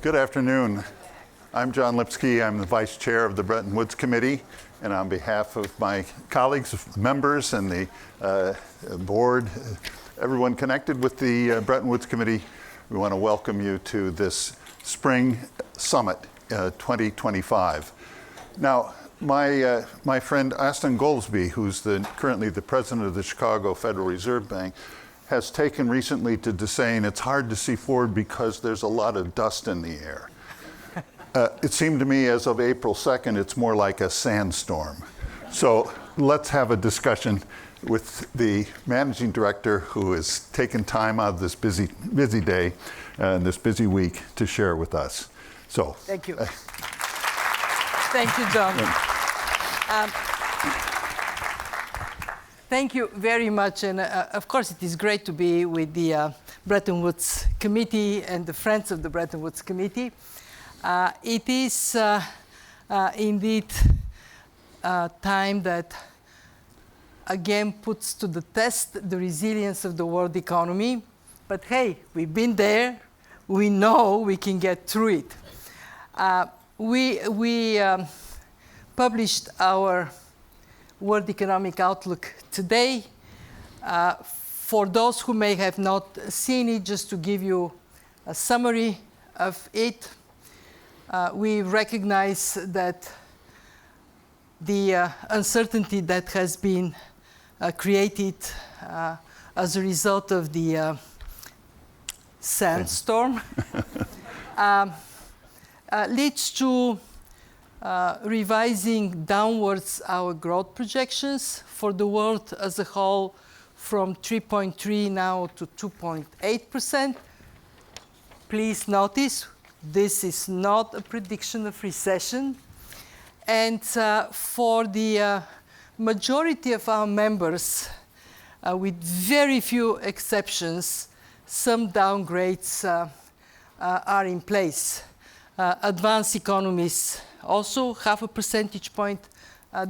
Good afternoon. I'm John Lipsky. I'm the Vice Chair of the Bretton Woods Committee. And on behalf of my colleagues, members, and the board, everyone connected with the Bretton Woods Committee, we want to welcome you to this Spring Summit 2025. Now, my friend Austin Goolsbee, who's currently the president of the Chicago Federal Reserve Bank, has taken recently to saying it's hard to see forward because there's a lot of dust in the air. It seemed to me as of April 2nd, it's more like a sandstorm. So let's have a discussion with the managing director who has taken time out of this busy day and this busy week to share with us. So thank you. Thank you, John. Thank you very much. And of course, it is great to be with the Bretton Woods Committee and the friends of the Bretton Woods Committee. It is indeed time that again puts to the test the resilience of the world economy. But hey, we've been there. We know we can get through it. We published our World Economic Outlook today. For those who may have not seen it, just to give you a summary of it, we recognize that the uncertainty that has been created as a result of the sandstorm leads to revising downwards our growth projections for the world as a whole from 3.3 now to 2.8%. Please notice, this is not a prediction of recession. And for the majority of our members, with very few exceptions, some downgrades are in place. Advanced economies also 0.5 percentage point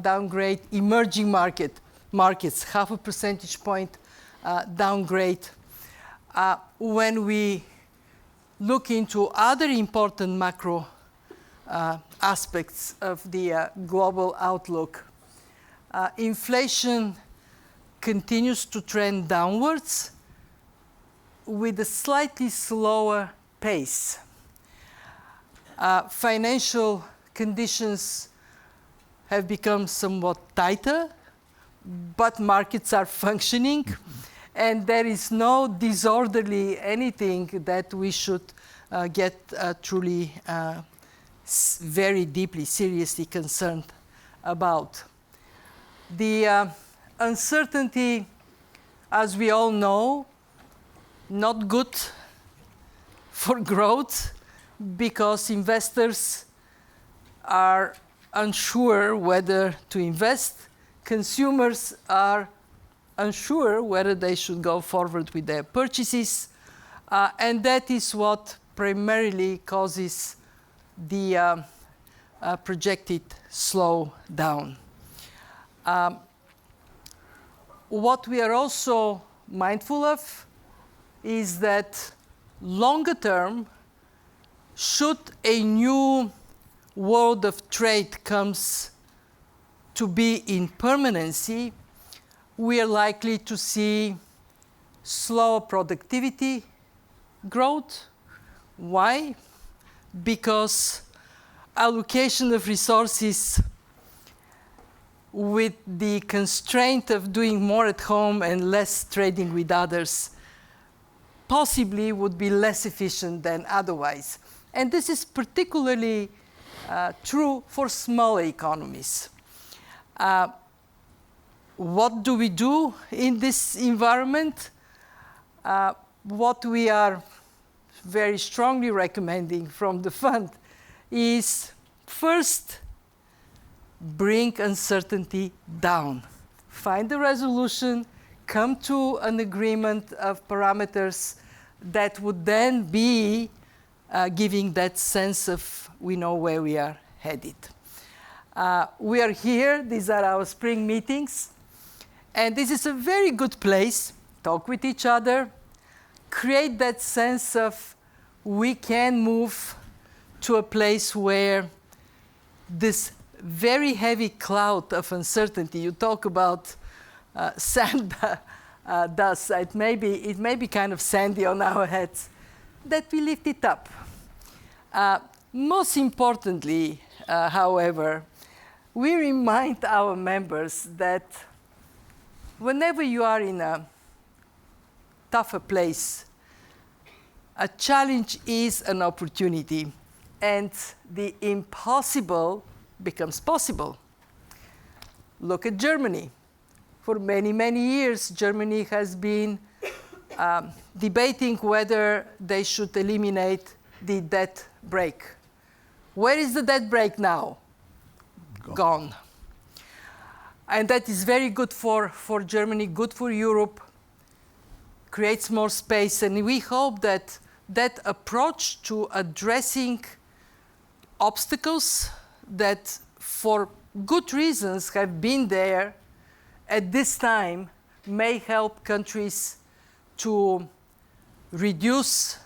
downgrade. Emerging markets 0.5 percentage point downgrade. When we look into other important macro aspects of the global outlook, inflation continues to trend downwards with a slightly slower pace. Financial conditions have become somewhat tighter, but markets are functioning, and there is no disorderly anything that we should get truly very deeply, seriously concerned about. The uncertainty, as we all know, not good for growth because investors are unsure whether to invest. Consumers are unsure whether they should go forward with their purchases. And that is what primarily causes the projected slowdown. What we are also mindful of is that longer term, should a new world of trade comes to be in permanency, we are likely to see slower productivity growth. Why? Because allocation of resources with the constraint of doing more at home and less trading with others possibly would be less efficient than otherwise. And this is particularly true for smaller economies. What do we do in this environment? What we are very strongly recommending from the fund is first, bring uncertainty down. Find a resolution, come to an agreement of parameters that would then be giving that sense of we know where we are headed. We are here, these are our spring meetings, and this is a very good place, talk with each other, create that sense of we can move to a place where this very heavy cloud of uncertainty, you talk about sand dust, it may be kind of sandy on our heads, that we lift it up. Most importantly, however, we remind our members that whenever you are in a tougher place, a challenge is an opportunity, and the impossible becomes possible. Look at Germany. For many, many years, Germany has been debating whether they should eliminate the debt brake. Where is the debt brake now? Gone. And that is very good for Germany, good for Europe, creates more space, and we hope that that approach to addressing obstacles that for good reasons have been there at this time may help countries to reduce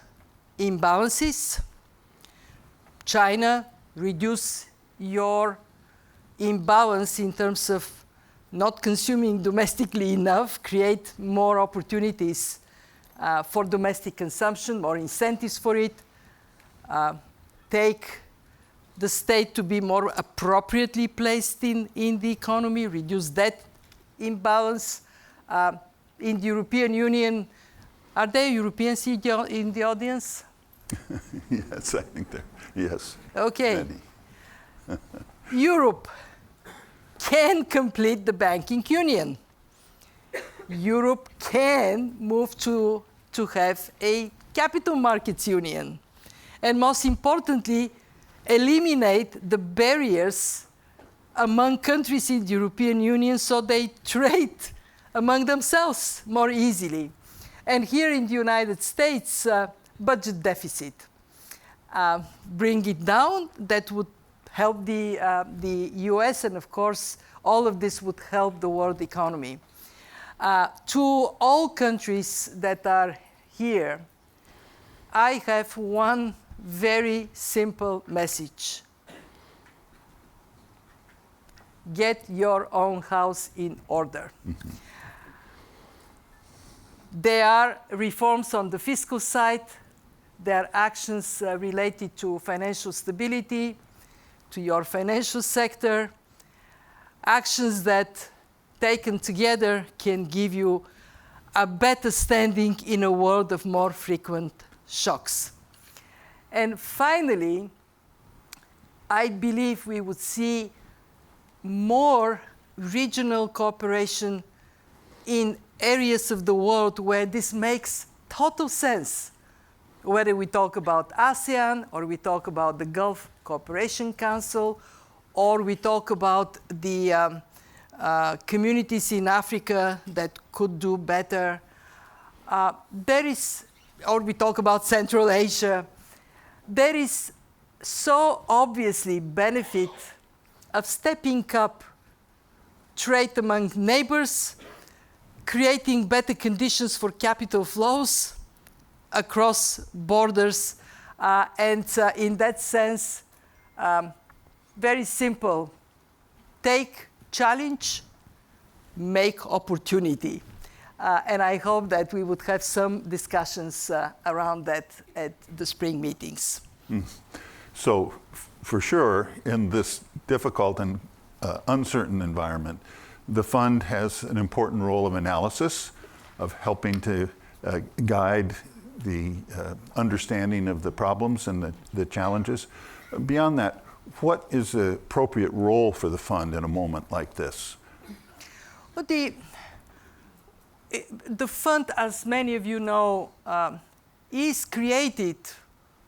imbalances. China, reduce your imbalance in terms of not consuming domestically enough, create more opportunities for domestic consumption, more incentives for it, take the state to be more appropriately placed in the economy, reduce debt imbalance. In the European Union, are there Europeans in the audience? Yes, I think there. Yes. Okay. Europe can complete the banking union. Europe can move to have a capital markets union. And most importantly, eliminate the barriers among countries in the European Union so they trade among themselves more easily. And here in the United States, budget deficit. Bring it down, that would help the US, and of course, all of this would help the world economy. To all countries that are here, I have one very simple message. Get your own house in order. Mm-hmm. There are reforms on the fiscal side. There are actions related to financial stability, to your financial sector, actions that, taken together, can give you a better standing in a world of more frequent shocks. And finally, I believe we would see more regional cooperation in areas of the world where this makes total sense, whether we talk about ASEAN, or we talk about the Gulf Cooperation Council, or we talk about the communities in Africa that could do better. Or we talk about Central Asia. There is so obviously benefit of stepping up trade among neighbors, creating better conditions for capital flows across borders, and in that sense, very simple. Take challenge, make opportunity. And I hope that we would have some discussions around that at the spring meetings. Mm. So, for sure, in this difficult and uncertain environment, the fund has an important role of analysis, of helping to guide the understanding of the problems and the challenges. Beyond that, what is the appropriate role for the fund in a moment like this? Well, the fund, as many of you know, is created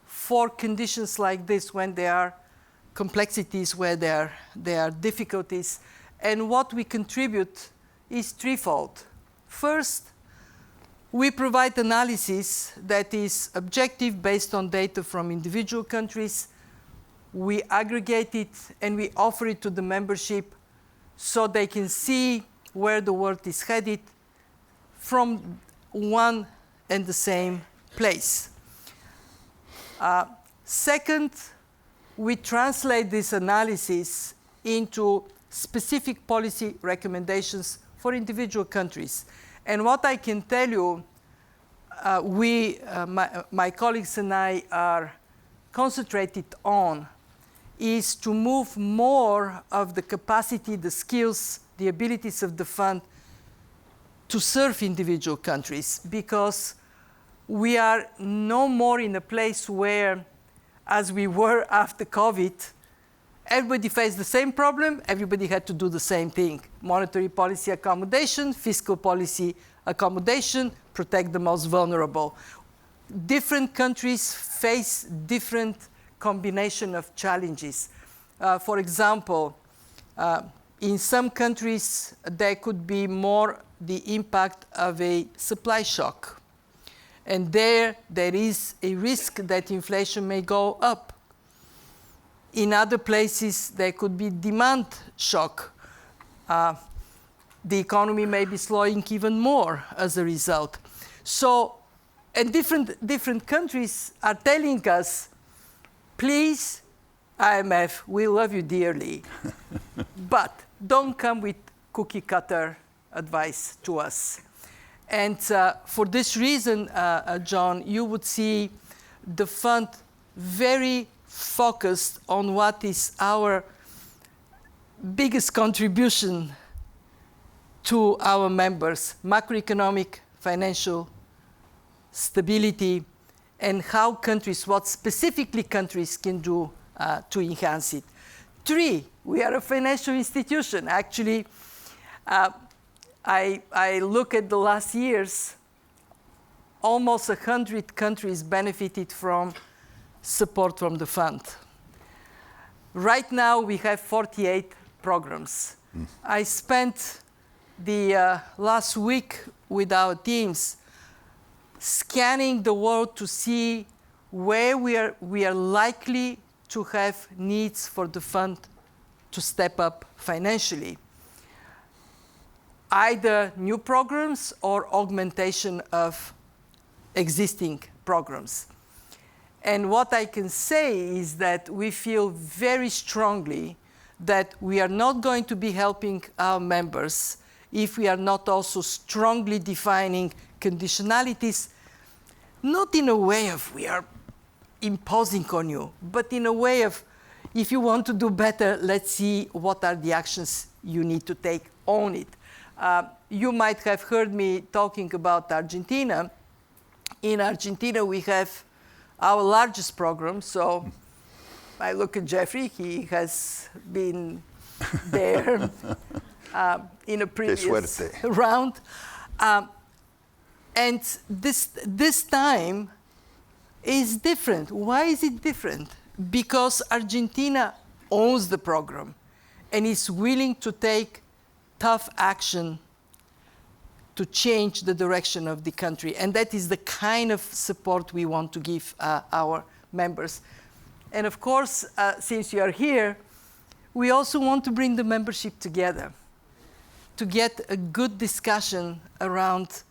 for conditions like this, when there are complexities, where there are difficulties. And what we contribute is threefold. First, we provide analysis that is objective, based on data from individual countries. We aggregate it and we offer it to the membership so they can see where the world is headed from one and the same place. Second, we translate this analysis into specific policy recommendations for individual countries. And what I can tell you, my colleagues and I are concentrated on is to move more of the capacity, the skills, the abilities of the fund to serve individual countries, because we are no more in a place where, as we were after COVID, everybody faced the same problem, everybody had to do the same thing. Monetary policy accommodation, fiscal policy accommodation, protect the most vulnerable. Different countries face different combination of challenges. For example, in some countries, there could be more the impact of a supply shock. And there is a risk that inflation may go up. In other places, there could be demand shock. The economy may be slowing even more as a result. So, and different countries are telling us, please, IMF, we love you dearly, but don't come with cookie cutter advice to us. And for this reason, John, you would see the fund very focused on what is our biggest contribution to our members: macroeconomic, financial stability, and how countries, what specifically countries can do to enhance it. 3, we are a financial institution. Actually, I look at the last years, almost 100 countries benefited from support from the fund. Right now, we have 48 programs. I spent the last week with our teams scanning the world to see where we are likely to have needs for the fund to step up financially. Either new programs or augmentation of existing programs. And what I can say is that we feel very strongly that we are not going to be helping our members if we are not also strongly defining conditionalities, not in a way of we are imposing on you, but in a way of, if you want to do better, let's see what are the actions you need to take on it. You might have heard me talking about Argentina. In Argentina, we have our largest program. So I look at Jeffrey. He has been there in a previous round. And this time is different. Why is it different? Because Argentina owns the program and is willing to take tough action to change the direction of the country. And that is the kind of support we want to give our members. And of course, since you are here, we also want to bring the membership together to get a good discussion around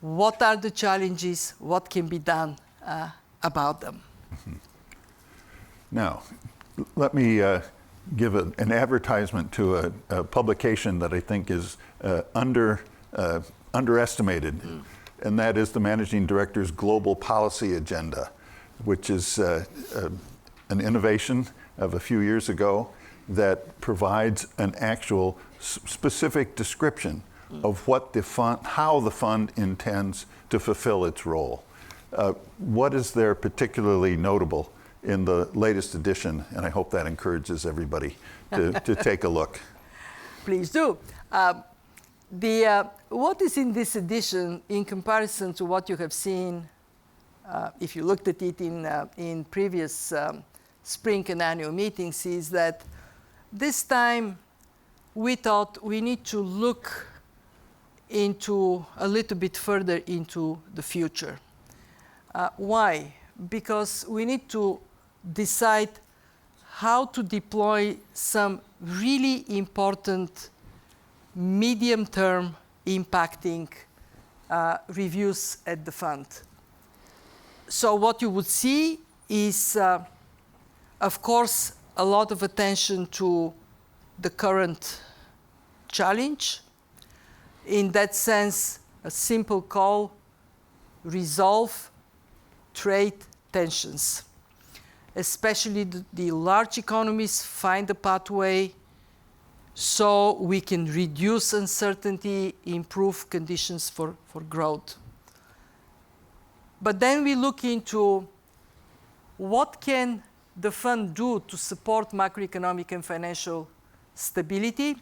what are the challenges, what can be done about them. Mm-hmm. Now, let me give an advertisement to a publication that I think is underestimated, and that is the Managing Director's Global Policy Agenda, which is an innovation of a few years ago that provides an actual specific description of what the fund, how the fund intends to fulfill its role. What is there particularly notable in the latest edition? And I hope that encourages everybody to take a look. Please do. What is in this edition in comparison to what you have seen, if you looked at it in previous spring and annual meetings, is that this time we thought we need to look into a little bit further into the future. Why? Because we need to decide how to deploy some really important medium-term impacting reviews at the fund. So what you would see is Of course, a lot of attention to the current challenge. In that sense, a simple call: resolve trade tensions. Especially the large economies find a pathway so we can reduce uncertainty, improve conditions for growth. But then we look into what can the fund do to support macroeconomic and financial stability.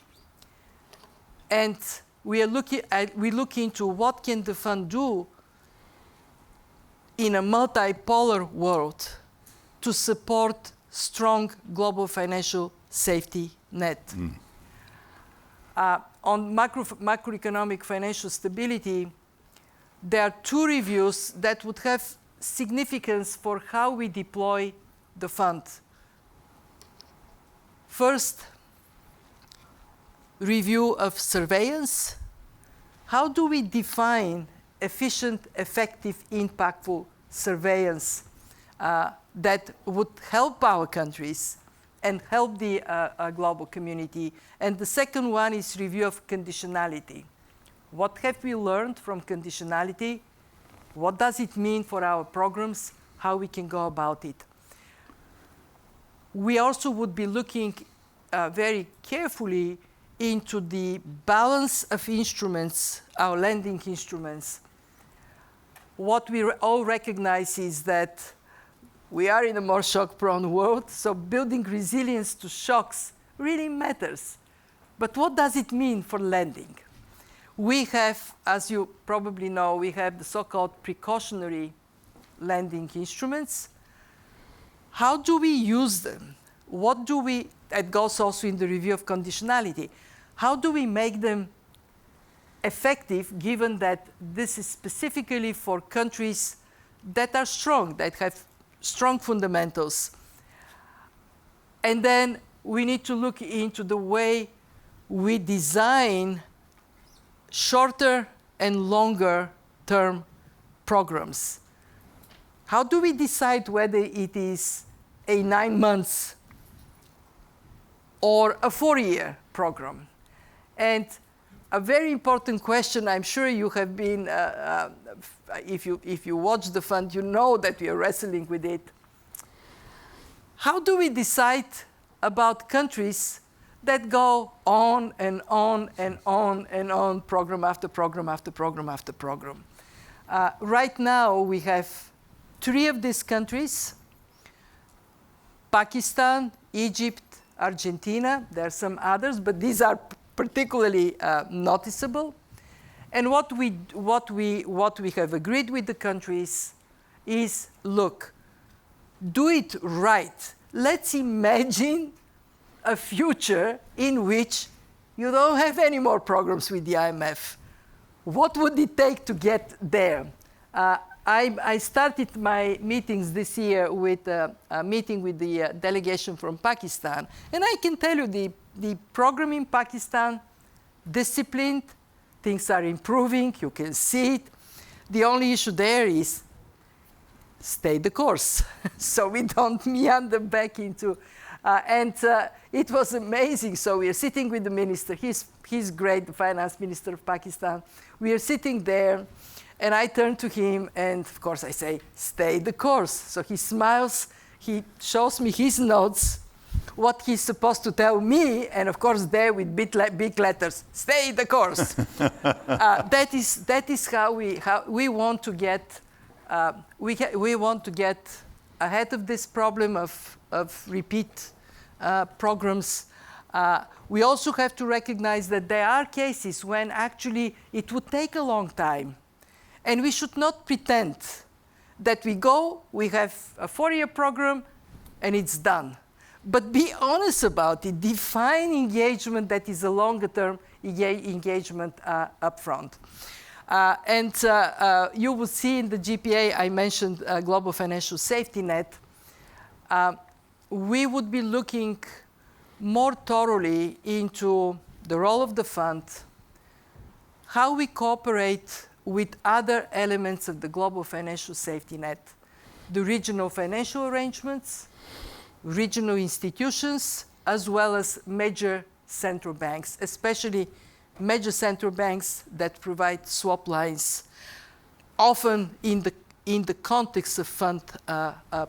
And we look into what can the fund do in a multipolar world to support strong global financial safety net. On macroeconomic financial stability, there are two reviews that would have significance for how we deploy the fund. First, review of surveillance. How do we define efficient, effective, impactful surveillance that would help our countries and help the global community? And the second one is review of conditionality. What have we learned from conditionality? What does it mean for our programs? How we can go about it? We also would be looking very carefully into the balance of instruments, our lending instruments. What we all recognize is that we are in a more shock-prone world, so building resilience to shocks really matters. But what does it mean for lending? We have, as you probably know, we have the so-called precautionary lending instruments. How do we use them? What do we, that goes also in the review of conditionality, how do we make them effective, given that this is specifically for countries that are strong, that have strong fundamentals? And then we need to look into the way we design shorter and longer term programs. How do we decide whether it is a 9 months or a 4-year program? And a very important question, I'm sure you have been, if you watch the fund, you know that we are wrestling with it. How do we decide about countries that go on and on and on and on, program after program after program after program? Right now, we have 3 of these countries: Pakistan, Egypt, Argentina. There are some others, but these are particularly noticeable. And what we have agreed with the countries is, look, do it right. Let's imagine a future in which you don't have any more programs with the IMF. What would it take to get there? I started my meetings this year with a meeting with the delegation from Pakistan. And I can tell you the program in Pakistan, disciplined, things are improving, you can see it. The only issue there is stay the course, so we don't meander back into. It was amazing. So we are sitting with the minister. He's great, the finance minister of Pakistan. We are sitting there, and I turn to him, and of course I say, stay the course. So he smiles, he shows me his notes, what he's supposed to tell me, and of course there with big letters, stay the course. That is how we want to get. We want to get ahead of this problem of repeat programs. We also have to recognize that there are cases when actually it would take a long time. And we should not pretend that we have a 4-year program, and it's done. But be honest about it. Define engagement that is a longer-term engagement upfront. You will see in the GPA, I mentioned Global Financial Safety Net. We would be looking more thoroughly into the role of the fund, how we cooperate with other elements of the Global Financial Safety Net, the regional financial arrangements, regional institutions, as well as major central banks, especially major central banks that provide swap lines, often in the context of fund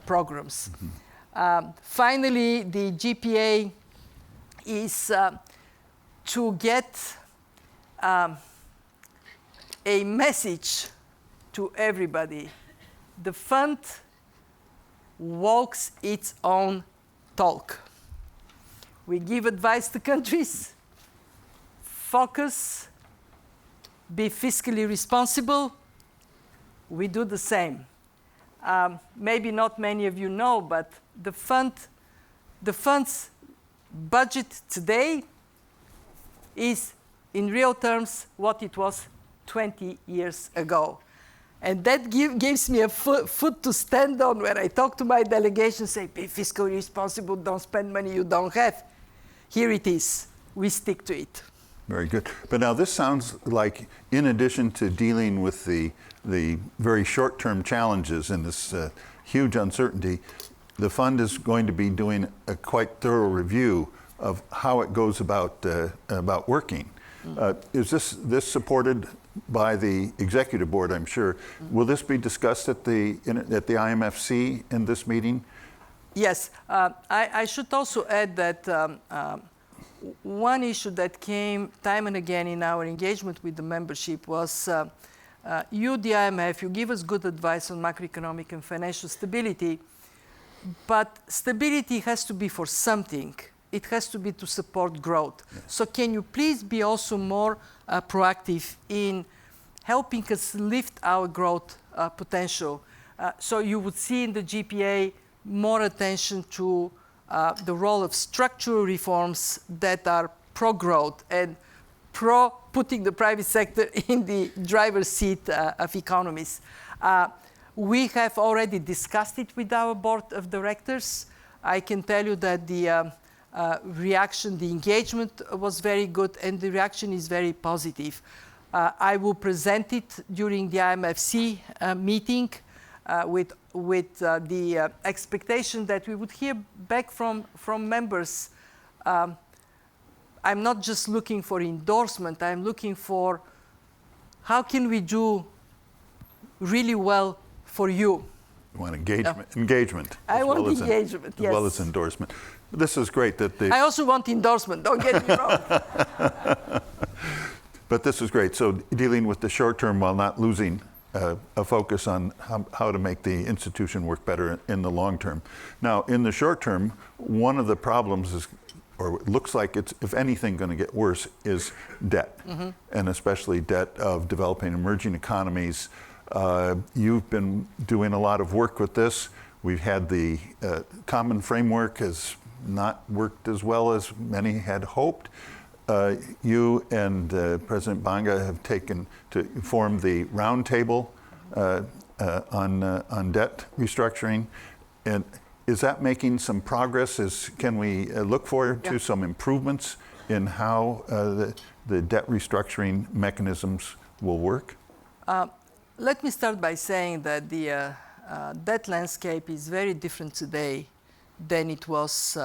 programs. Finally, the GPA is to get a message to everybody. The fund walks its own talk. We give advice to countries, focus, be fiscally responsible. We do the same. Maybe not many of you know, but the fund's budget today is, in real terms, what it was 20 years ago. And that gives me a foot to stand on when I talk to my delegation, say, be fiscally responsible, don't spend money you don't have. Here it is. We stick to it. Very good. But now this sounds like, in addition to dealing with the very short-term challenges and this huge uncertainty, the fund is going to be doing a quite thorough review of how it goes about working. Is this supported by the executive board, I'm sure? Will this be discussed at the IMFC in this meeting? Yes. I should also add that one issue that came time and again in our engagement with the membership was you, the IMF, you give us good advice on macroeconomic and financial stability, but stability has to be for something. It has to be to support growth. Yes. So can you please be also more proactive in helping us lift our growth potential? So you would see in the GPA more attention to the role of structural reforms that are pro-growth and pro-putting the private sector in the driver's seat of economies. We have already discussed it with our board of directors. I can tell you that the reaction, the engagement was very good, and the reaction is very positive. I will present it during the IMFC meeting with the expectation that we would hear back from members. I'm not just looking for endorsement, I'm looking for how can we do really well for you. You want engagement. I want engagement, yes. As well as endorsement. This is great that I also want endorsement, don't get me wrong. But this is great. So dealing with the short term while not losing a focus on how to make the institution work better in the long term. Now, in the short term, one of the problems is, or it looks like it's, if anything, going to get worse, is debt, and especially debt of developing emerging economies. You've been doing a lot of work with this. We've had the common framework has not worked as well as many had hoped. You and President Banga have taken to form the roundtable on debt restructuring. And is that making some progress? Can we look forward to some improvements in how the debt restructuring mechanisms will work? Let me start by saying that the debt landscape is very different today than it was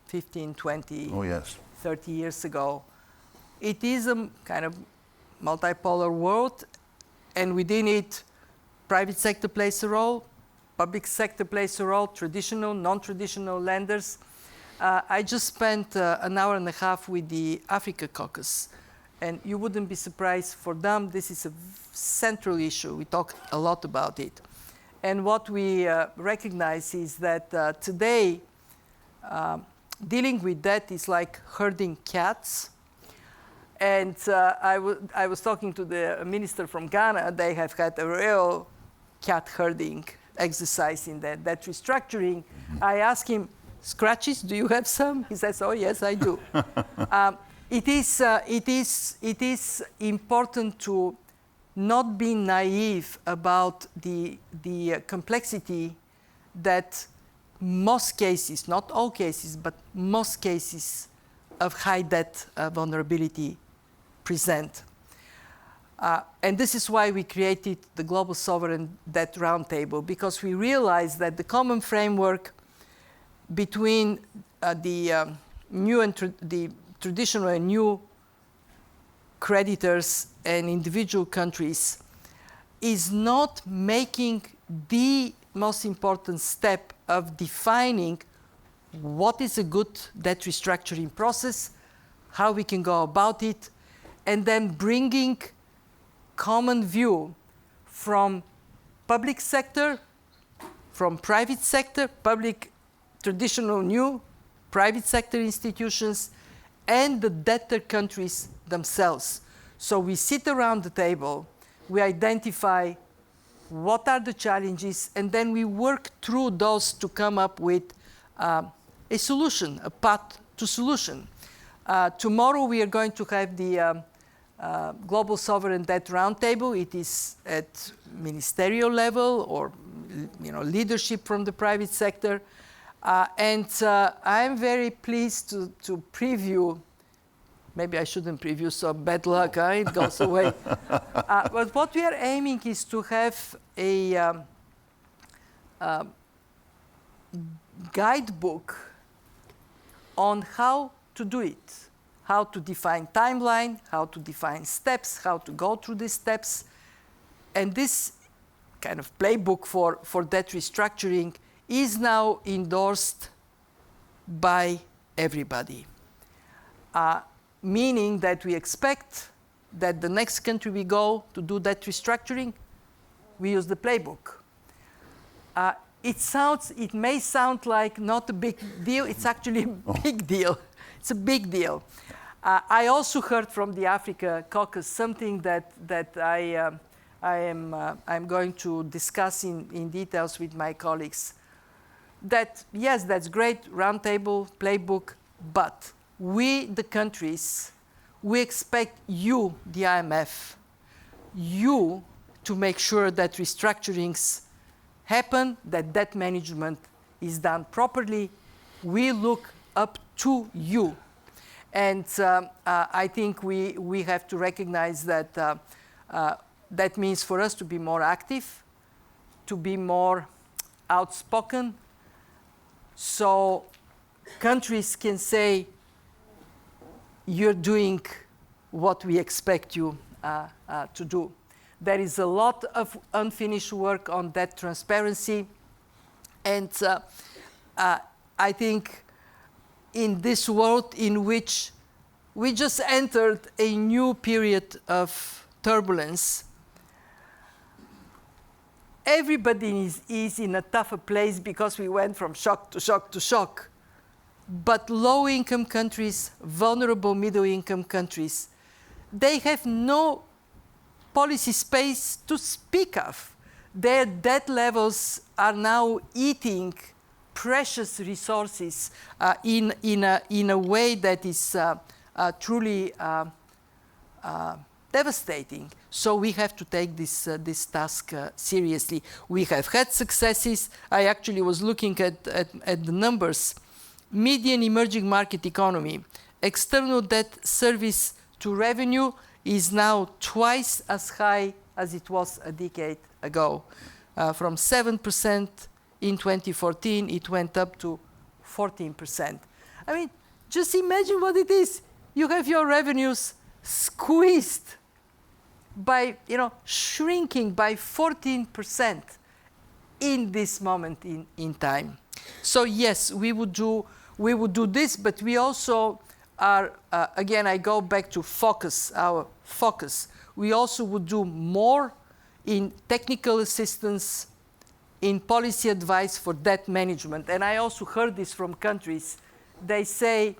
15, 20, 30 years ago. It is a kind of multipolar world, and within it, private sector plays a role, public sector plays a role, traditional, non-traditional lenders. I just spent an hour and a half with the Africa Caucus, and you wouldn't be surprised, for them this is a central issue. We talk a lot about it. And what we recognize is that today, dealing with debt is like herding cats. And I was talking to the minister from Ghana. They have had a real cat herding exercise in that restructuring. I asked him, scratches, do you have some? He says, oh, yes, I do. It is important to not be naive about the complexity that most cases, not all cases, but most cases of high debt vulnerability present. And this is why we created the Global Sovereign Debt Roundtable, because we realized that the common framework between the new and the traditional and new creditors and individual countries is not making the most important step of defining what is a good debt restructuring process, how we can go about it, and then bringing common view from public sector, from private sector, public, traditional, new, private sector institutions, and the debtor countries themselves. So we sit around the table, we identify what are the challenges, and then we work through those to come up with a solution, a path to solution. Tomorrow we are going to have the Global Sovereign Debt Roundtable. It is at ministerial level or leadership from the private sector. And I'm very pleased to preview. Maybe I shouldn't preview, so bad luck, it goes away. But what we are aiming is to have a guidebook on how to do it, how to define timeline, how to define steps, how to go through these steps. And this kind of playbook for debt restructuring is now endorsed by everybody. Meaning that we expect that the next country we go to do debt restructuring, we use the playbook. It may sound like not a big deal. It's actually a big deal. It's a big deal. I also heard from the Africa caucus something that I'm going to discuss in details with my colleagues. That yes, that's great, roundtable, playbook, but we, the countries, we expect you, the IMF, you to make sure that restructurings happen, that debt management is done properly. We look up to you. And I think we have to recognize that that means for us to be more active, to be more outspoken, so countries can say, you're doing what we expect you to do. There is a lot of unfinished work on debt transparency. And I think in this world in which we just entered a new period of turbulence, everybody is in a tougher place because we went from shock to shock to shock. But low-income countries, vulnerable middle-income countries, they have no policy space to speak of. Their debt levels are now eating precious resources in a way that is truly devastating. So we have to take this task seriously. We have had successes. I actually was looking at the numbers. Median emerging market economy, external debt service to revenue is now twice as high as it was a decade ago. From 7% in 2014, it went up to 14%. I mean, just imagine what it is. You have your revenues squeezed by, shrinking by 14% in this moment in time. So yes, we would do this, but we also are, again, I go back to our focus. We also would do more in technical assistance, in policy advice for debt management. And I also heard this from countries. They say,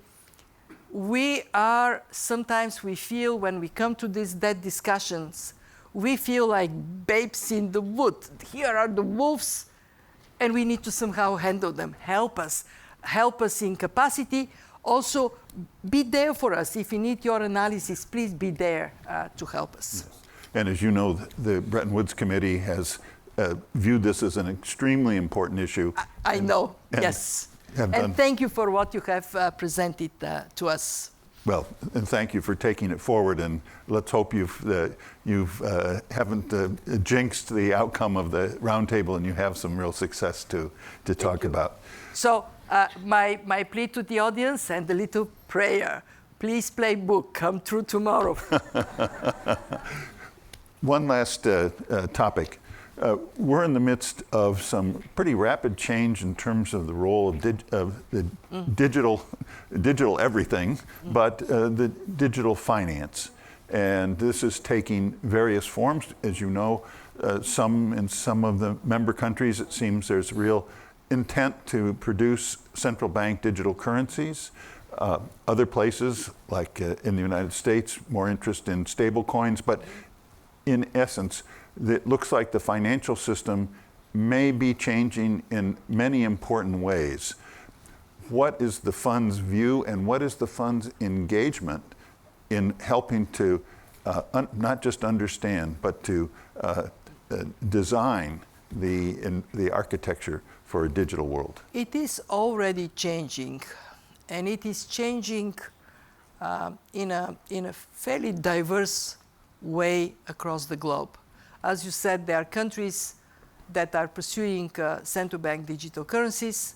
sometimes we feel when we come to these debt discussions, we feel like babes in the wood. Here are the wolves, and we need to somehow handle them. Help us in capacity. Also, be there for us. If you need your analysis, please be there to help us. Yes. And as you know, the Bretton Woods Committee has viewed this as an extremely important issue. I know, yes. And thank you for what you have presented to us. Well, and thank you for taking it forward, and let's hope you haven't jinxed the outcome of the roundtable and you have some real success to talk about. So my plea to the audience and a little prayer. Please play book, come true tomorrow. One last topic. We're in the midst of some pretty rapid change in terms of the role of the digital everything, but the digital finance. And this is taking various forms. As you know, in some of the member countries, it seems there's real intent to produce central bank digital currencies. Other places, like in the United States, more interest in stable coins. But in essence, it looks like the financial system may be changing in many important ways. What is the fund's view and what is the fund's engagement in helping to not just understand, but to design the architecture for a digital world? It is already changing, and it is changing in a fairly diverse way across the globe. As you said, there are countries that are pursuing central bank digital currencies.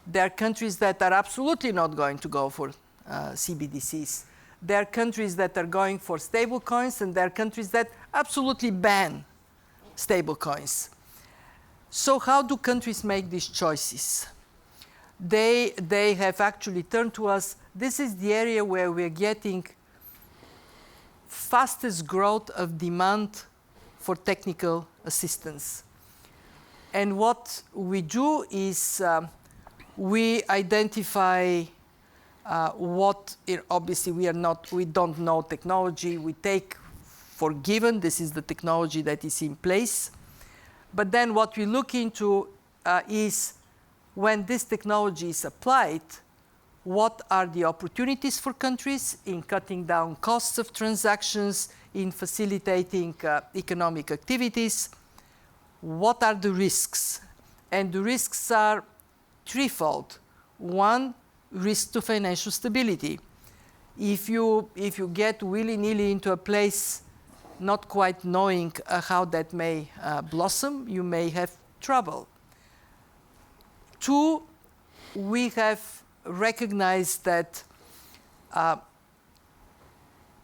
There are countries that are absolutely not going to go for CBDCs. There are countries that are going for stable coins, and there are countries that absolutely ban stable coins. So how do countries make these choices? They have actually turned to us. This is the area where we're getting fastest growth of demand for technical assistance. And what we do is we identify obviously we don't know technology. We take for given this is the technology that is in place. But then what we look into is when this technology is applied, what are the opportunities for countries in cutting down costs of transactions, in facilitating economic activities? What are the risks? And the risks are threefold. One, risk to financial stability. If you get willy-nilly into a place not quite knowing how that may blossom, you may have trouble. Two, we have recognized that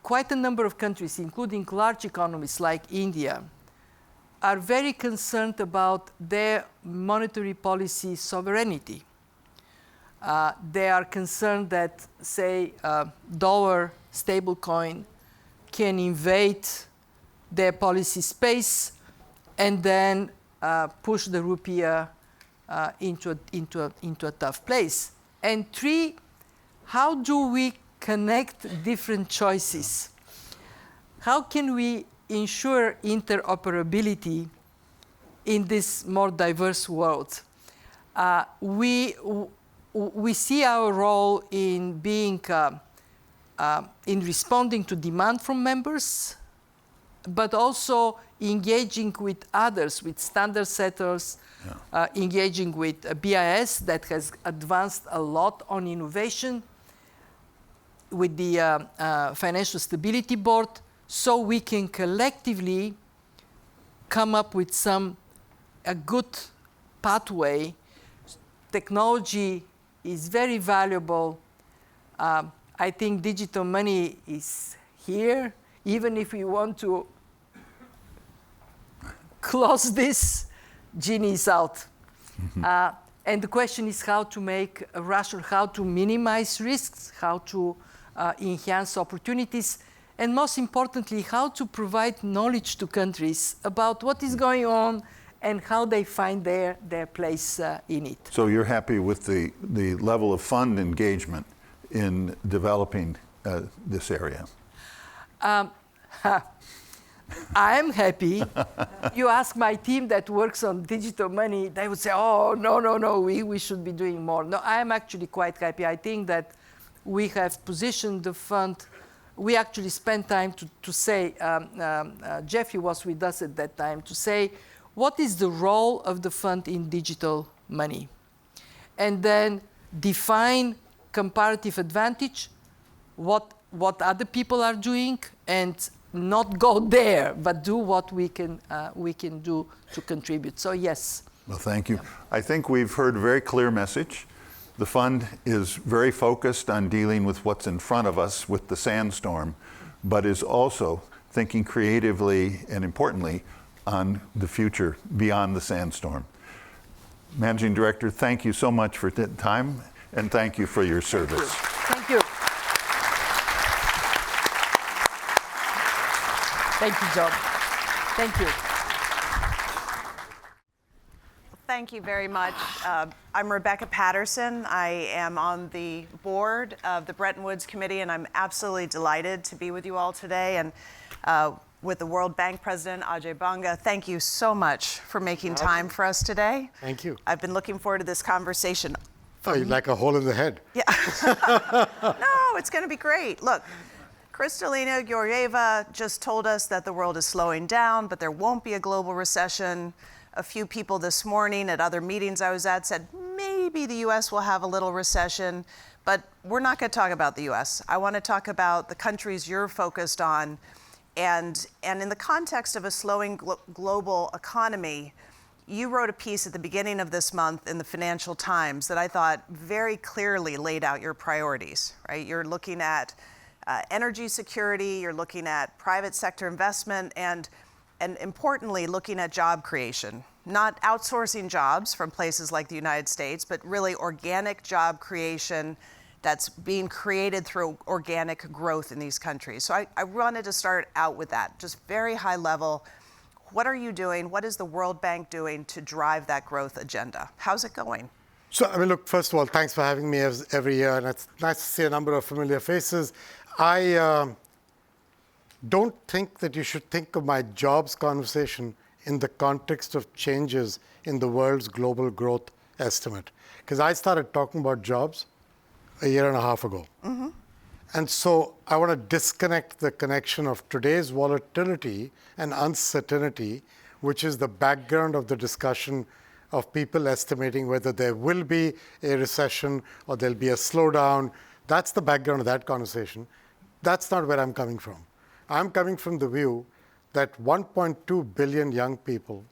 quite a number of countries, including large economies like India, are very concerned about their monetary policy sovereignty. They are concerned that, say, dollar stablecoin can invade their policy space and then push the rupiah into a tough place. And three, how do we connect different choices? How can we ensure interoperability in this more diverse world? We see our role in being in responding to demand from members, but also engaging with others, with standard setters, engaging with BIS that has advanced a lot on innovation, with the Financial Stability Board, so we can collectively come up with a good pathway. Technology is very valuable. I think digital money is here. Even if we want to close this, genie is out. Mm-hmm. And the question is how to make a rational, how to minimize risks, how to enhance opportunities, and most importantly, how to provide knowledge to countries about what is going on and how they find their place in it. So you're happy with the level of fund engagement in developing this area? I'm happy. You ask my team that works on digital money, they would say, oh, no, we should be doing more. No, I'm actually quite happy. I think that we have positioned the fund. We actually spent time to say, Jeffrey was with us at that time, to say, what is the role of the fund in digital money? And then define comparative advantage, what other people are doing, and not go there, but do what we can do to contribute. So yes. Well, thank you. I think we've heard a very clear message. The fund is very focused on dealing with what's in front of us with the sandstorm, but is also thinking creatively and importantly on the future beyond the sandstorm. Managing Director, thank you so much for the time, and thank you for your service. Thank you. Thank you, John. Thank you. Thank you very much. I'm Rebecca Patterson. I am on the board of the Bretton Woods Committee, and I'm absolutely delighted to be with you all today. And with the World Bank President, Ajay Banga, thank you so much for making time for us today. Thank you. I've been looking forward to this conversation. Oh, you'd like a hole in the head. Yeah. No, it's going to be great. Look, Kristalina Georgieva just told us that the world is slowing down, but there won't be a global recession. A few people this morning at other meetings I was at said maybe the U.S. will have a little recession, but we're not going to talk about the U.S. I want to talk about the countries you're focused on. And in the context of a slowing global economy, you wrote a piece at the beginning of this month in the Financial Times that I thought very clearly laid out your priorities, right? You're looking at energy security, you're looking at private sector investment, and importantly, looking at job creation. Not outsourcing jobs from places like the United States, but really organic job creation that's being created through organic growth in these countries. So I wanted to start out with that, just very high level. What are you doing? What is the World Bank doing to drive that growth agenda? How's it going? So, I mean, look, first of all, thanks for having me every year, and it's nice to see a number of familiar faces. I don't think that you should think of my jobs conversation in the context of changes in the world's global growth estimate. Because I started talking about jobs a year and a half ago. Mm-hmm. And so I want to disconnect the connection of today's volatility and uncertainty, which is the background of the discussion of people estimating whether there will be a recession or there'll be a slowdown. That's the background of that conversation. That's not where I'm coming from. I'm coming from the view that 1.2 billion young people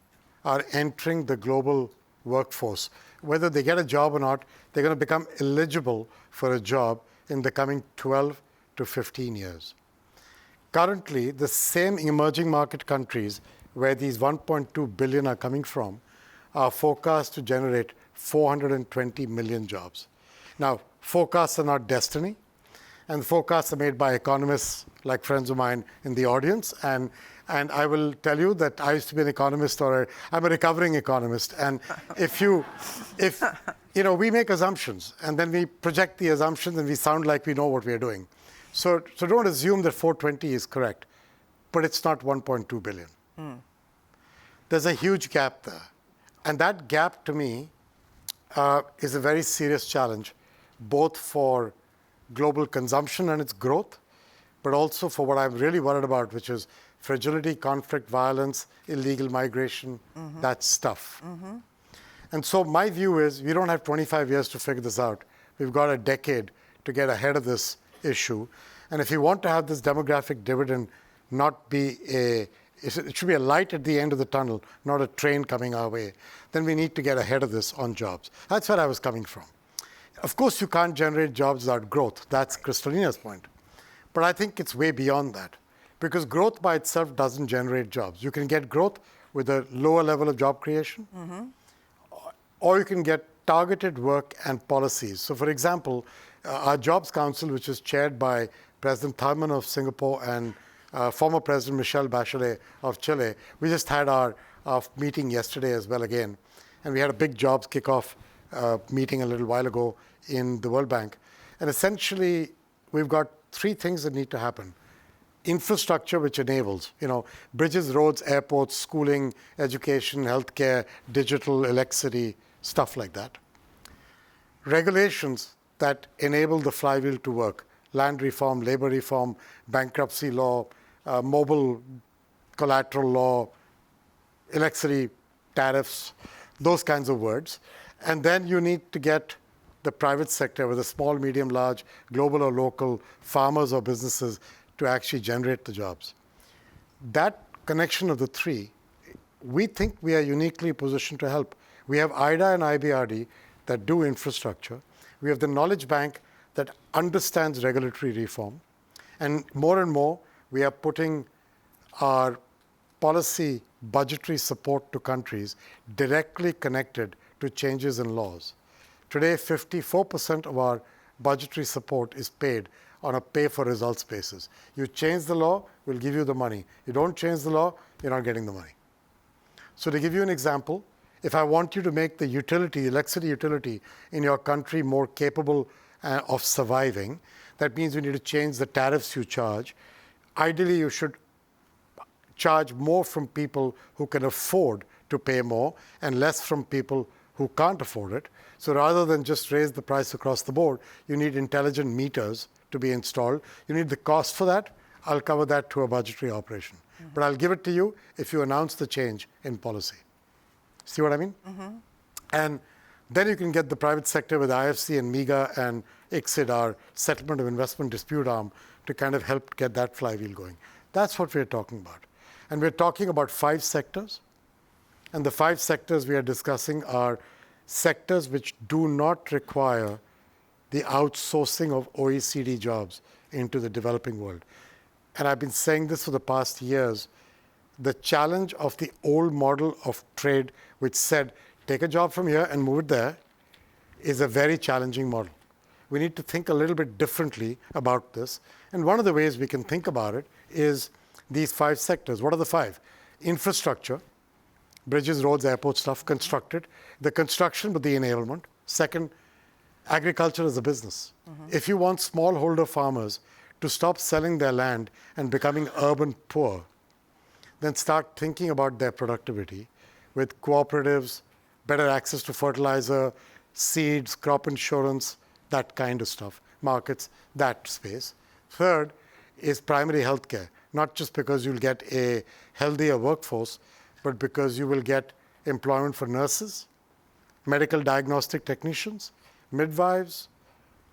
are entering the global workforce. Whether they get a job or not, they're going to become eligible for a job in the coming 12 to 15 years. Currently, the same emerging market countries where these 1.2 billion are coming from are forecast to generate 420 million jobs. Now, forecasts are not destiny, and forecasts are made by economists like friends of mine in the audience. And I will tell you that I used to be an economist, or I'm a recovering economist. And if we make assumptions, and then we project the assumptions, and we sound like we know what we're doing. So don't assume that 420 is correct, but it's not 1.2 billion. There's a huge gap there. And that gap, to me, is a very serious challenge, both for global consumption and its growth, but also for what I'm really worried about, which is fragility, conflict, violence, illegal migration, that stuff. Mm-hmm. And so my view is we don't have 25 years to figure this out. We've got a decade to get ahead of this issue. And if you want to have this demographic dividend not be it should be a light at the end of the tunnel, not a train coming our way, then we need to get ahead of this on jobs. That's where I was coming from. Of course, you can't generate jobs without growth. That's Kristalina's point. But I think it's way beyond that, because growth by itself doesn't generate jobs. You can get growth with a lower level of job creation, or you can get targeted work and policies. So, for example, our Jobs Council, which is chaired by President Tharman of Singapore and former President Michelle Bachelet of Chile, we just had our meeting yesterday as well again. And we had a big jobs kickoff meeting a little while ago in the World Bank. And essentially, we've got three things that need to happen. Infrastructure, which enables, bridges, roads, airports, schooling, education, healthcare, digital, electricity, stuff like that. Regulations that enable the flywheel to work. Land reform, labor reform, bankruptcy law, mobile collateral law, electricity tariffs, those kinds of words. And then you need to get the private sector, whether small, medium, large, global or local, farmers or businesses, to actually generate the jobs. That connection of the three, we think we are uniquely positioned to help. We have IDA and IBRD that do infrastructure. We have the Knowledge Bank that understands regulatory reform. And more, we are putting our policy budgetary support to countries directly connected to changes in laws. Today, 54% of our budgetary support is paid on a pay-for-results basis. You change the law, we'll give you the money. You don't change the law, you're not getting the money. So to give you an example, if I want you to make the utility, electricity utility in your country more capable of surviving, that means you need to change the tariffs you charge. Ideally, you should charge more from people who can afford to pay more and less from people who can't afford it. So rather than just raise the price across the board, you need intelligent meters to be installed. You need the cost for that. I'll cover that through a budgetary operation. Mm-hmm. But I'll give it to you if you announce the change in policy. See what I mean? Mm-hmm. And then you can get the private sector with IFC and MIGA and ICSID, our Settlement of Investment Dispute Arm, to kind of help get that flywheel going. That's what we're talking about. And we're talking about 5 sectors. And the 5 sectors we are discussing are sectors which do not require the outsourcing of OECD jobs into the developing world. And I've been saying this for the past years. The challenge of the old model of trade, which said, take a job from here and move it there, is a very challenging model. We need to think a little bit differently about this. And one of the ways we can think about it is these 5 sectors. What are the 5? Infrastructure, bridges, roads, airports, stuff, constructed. The construction, but the enablement. Second, agriculture as a business. Mm-hmm. If you want smallholder farmers to stop selling their land and becoming urban poor, then start thinking about their productivity with cooperatives, better access to fertilizer, seeds, crop insurance, that kind of stuff, markets, that space. Third is primary healthcare, not just because you'll get a healthier workforce, but because you will get employment for nurses, medical diagnostic technicians, midwives,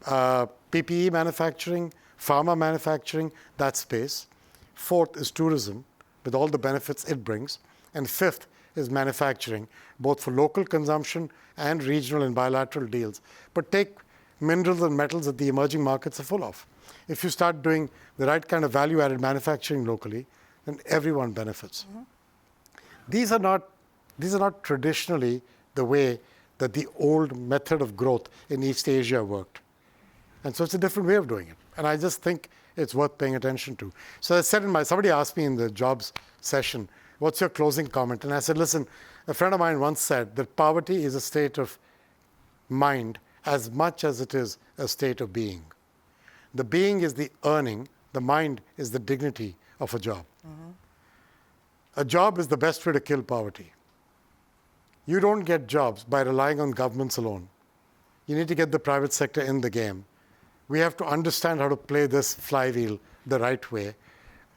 PPE manufacturing, pharma manufacturing, that space. Fourth is tourism, with all the benefits it brings. And fifth is manufacturing, both for local consumption and regional and bilateral deals. But take minerals and metals that the emerging markets are full of. If you start doing the right kind of value-added manufacturing locally, then everyone benefits. Mm-hmm. These are not traditionally the way that the old method of growth in East Asia worked. And so it's a different way of doing it. And I just think it's worth paying attention to. So I said somebody asked me in the jobs session, what's your closing comment? And I said, listen, a friend of mine once said that poverty is a state of mind as much as it is a state of being. The being is the earning, the mind is the dignity of a job. Mm-hmm. A job is the best way to kill poverty. You don't get jobs by relying on governments alone. You need to get the private sector in the game. We have to understand how to play this flywheel the right way.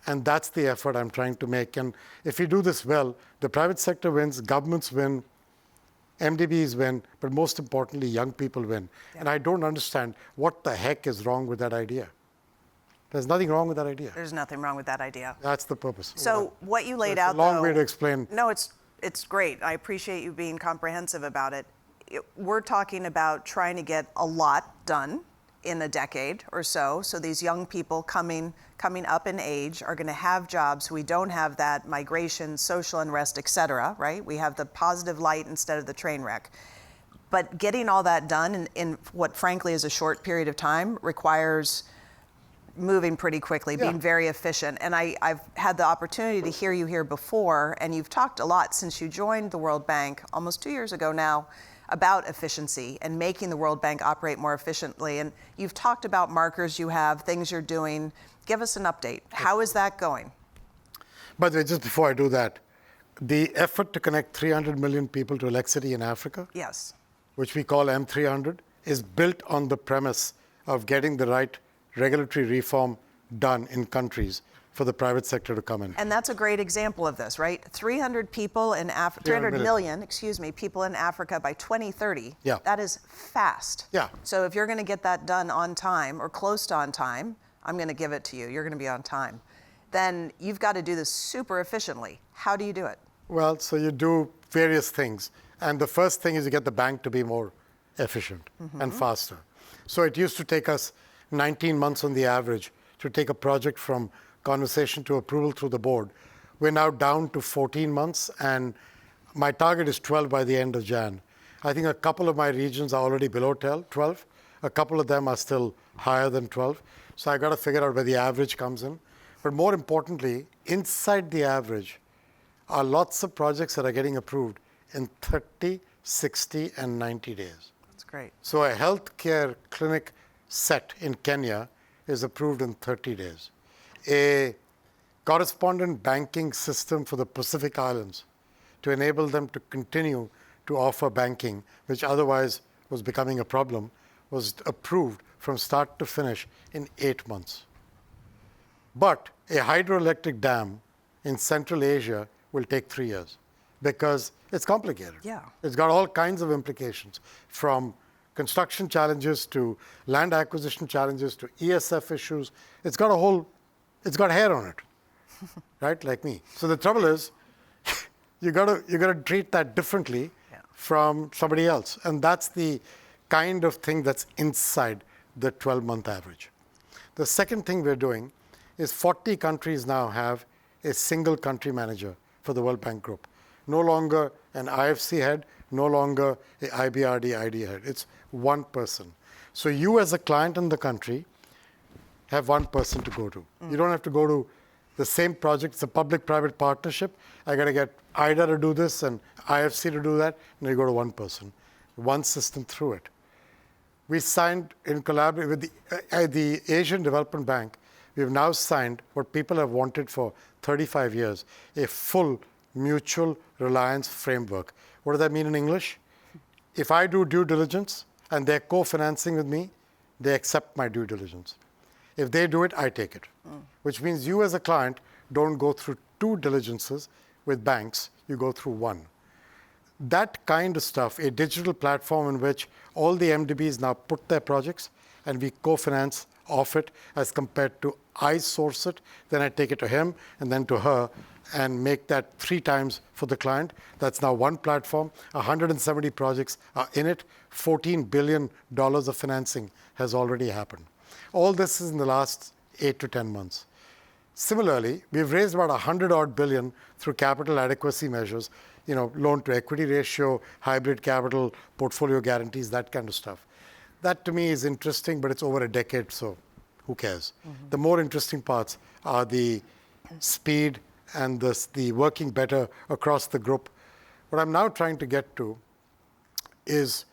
And that's the effort I'm trying to make. And if we do this well, the private sector wins, governments win, MDBs win, but most importantly, young people win. Yeah. And I don't understand what the heck is wrong with that idea. There's nothing wrong with that idea. There's nothing wrong with that idea. That's the purpose. So what you laid out, though... It's a long way to explain. No, it's great. I appreciate you being comprehensive about it. We're talking about trying to get a lot done in a decade or so. So these young people coming up in age are going to have jobs. We don't have that migration, social unrest, et cetera, right? We have the positive light instead of the train wreck. But getting all that done in what frankly is a short period of time requires moving pretty quickly, being very efficient. And I've had the opportunity to hear you here before, and you've talked a lot since you joined the World Bank almost 2 years ago now about efficiency and making the World Bank operate more efficiently. And you've talked about markers you have, things you're doing. Give us an update. How is that going? By the way, just before I do that, the effort to connect 300 million people to electricity in Africa, yes, which we call M300, is built on the premise of getting the right regulatory reform done in countries for the private sector to come in. And that's a great example of this, right? 300 people in 300 million, people in Africa by 2030. Yeah. That is fast. Yeah. So if you're going to get that done on time or close to on time, I'm going to give it to you. You're going to be on time. Then you've got to do this super efficiently. How do you do it? Well, so you do various things. And the first thing is you get the bank to be more efficient and faster. So it used to take us 19 months on the average to take a project from conversation to approval through the board. We're now down to 14 months, and my target is 12 by the end of Jan. I think a couple of my regions are already below 12. A couple of them are still higher than 12. So I got to figure out where the average comes in. But more importantly, inside the average are lots of projects that are getting approved in 30, 60, and 90 days. That's great. So a healthcare clinic set in Kenya is approved in 30 days. A correspondent banking system for the Pacific Islands to enable them to continue to offer banking, which otherwise was becoming a problem, was approved from start to finish in 8 months. But a hydroelectric dam in Central Asia will take 3 years because it's complicated. Yeah. It's got all kinds of implications, from construction challenges to land acquisition challenges to ESF issues. It's got hair on it, right? Like me. So the trouble is, you gotta treat that differently from somebody else. And that's the kind of thing that's inside the 12-month average. The second thing we're doing is 40 countries now have a single country manager for the World Bank Group. No longer an IFC head, no longer a IBRD ID head. It's one person. So you as a client in the country have one person to go to. You don't have to go to the same project. It's a public-private partnership. I got to get IDA to do this and IFC to do that, and you go to one person, one system through it. We signed in collaboration with the Asian Development Bank. We've now signed what people have wanted for 35 years, a full mutual reliance framework. What does that mean in English? If I do due diligence and they're co-financing with me, they accept my due diligence. If they do it, I take it. Which means you as a client don't go through 2 diligences with banks, you go through one. That kind of stuff, a digital platform in which all the MDBs now put their projects and we co-finance off it as compared to I source it, then I take it to him and then to her and make that 3 times for the client. That's now one platform. 170 projects are in it. $14 billion of financing has already happened. All this is in the last 8 to 10 months. Similarly, we've raised about $100 billion through capital adequacy measures, loan to equity ratio, hybrid capital, portfolio guarantees, that kind of stuff. That to me is interesting, but it's over a decade, so who cares? The more interesting parts are the speed and the working better across the group. What I'm now trying to get to is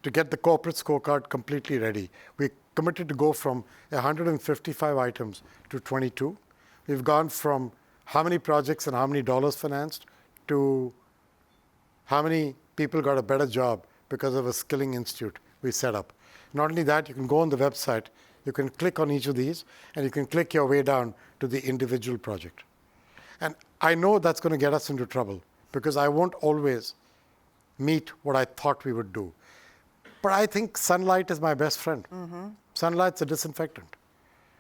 to get the corporate scorecard completely ready. We committed to go from 155 items to 22. We've gone from how many projects and how many dollars financed to how many people got a better job because of a skilling institute we set up. Not only that, you can go on the website, you can click on each of these, and you can click your way down to the individual project. And I know that's going to get us into trouble because I won't always meet what I thought we would do. But I think sunlight is my best friend. Sunlight's a disinfectant.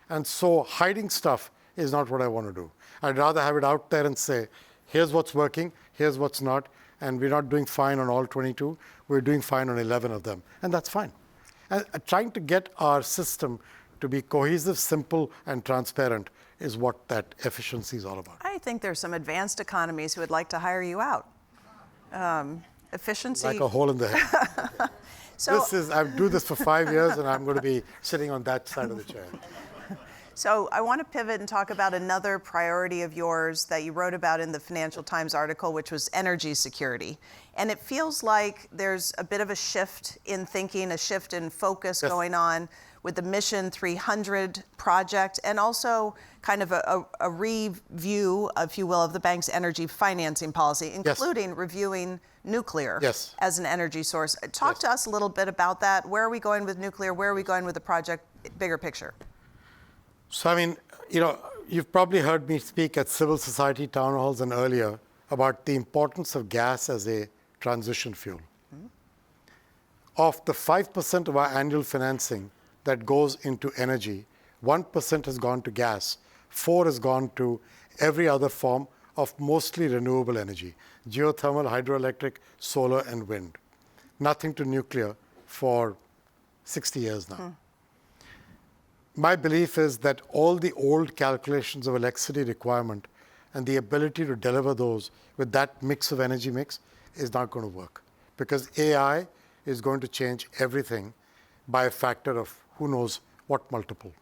And so hiding stuff is not what I want to do. I'd rather have it out there and say, here's what's working, here's what's not, and we're not doing fine on all 22, we're doing fine on 11 of them, and that's fine. And trying to get our system to be cohesive, simple, and transparent is what that efficiency is all about. I think there's some advanced economies who would like to hire you out. Efficiency. Like a hole in the head. So, I do this for 5 years, and I'm going to be sitting on that side of the chair. So I want to pivot and talk about another priority of yours that you wrote about in the Financial Times article, which was energy security. And it feels like there's a bit of a shift in thinking, a shift in focus going on with the Mission 300 project, and also kind of a review, if you will, of the bank's energy financing policy, including reviewing nuclear as an energy source. Talk to us a little bit about that. Where are we going with nuclear? Where are we going with the project, bigger picture? So, I mean, you've probably heard me speak at civil society town halls and earlier about the importance of gas as a transition fuel. Of the 5% of our annual financing that goes into energy, 1% has gone to gas, 4% has gone to every other form of mostly renewable energy, geothermal, hydroelectric, solar, and wind. Nothing to nuclear for 60 years now. My belief is that all the old calculations of electricity requirement and the ability to deliver those with that mix of energy mix is not going to work, because AI is going to change everything by a factor of who knows what multiple.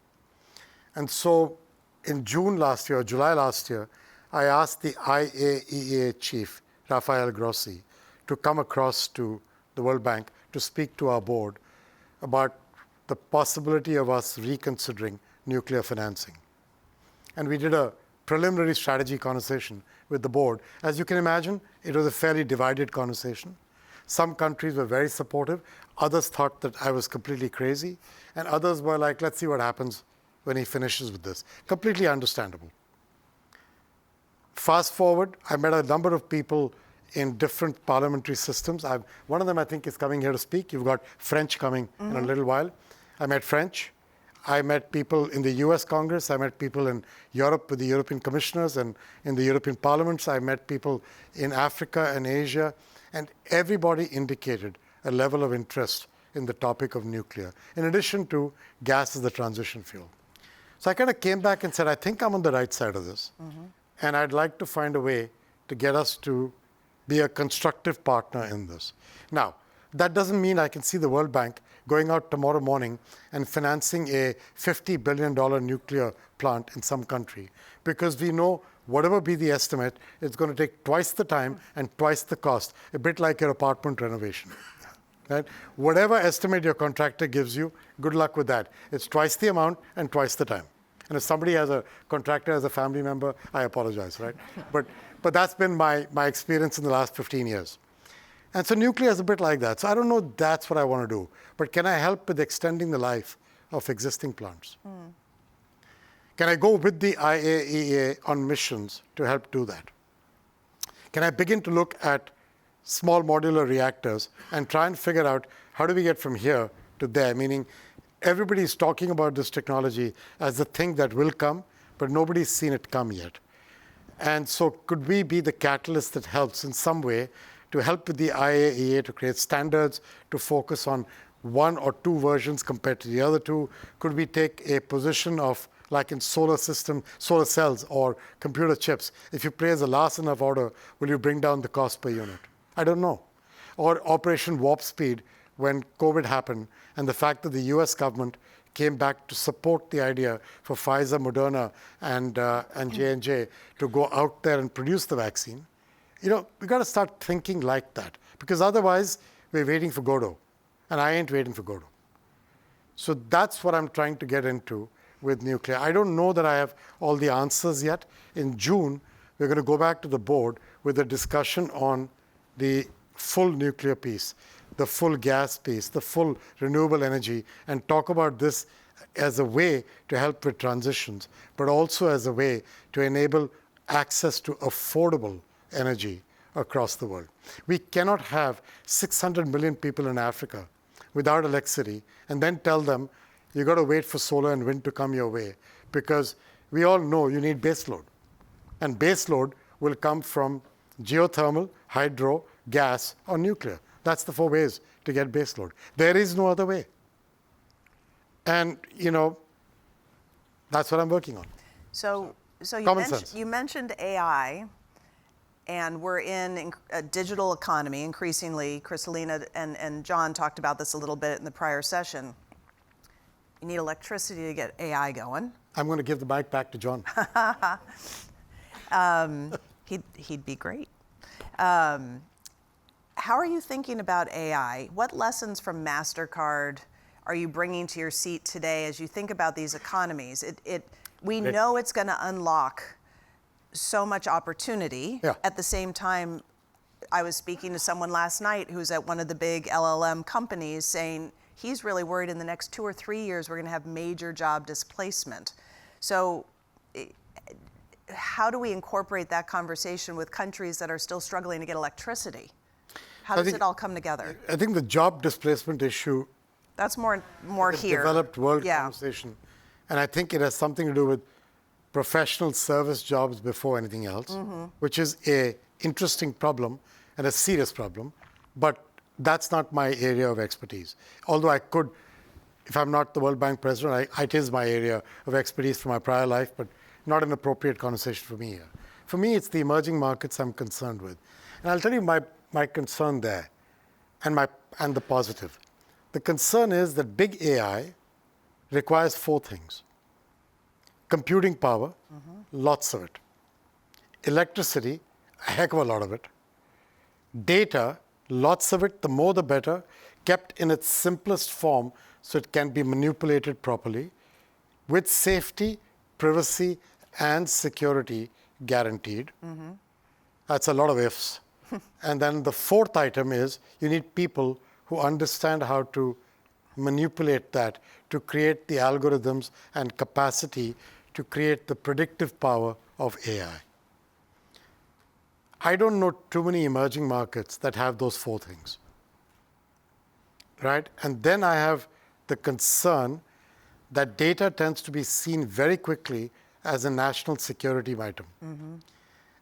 And so in June last year, or July last year, I asked the IAEA chief, Rafael Grossi, to come across to the World Bank to speak to our board about the possibility of us reconsidering nuclear financing. And we did a preliminary strategy conversation with the board. As you can imagine, it was a fairly divided conversation. Some countries were very supportive. Others thought that I was completely crazy. And others were like, let's see what happens when he finishes with this. Completely understandable. Fast forward, I met a number of people in different parliamentary systems. One of them, I think, is coming here to speak. You've got French coming in a little while. I met French. I met people in the US Congress. I met people in Europe with the European commissioners and in the European parliaments. I met people in Africa and Asia. And everybody indicated a level of interest in the topic of nuclear, in addition to gas as the transition fuel. So I kind of came back and said, I think I'm on the right side of this. And I'd like to find a way to get us to be a constructive partner in this. Now, that doesn't mean I can see the World Bank going out tomorrow morning and financing a $50 billion nuclear plant in some country, because we know whatever be the estimate, it's going to take twice the time and twice the cost, a bit like your apartment renovation. Right? Whatever estimate your contractor gives you, good luck with that. It's twice the amount and twice the time. And if somebody has a contractor as a family member, I apologize, right? But that's been my experience in the last 15 years. And so nuclear is a bit like that. So I don't know that's what I want to do. But can I help with extending the life of existing plants? Can I go with the IAEA on missions to help do that? Can I begin to look at small modular reactors and try and figure out how do we get from here to there? Meaning everybody's talking about this technology as the thing that will come, but nobody's seen it come yet. And so could we be the catalyst that helps in some way to help with the IAEA to create standards, to focus on one or two versions compared to the other two? Could we take a position of, like in solar cells or computer chips, if you place a last enough order, will you bring down the cost per unit? I don't know. Or Operation Warp Speed, when COVID happened, and the fact that the US government came back to support the idea for Pfizer, Moderna, and J&J to go out there and produce the vaccine. We've got to start thinking like that, because otherwise we're waiting for Godot, and I ain't waiting for Godot. So that's what I'm trying to get into with nuclear. I don't know that I have all the answers yet. In June, we're going to go back to the board with a discussion on the full nuclear piece, the full gas piece, the full renewable energy, and talk about this as a way to help with transitions, but also as a way to enable access to affordable energy across the world. We cannot have 600 million people in Africa without electricity and then tell them, you've got to wait for solar and wind to come your way, because we all know you need baseload. And baseload will come from geothermal, hydro, gas, or nuclear. That's the 4 ways to get baseload. There is no other way. And, that's what I'm working on. So you mentioned AI, and we're in a digital economy increasingly. Kristalina and John talked about this a little bit in the prior session. You need electricity to get AI going. I'm going to give the mic back to John. He'd be great. How are you thinking about AI? What lessons from MasterCard are you bringing to your seat today as you think about these economies? We know it's going to unlock so much opportunity. Yeah. At the same time, I was speaking to someone last night who's at one of the big LLM companies saying he's really worried in the next 2 or 3 years we're going to have major job displacement. So how do we incorporate that conversation with countries that are still struggling to get electricity? How does it all come together? I think the job displacement issue, that's more here. Developed world conversation. And I think it has something to do with professional service jobs before anything else, which is a interesting problem and a serious problem, but that's not my area of expertise. Although I could, if I'm not the World Bank president, it is my area of expertise from my prior life, but not an appropriate conversation for me here. For me, it's the emerging markets I'm concerned with. And I'll tell you my concern there and the positive. The concern is that big AI requires 4 things. Computing power, lots of it. Electricity, a heck of a lot of it. Data, lots of it, the more the better, kept in its simplest form so it can be manipulated properly with safety, privacy, and security guaranteed. That's a lot of ifs. And then the 4th item is you need people who understand how to manipulate that to create the algorithms and capacity to create the predictive power of AI. I don't know too many emerging markets that have those 4 things, right? And then I have the concern that data tends to be seen very quickly as a national security item.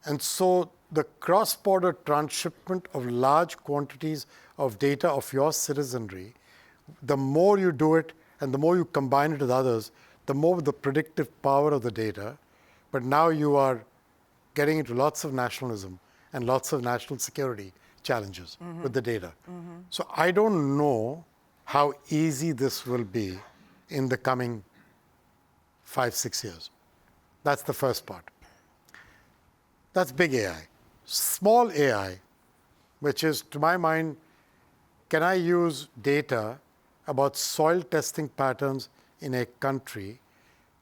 And so the cross-border transshipment of large quantities of data of your citizenry, the more you do it and the more you combine it with others, the more the predictive power of the data. But now you are getting into lots of nationalism and lots of national security challenges with the data. So I don't know how easy this will be in the coming 5-6 years. That's the first part. That's big AI. Small AI, which is, to my mind, can I use data about soil testing patterns in a country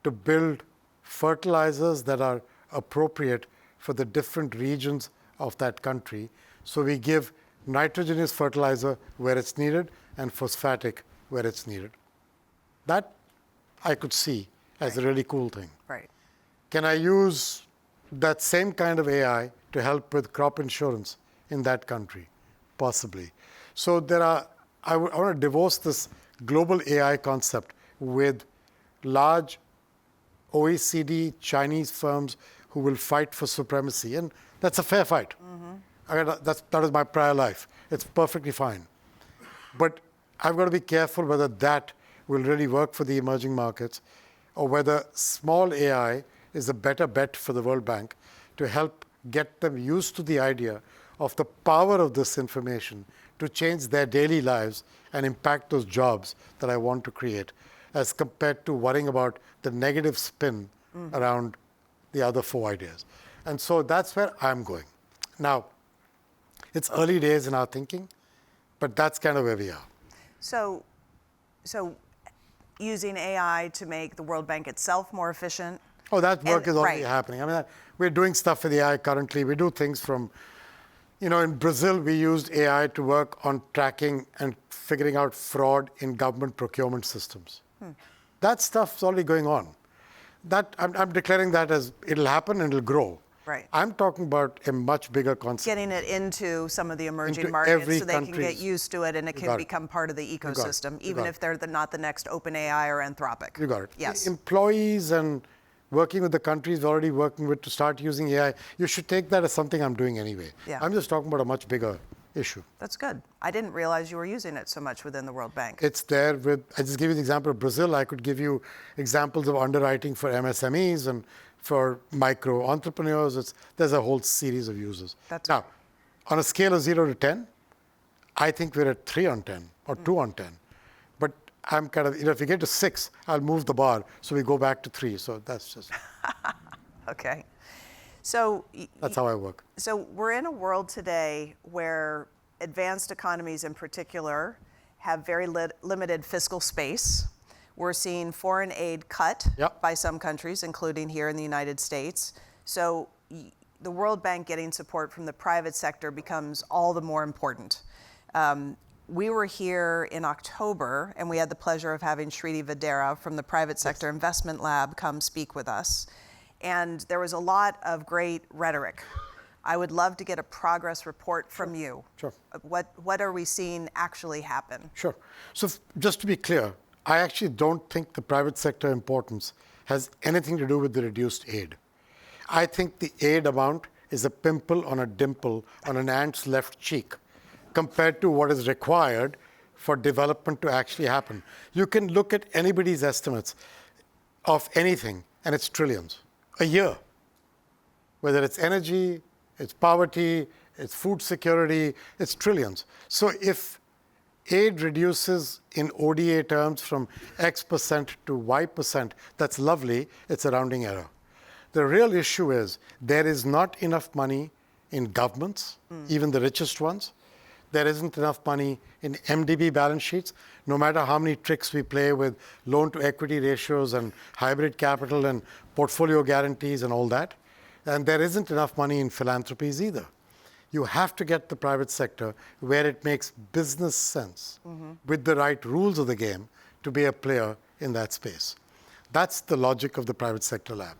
to build fertilizers that are appropriate for the different regions of that country? So we give nitrogenous fertilizer where it's needed and phosphatic where it's needed. That I could see as a really cool thing. Right. Can I use that same kind of AI to help with crop insurance in that country? Possibly. So I want to divorce this global AI concept with large OECD Chinese firms who will fight for supremacy. And that's a fair fight. That is my prior life. It's perfectly fine. But I've got to be careful whether that will really work for the emerging markets or whether small AI is a better bet for the World Bank to help get them used to the idea of the power of this information to change their daily lives and impact those jobs that I want to create, as compared to worrying about the negative spin around the other 4 ideas. And so that's where I'm going. Now, it's early days in our thinking, but that's kind of where we are. So using AI to make the World Bank itself more efficient. Oh, that work is already right. happening. I mean, we're doing stuff with AI currently. We do things from, in Brazil, we used AI to work on tracking and figuring out fraud in government procurement systems. That stuff's already going on. I'm declaring that as it'll happen and it'll grow. Right. I'm talking about a much bigger concept. Getting it into some of the emerging Into markets every so they can get country's- used to it and it You can got it. become part of the ecosystem, You even got if it. they're not the next OpenAI or Anthropic. You got it. Yes. Employees and working with the countries we're already working with to start using AI, you should take that as something I'm doing anyway. Yeah. I'm just talking about a much bigger issue. That's good. I didn't realize you were using it so much within the World Bank. It's there I just give you the example of Brazil. I could give you examples of underwriting for MSMEs and for micro entrepreneurs. There's a whole series of uses. Now, on a scale of 0 to 10, I think we're at 3 on 10 or 2 on 10. But I'm kind of, if you get to 6, I'll move the bar. So we go back to 3. So that's just. Okay. So That's how I work. So we're in a world today where advanced economies in particular have very limited fiscal space. We're seeing foreign aid cut by some countries, including here in the United States. So the World Bank getting support from the private sector becomes all the more important. We were here in October, and we had the pleasure of having Shriti Videra from the Private Sector Investment Lab come speak with us. And there was a lot of great rhetoric. I would love to get a progress report from you. Sure. What are we seeing actually happen? Sure. So just to be clear, I actually don't think the private sector importance has anything to do with the reduced aid. I think the aid amount is a pimple on a dimple on an ant's left cheek compared to what is required for development to actually happen. You can look at anybody's estimates of anything, and it's trillions a year. Whether it's energy, it's poverty, it's food security, it's trillions. So if aid reduces in ODA terms from X% to Y%, that's lovely, it's a rounding error. The real issue is there is not enough money in governments, even the richest ones. There isn't enough money in MDB balance sheets, no matter how many tricks we play with loan to equity ratios and hybrid capital and portfolio guarantees and all that. And there isn't enough money in philanthropies either. You have to get the private sector where it makes business sense with the right rules of the game to be a player in that space. That's the logic of the private sector lab.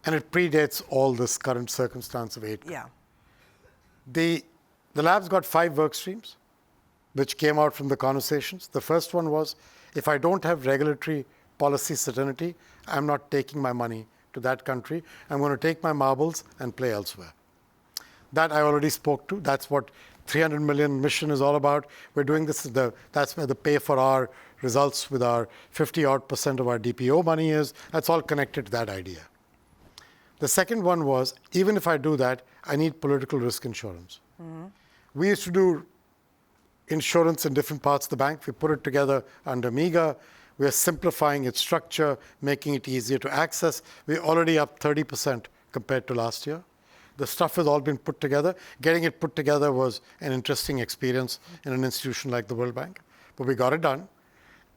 And it predates all this current circumstance of aid. Yeah. The lab's got 5 work streams, which came out from the conversations. The first one was, if I don't have regulatory policy certainty, I'm not taking my money to that country. I'm going to take my marbles and play elsewhere. That I already spoke to. That's what 300 million mission is all about. We're doing this. That's where the pay for our results with our 50-odd% of our DPO money is. That's all connected to that idea. The second one was, even if I do that, I need political risk insurance. We used to do insurance in different parts of the bank. We put it together under MIGA. We are simplifying its structure, making it easier to access. We're already up 30% compared to last year. The stuff has all been put together. Getting it put together was an interesting experience in an institution like the World Bank, but we got it done.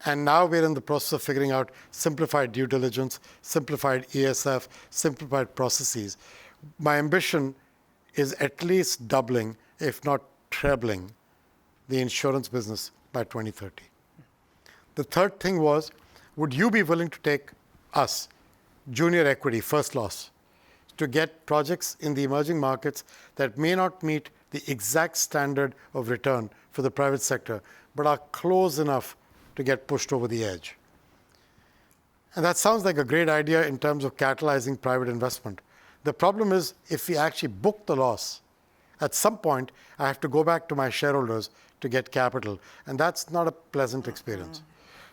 And now we're in the process of figuring out simplified due diligence, simplified ESF, simplified processes. My ambition is at least doubling, if not trebling, the insurance business by 2030. The third thing was, would you be willing to take us, junior equity, first loss, to get projects in the emerging markets that may not meet the exact standard of return for the private sector, but are close enough to get pushed over the edge? And that sounds like a great idea in terms of catalyzing private investment. The problem is, if we actually book the loss, at some point, I have to go back to my shareholders to get capital, and that's not a pleasant experience.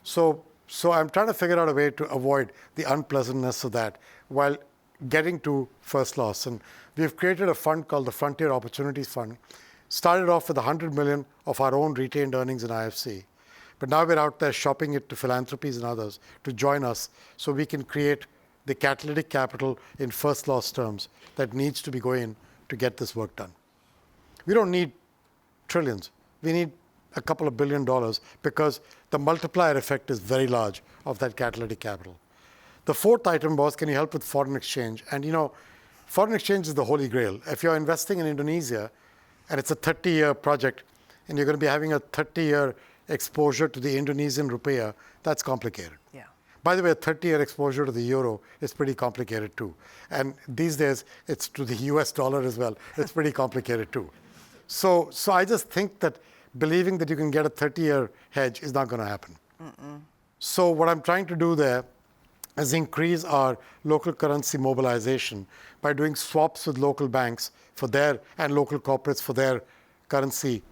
So I'm trying to figure out a way to avoid the unpleasantness of that while getting to first loss. And we've created a fund called the Frontier Opportunities Fund. Started off with 100 million of our own retained earnings in IFC. But now we're out there shopping it to philanthropies and others to join us so we can create the catalytic capital in first loss terms that needs to be going in to get this work done. We don't need trillions. We need a couple of $1 billion because the multiplier effect is very large of that catalytic capital. The fourth item was, can you help with foreign exchange? And foreign exchange is the holy grail. If you're investing in Indonesia and it's a 30-year project and you're going to be having a 30-year exposure to the Indonesian rupiah, that's complicated. Yeah. By the way, a 30-year exposure to the euro is pretty complicated too. And these days, it's to the US dollar as well. It's pretty complicated too. So I just think that believing that you can get a 30-year hedge is not going to happen. So what I'm trying to do there is increase our local currency mobilization by doing swaps with local banks for their and local corporates for their currency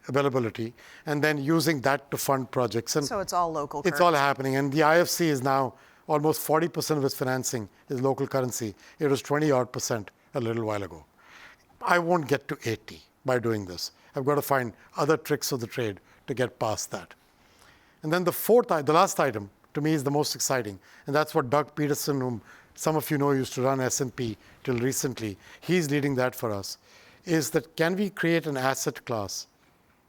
availability, and then using that to fund projects. And so it's all local currency. It's all happening. And the IFC is now almost 40% of its financing is local currency. It was 20-odd% a little while ago. I won't get to 80 by doing this. I've got to find other tricks of the trade to get past that. And then the last item, to me, is the most exciting. And that's what Doug Peterson, whom some of you know used to run S&P till recently, he's leading that for us, is that can we create an asset class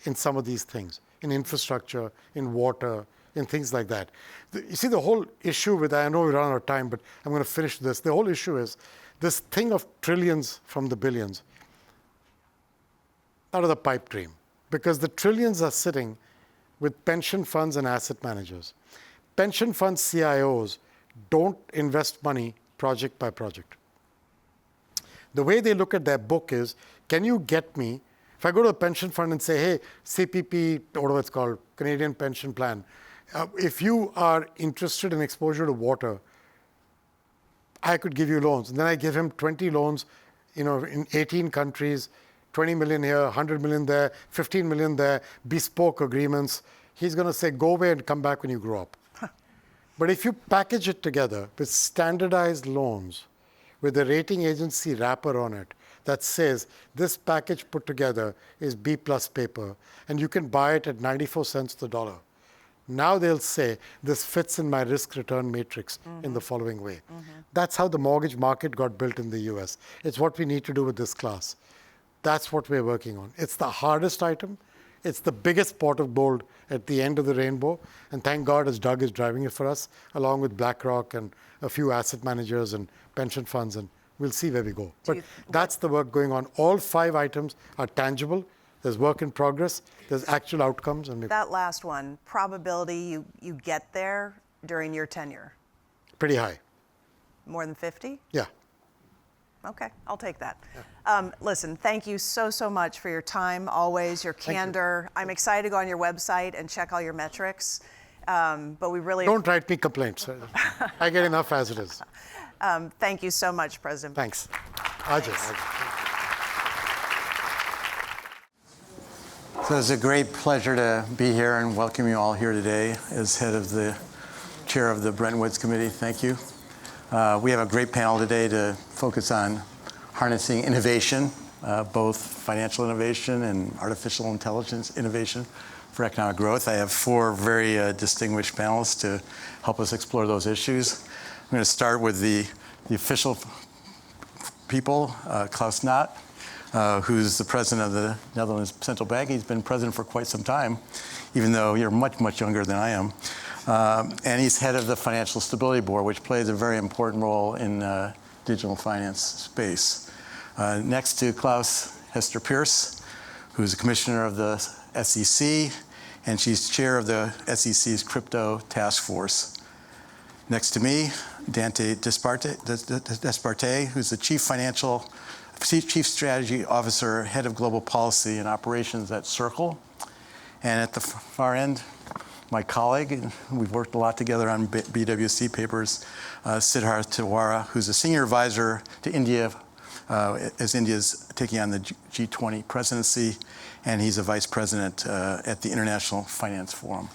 in some of these things, in infrastructure, in water, in things like that. You see, the whole issue with, I know we run out of time, but I'm going to finish this. The whole issue is this thing of trillions from the billions out of the pipe dream, because the trillions are sitting with pension funds and asset managers. Pension fund CIOs don't invest money project by project. The way they look at their book is, can you get me, if I go to a pension fund and say, hey, CPP, whatever it's called, Canadian Pension Plan, if you are interested in exposure to water, I could give you loans. And then I give him 20 loans, in 18 countries, 20 million here, 100 million there, 15 million there, bespoke agreements. He's going to say, go away and come back when you grow up. But if you package it together with standardized loans, with a rating agency wrapper on it that says this package put together is B+ paper, and you can buy it at 94 cents the dollar. Now they'll say, this fits in my risk-return matrix in the following way. That's how the mortgage market got built in the US. It's what we need to do with this class. That's what we're working on. It's the hardest item. It's the biggest pot of gold at the end of the rainbow. And thank God, as Doug is driving it for us, along with BlackRock and a few asset managers and pension funds, and we'll see where we go. But that's the work going on. All 5 items are tangible. There's work in progress. There's actual outcomes. And that last one, probability you get there during your tenure? Pretty high. More than 50? Yeah. Okay, I'll take that. Yeah. Listen, thank you so much for your time, always, your candor. I'm excited to go on your website and check all your metrics. But we really... Don't write me complaints. I get enough as it is. Thank you so much, President. Thanks. Ajay. So it's a great pleasure to be here and welcome you all here today as chair of the Bretton Woods Committee. Thank you. We have a great panel today to focus on harnessing innovation, both financial innovation and artificial intelligence innovation for economic growth. I have 4 very distinguished panelists to help us explore those issues. I'm going to start with the official people, Klaas, who's the president of the Netherlands Central Bank. He's been president for quite some time, even though you're much, much younger than I am. And he's head of the Financial Stability Board, which plays a very important role in digital finance space. Next to Klaas, Hester Peirce, who's a commissioner of the SEC, and she's chair of the SEC's crypto task force. Next to me, Dante Disparte, who's the Chief Strategy Officer, Head of Global Policy and Operations at Circle. And at the far end, my colleague, and we've worked a lot together on BWC papers, Siddharth Tiwari, who's a senior advisor to India as India's taking on the G20 presidency, and he's a vice president at the International Finance Forum.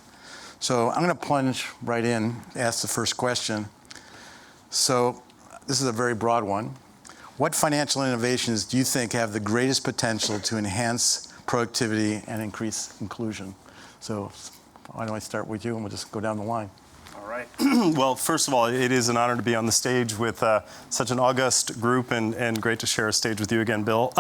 So I'm going to plunge right in, ask the first question. So this is a very broad one. What financial innovations do you think have the greatest potential to enhance productivity and increase inclusion? So why don't I start with you, and we'll just go down the line. All right. Well, first of all, it is an honor to be on the stage with such an august group, and great to share a stage with you again, Bill.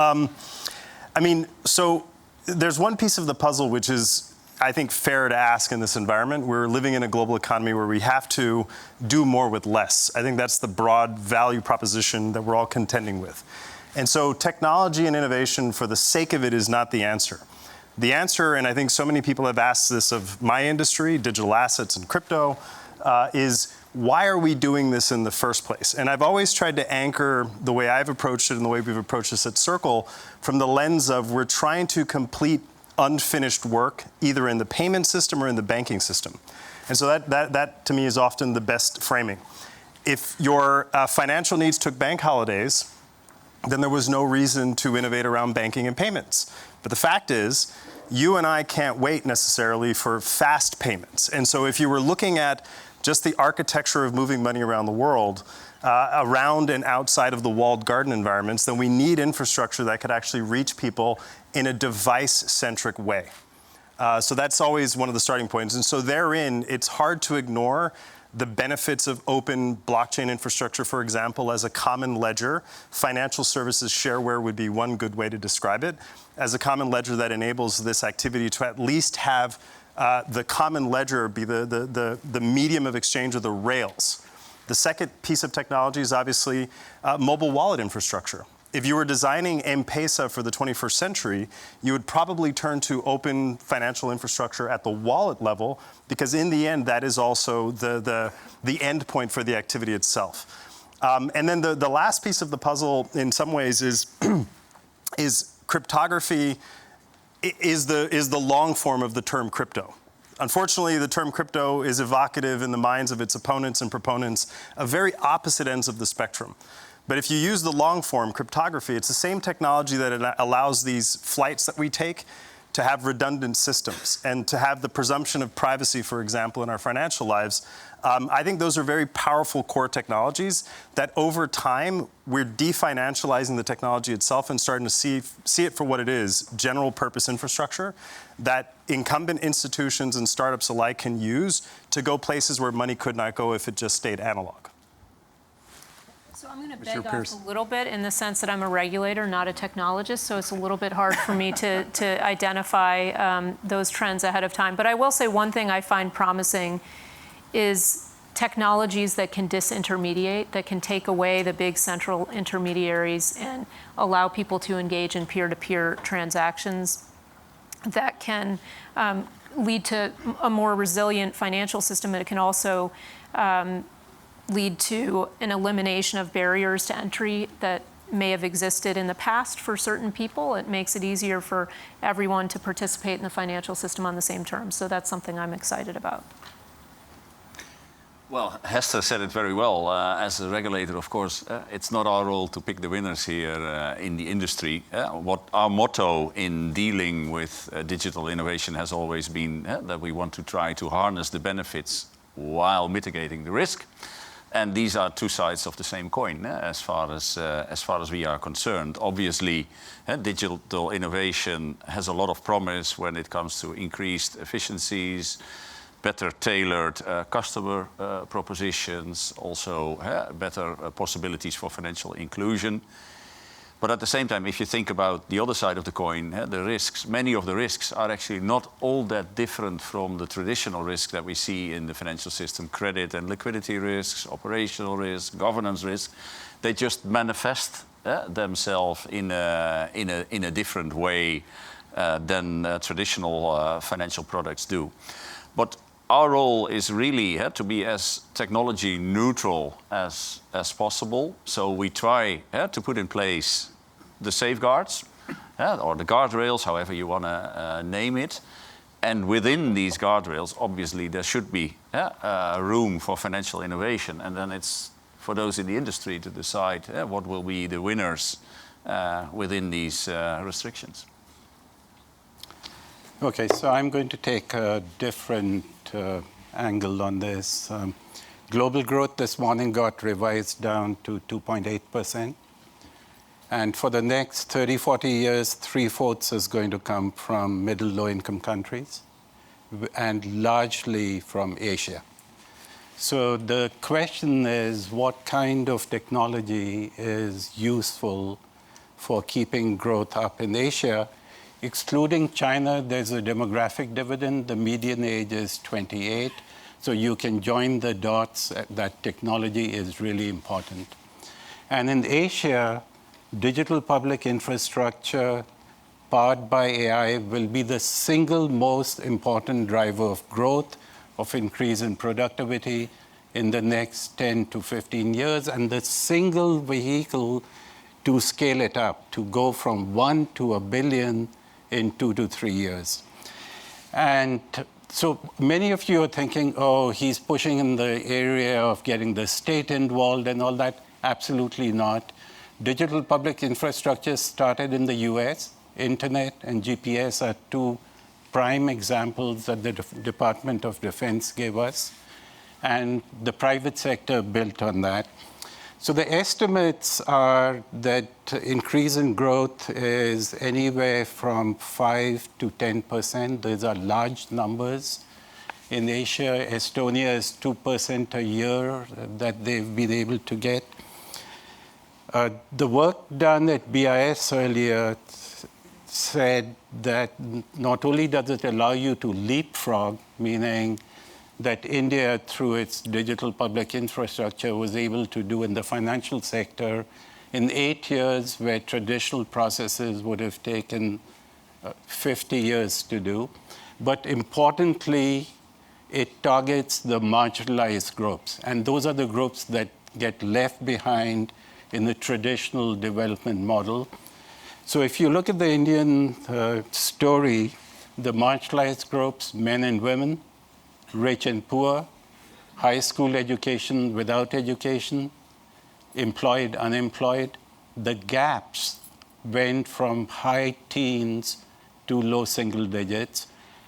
So there's one piece of the puzzle which is, I think, fair to ask in this environment. We're living in a global economy where we have to do more with less. I think that's the broad value proposition that we're all contending with. And so technology and innovation, for the sake of it, is not the answer. The answer, and I think so many people have asked this of my industry, digital assets and crypto, is why are we doing this in the first place? And I've always tried to anchor the way I've approached it and the way we've approached this at Circle from the lens of we're trying to complete unfinished work, either in the payment system or in the banking system. And so that to me is often the best framing. If your financial needs took bank holidays, then there was no reason to innovate around banking and payments. But the fact is, you and I can't wait necessarily for fast payments. And so if you were looking at just the architecture of moving money around the world, around and outside of the walled garden environments, then we need infrastructure that could actually reach people in a device-centric way. So that's always one of the starting points. And so therein, it's hard to ignore the benefits of open blockchain infrastructure, for example, as a common ledger. Financial services shareware would be one good way to describe it, as a common ledger that enables this activity to at least have the common ledger be the medium of exchange, or the rails. The second piece of technology is obviously mobile wallet infrastructure. If you were designing M-Pesa for the 21st century, you would probably turn to open financial infrastructure at the wallet level, because in the end, that is also the end point for the activity itself. And then the last piece of the puzzle, in some ways, is cryptography is the long form of the term crypto. Unfortunately, the term crypto is evocative in the minds of its opponents and proponents of very opposite ends of the spectrum. But if you use the long form, cryptography, it's the same technology that allows these flights that we take to have redundant systems and to have the presumption of privacy, for example, in our financial lives. I think those are very powerful core technologies that over time, we're definancializing the technology itself and starting to see it for what it is, general purpose infrastructure that incumbent institutions and startups alike can use to go places where money could not go if it just stayed analog. So I'm going to beg off a little bit in the sense that I'm a regulator, not a technologist, so it's a little bit hard for me to identify those trends ahead of time. But I will say one thing I find promising is technologies that can disintermediate, that can take away the big central intermediaries and allow people to engage in peer-to-peer transactions that can lead to a more resilient financial system, and it can also lead to an elimination of barriers to entry that may have existed in the past for certain people. It makes it easier for everyone to participate in the financial system on the same terms. So that's something I'm excited about. Well, Hester said it very well. As a regulator, of course, it's not our role to pick the winners here in the industry. What our motto in dealing with digital innovation has always been that we want to try to harness the benefits while mitigating the risk. And these are two sides of the same coin, as far as we are concerned. Obviously, digital innovation has a lot of promise when it comes to increased efficiencies, better tailored customer propositions, also better possibilities for financial inclusion. But at the same time, if you think about the other side of the coin, the risks, many of the risks are actually not all that different from the traditional risks that we see in the financial system: credit and liquidity risks, operational risks, governance risks. They just manifest themselves in a different way than traditional financial products do. But our role is really to be as technology neutral as possible. So we try to put in place the safeguards or the guardrails, however you want to name it. And within these guardrails, obviously, there should be room for financial innovation. And then it's for those in the industry to decide what will be the winners within these restrictions. Okay, so I'm going to take a different angle on this. Global growth this morning got revised down to 2.8%. And for the next 30, 40 years, 3/4 is going to come from middle, low-income countries, and largely from Asia. So the question is, what kind of technology is useful for keeping growth up in Asia? Excluding China, there's a demographic dividend. The median age is 28. So you can join the dots that technology is really important. And in Asia, digital public infrastructure powered by AI will be the single most important driver of growth, of increase in productivity in the next 10 to 15 years, and the single vehicle to scale it up, to go from 1 to 1 billion in 2 to 3 years. And so many of you are thinking, oh, he's pushing in the area of getting the state involved and all that. Absolutely not. Digital public infrastructure started in the US. Internet and GPS are two prime examples that the Department of Defense gave us. And the private sector built on that. So the estimates are that increase in growth is anywhere from 5 to 10%. These are large numbers. In Asia, Estonia is 2% a year that they've been able to get. The work done at BIS earlier said that not only does it allow you to leapfrog, meaning that India, through its digital public infrastructure, was able to do in the financial sector in 8 years, where traditional processes would have taken 50 years to do. But importantly, it targets the marginalized groups. And those are the groups that get left behind in the traditional development model. So if you look at the Indian story, the marginalized groups, men and women, rich and poor, high school education, without education, employed, unemployed, the gaps went from high teens to low single digits.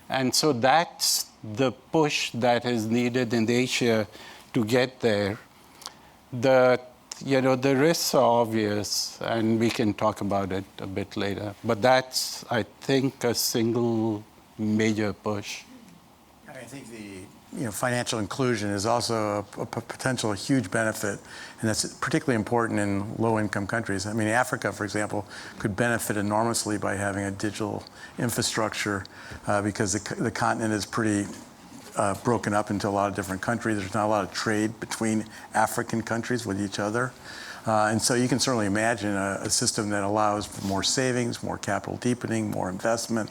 And so that's the push that is needed in Asia to get there. The risks are obvious, and we can talk about it a bit later. But that's, I think, a single major push. I think the financial inclusion is also a potential huge benefit, and that's particularly important in low-income countries. I mean, Africa, for example, could benefit enormously by having a digital infrastructure because the continent is pretty broken up into a lot of different countries. There's not a lot of trade between African countries with each other. And so you can certainly imagine a system that allows for more savings, more capital deepening, more investment.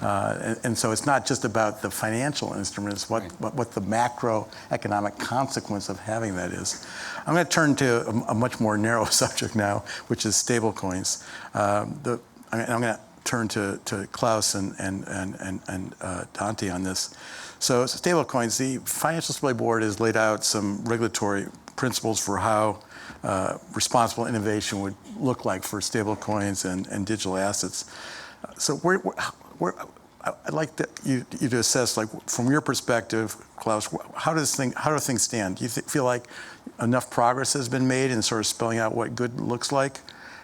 And so it's not just about the financial instruments, what the macroeconomic consequence of having that is. I'm going to turn to a much more narrow subject now, which is stablecoins. I'm going to turn to Klaas and Dante on this. So stablecoins, the Financial Stability Board has laid out some regulatory principles for how responsible innovation would look like for stablecoins and digital assets. So I'd like you to assess, like, from your perspective, Klaas, how do things stand? Do you feel like enough progress has been made in sort of spelling out what good looks like?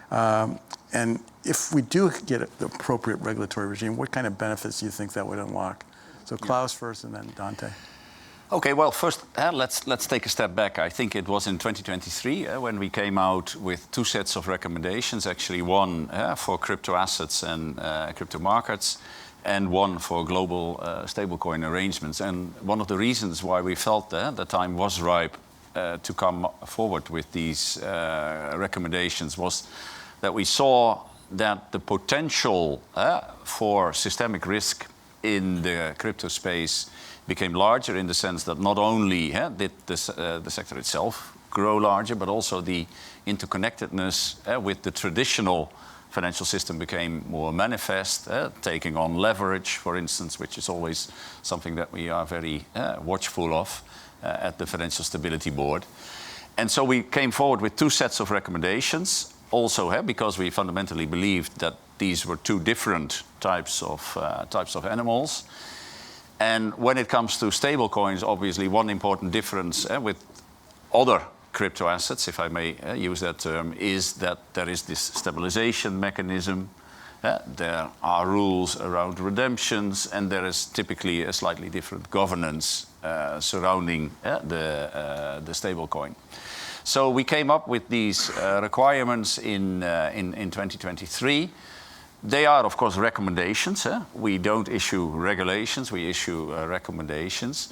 And if we do get the appropriate regulatory regime, what kind of benefits do you think that would unlock? So Klaas first, and then Dante. Okay, well, first, let's take a step back. I think it was in 2023 when we came out with two sets of recommendations, actually one for crypto assets and crypto markets, and one for global stablecoin arrangements. And one of the reasons why we felt that the time was ripe to come forward with these recommendations was that we saw that the potential for systemic risk in the crypto space became larger, in the sense that not only did the sector itself grow larger, but also the interconnectedness with the traditional financial system became more manifest, taking on leverage, for instance, which is always something that we are very watchful of at the Financial Stability Board. And so we came forward with two sets of recommendations, also because we fundamentally believed that these were two different types of animals. And when it comes to stablecoins, obviously one important difference with other crypto assets, if I may use that term, is that there is this stabilization mechanism. There are rules around redemptions, and there is typically a slightly different governance surrounding the stablecoin. So we came up with these requirements in 2023. They are, of course, recommendations. We don't issue regulations, we issue recommendations.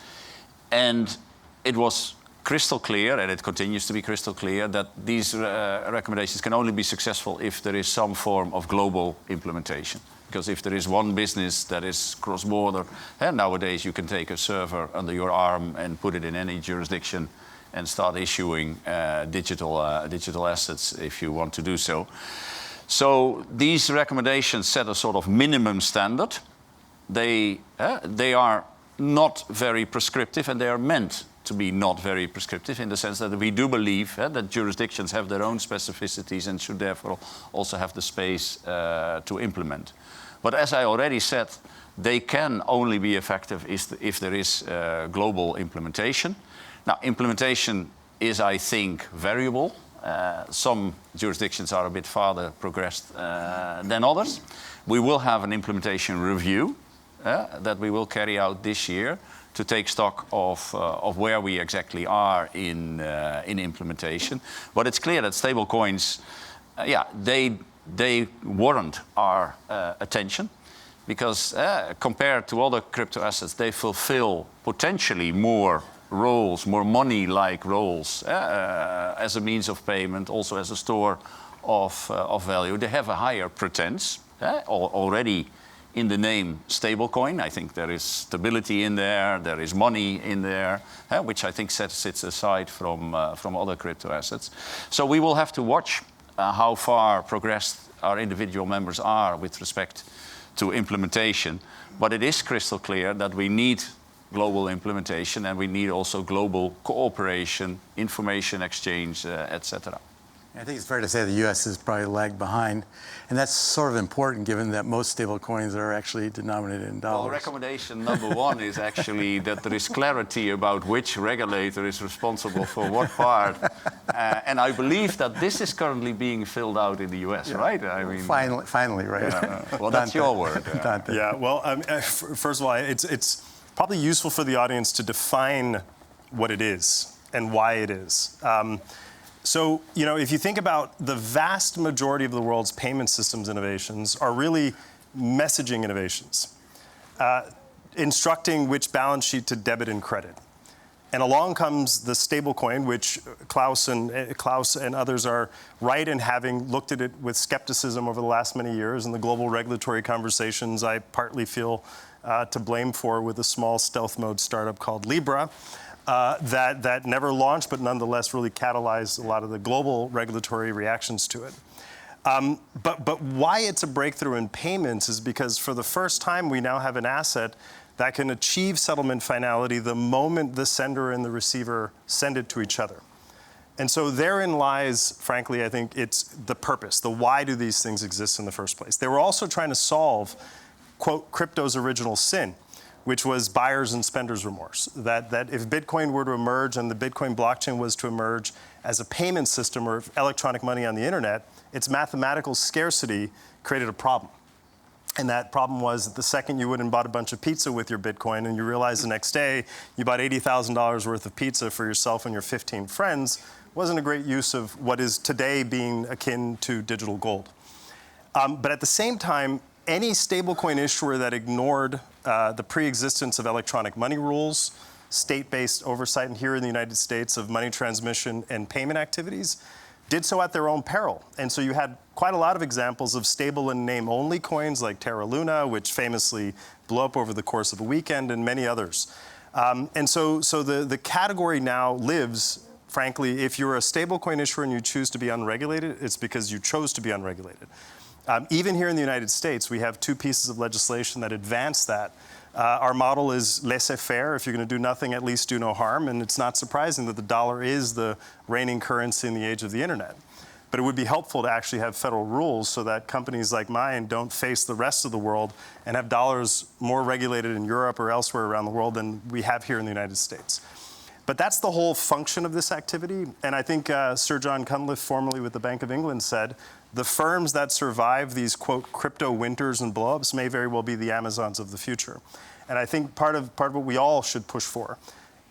And it was crystal clear, and it continues to be crystal clear, that these recommendations can only be successful if there is some form of global implementation. Because if there is one business that is cross-border, nowadays you can take a server under your arm and put it in any jurisdiction and start issuing digital assets if you want to do so. So these recommendations set a sort of minimum standard. They are not very prescriptive, and they are meant to be not very prescriptive, in the sense that we do believe that jurisdictions have their own specificities and should therefore also have the space to implement. But as I already said, they can only be effective if there is global implementation. Now, implementation is, I think, variable. Some jurisdictions are a bit farther progressed than others. We will have an implementation review that we will carry out this year to take stock of where we exactly are in implementation. But it's clear that stablecoins, they warrant our attention, because compared to other crypto assets, they fulfill potentially more roles, more money-like roles, as a means of payment, also as a store of value. They have a higher pretense, already in the name stablecoin. I think there is stability in there is money in there, which I think sits aside from other crypto assets. So we will have to watch how far progressed our individual members are with respect to implementation. But it is crystal clear that we need global implementation, and we need also global cooperation, information exchange, etc. I think it's fair to say the U.S. has probably lagged behind, and that's sort of important given that most stable coins are actually denominated in dollars. Well, recommendation number one is actually that there is clarity about which regulator is responsible for what part, and I believe that this is currently being filled out in the U.S., right? I mean, finally, right? Well, that's your word. Dante. Yeah. Well, first of all, it's probably useful for the audience to define what it is and why it is. So, if you think about the vast majority of the world's payment systems innovations are really messaging innovations, instructing which balance sheet to debit and credit. And along comes the stablecoin, which Klaas and others are right in having looked at it with skepticism over the last many years. And the global regulatory conversations I partly feel to blame for with a small stealth mode startup called Libra. That never launched, but nonetheless really catalyzed a lot of the global regulatory reactions to it. But why it's a breakthrough in payments is because for the first time we now have an asset that can achieve settlement finality the moment the sender and the receiver send it to each other. And so therein lies, frankly, I think it's the purpose, the why do these things exist in the first place. They were also trying to solve, quote, crypto's original sin, which was buyers and spenders remorse. That if Bitcoin were to emerge and the Bitcoin blockchain was to emerge as a payment system or electronic money on the internet, its mathematical scarcity created a problem. And that problem was that the second you went and bought a bunch of pizza with your Bitcoin and you realized the next day you bought $80,000 worth of pizza for yourself and your 15 friends, wasn't a great use of what is today being akin to digital gold. But at the same time, any stablecoin issuer that ignored the pre-existence of electronic money rules, state-based oversight, and here in the United States of money transmission and payment activities, did so at their own peril. And so you had quite a lot of examples of stable and name-only coins like Terra Luna, which famously blew up over the course of a weekend, and many others. And so the category now lives, frankly, if you're a stablecoin issuer and you choose to be unregulated, it's because you chose to be unregulated. Even here in the United States, we have two pieces of legislation that advance that. Our model is laissez-faire. If you're going to do nothing, at least do no harm. And it's not surprising that the dollar is the reigning currency in the age of the internet. But it would be helpful to actually have federal rules so that companies like mine don't face the rest of the world and have dollars more regulated in Europe or elsewhere around the world than we have here in the United States. But that's the whole function of this activity. And I think Sir John Cunliffe, formerly with the Bank of England, said, the firms that survive these, quote, crypto winters and blowups may very well be the Amazons of the future. And I think part of what we all should push for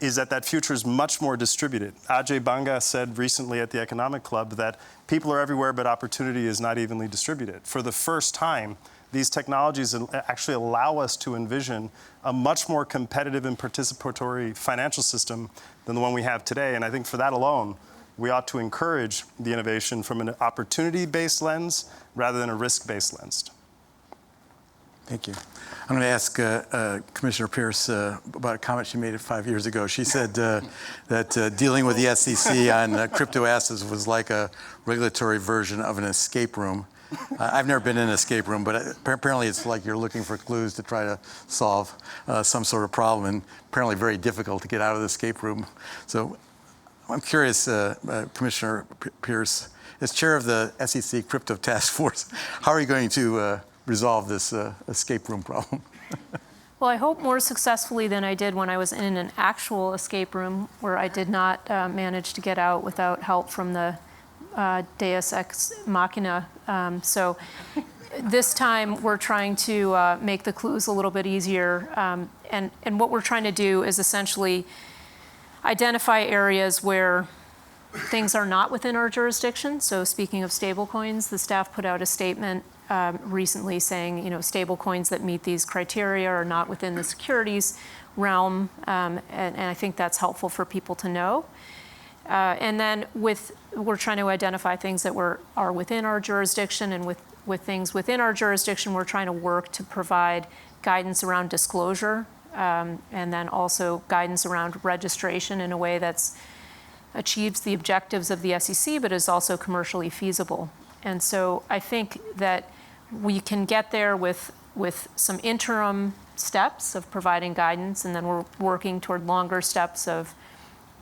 is that future is much more distributed. Ajay Banga said recently at the Economic Club that people are everywhere, but opportunity is not evenly distributed. For the first time, these technologies actually allow us to envision a much more competitive and participatory financial system than the one we have today. And I think for that alone, we ought to encourage the innovation from an opportunity-based lens rather than a risk-based lens. Thank you. I'm going to ask Commissioner Peirce about a comment she made 5 years ago. She said that dealing with the SEC on crypto assets was like a regulatory version of an escape room. I've never been in an escape room, but apparently it's like you're looking for clues to try to solve some sort of problem, and apparently very difficult to get out of the escape room. So I'm curious, Commissioner Peirce, as chair of the SEC Crypto Task Force, how are you going to resolve this escape room problem? Well, I hope more successfully than I did when I was in an actual escape room where I did not manage to get out without help from the Deus Ex Machina. So this time we're trying to make the clues a little bit easier. And what we're trying to do is essentially identify areas where things are not within our jurisdiction. So speaking of stablecoins, the staff put out a statement recently saying, stablecoins that meet these criteria are not within the securities realm, and I think that's helpful for people to know. And then we're trying to identify things that are within our jurisdiction, and with things within our jurisdiction, we're trying to work to provide guidance around disclosure, and then also guidance around registration in a way that's achieves the objectives of the SEC, but is also commercially feasible. And so I think that we can get there with with some interim steps of providing guidance, and then we're working toward longer steps of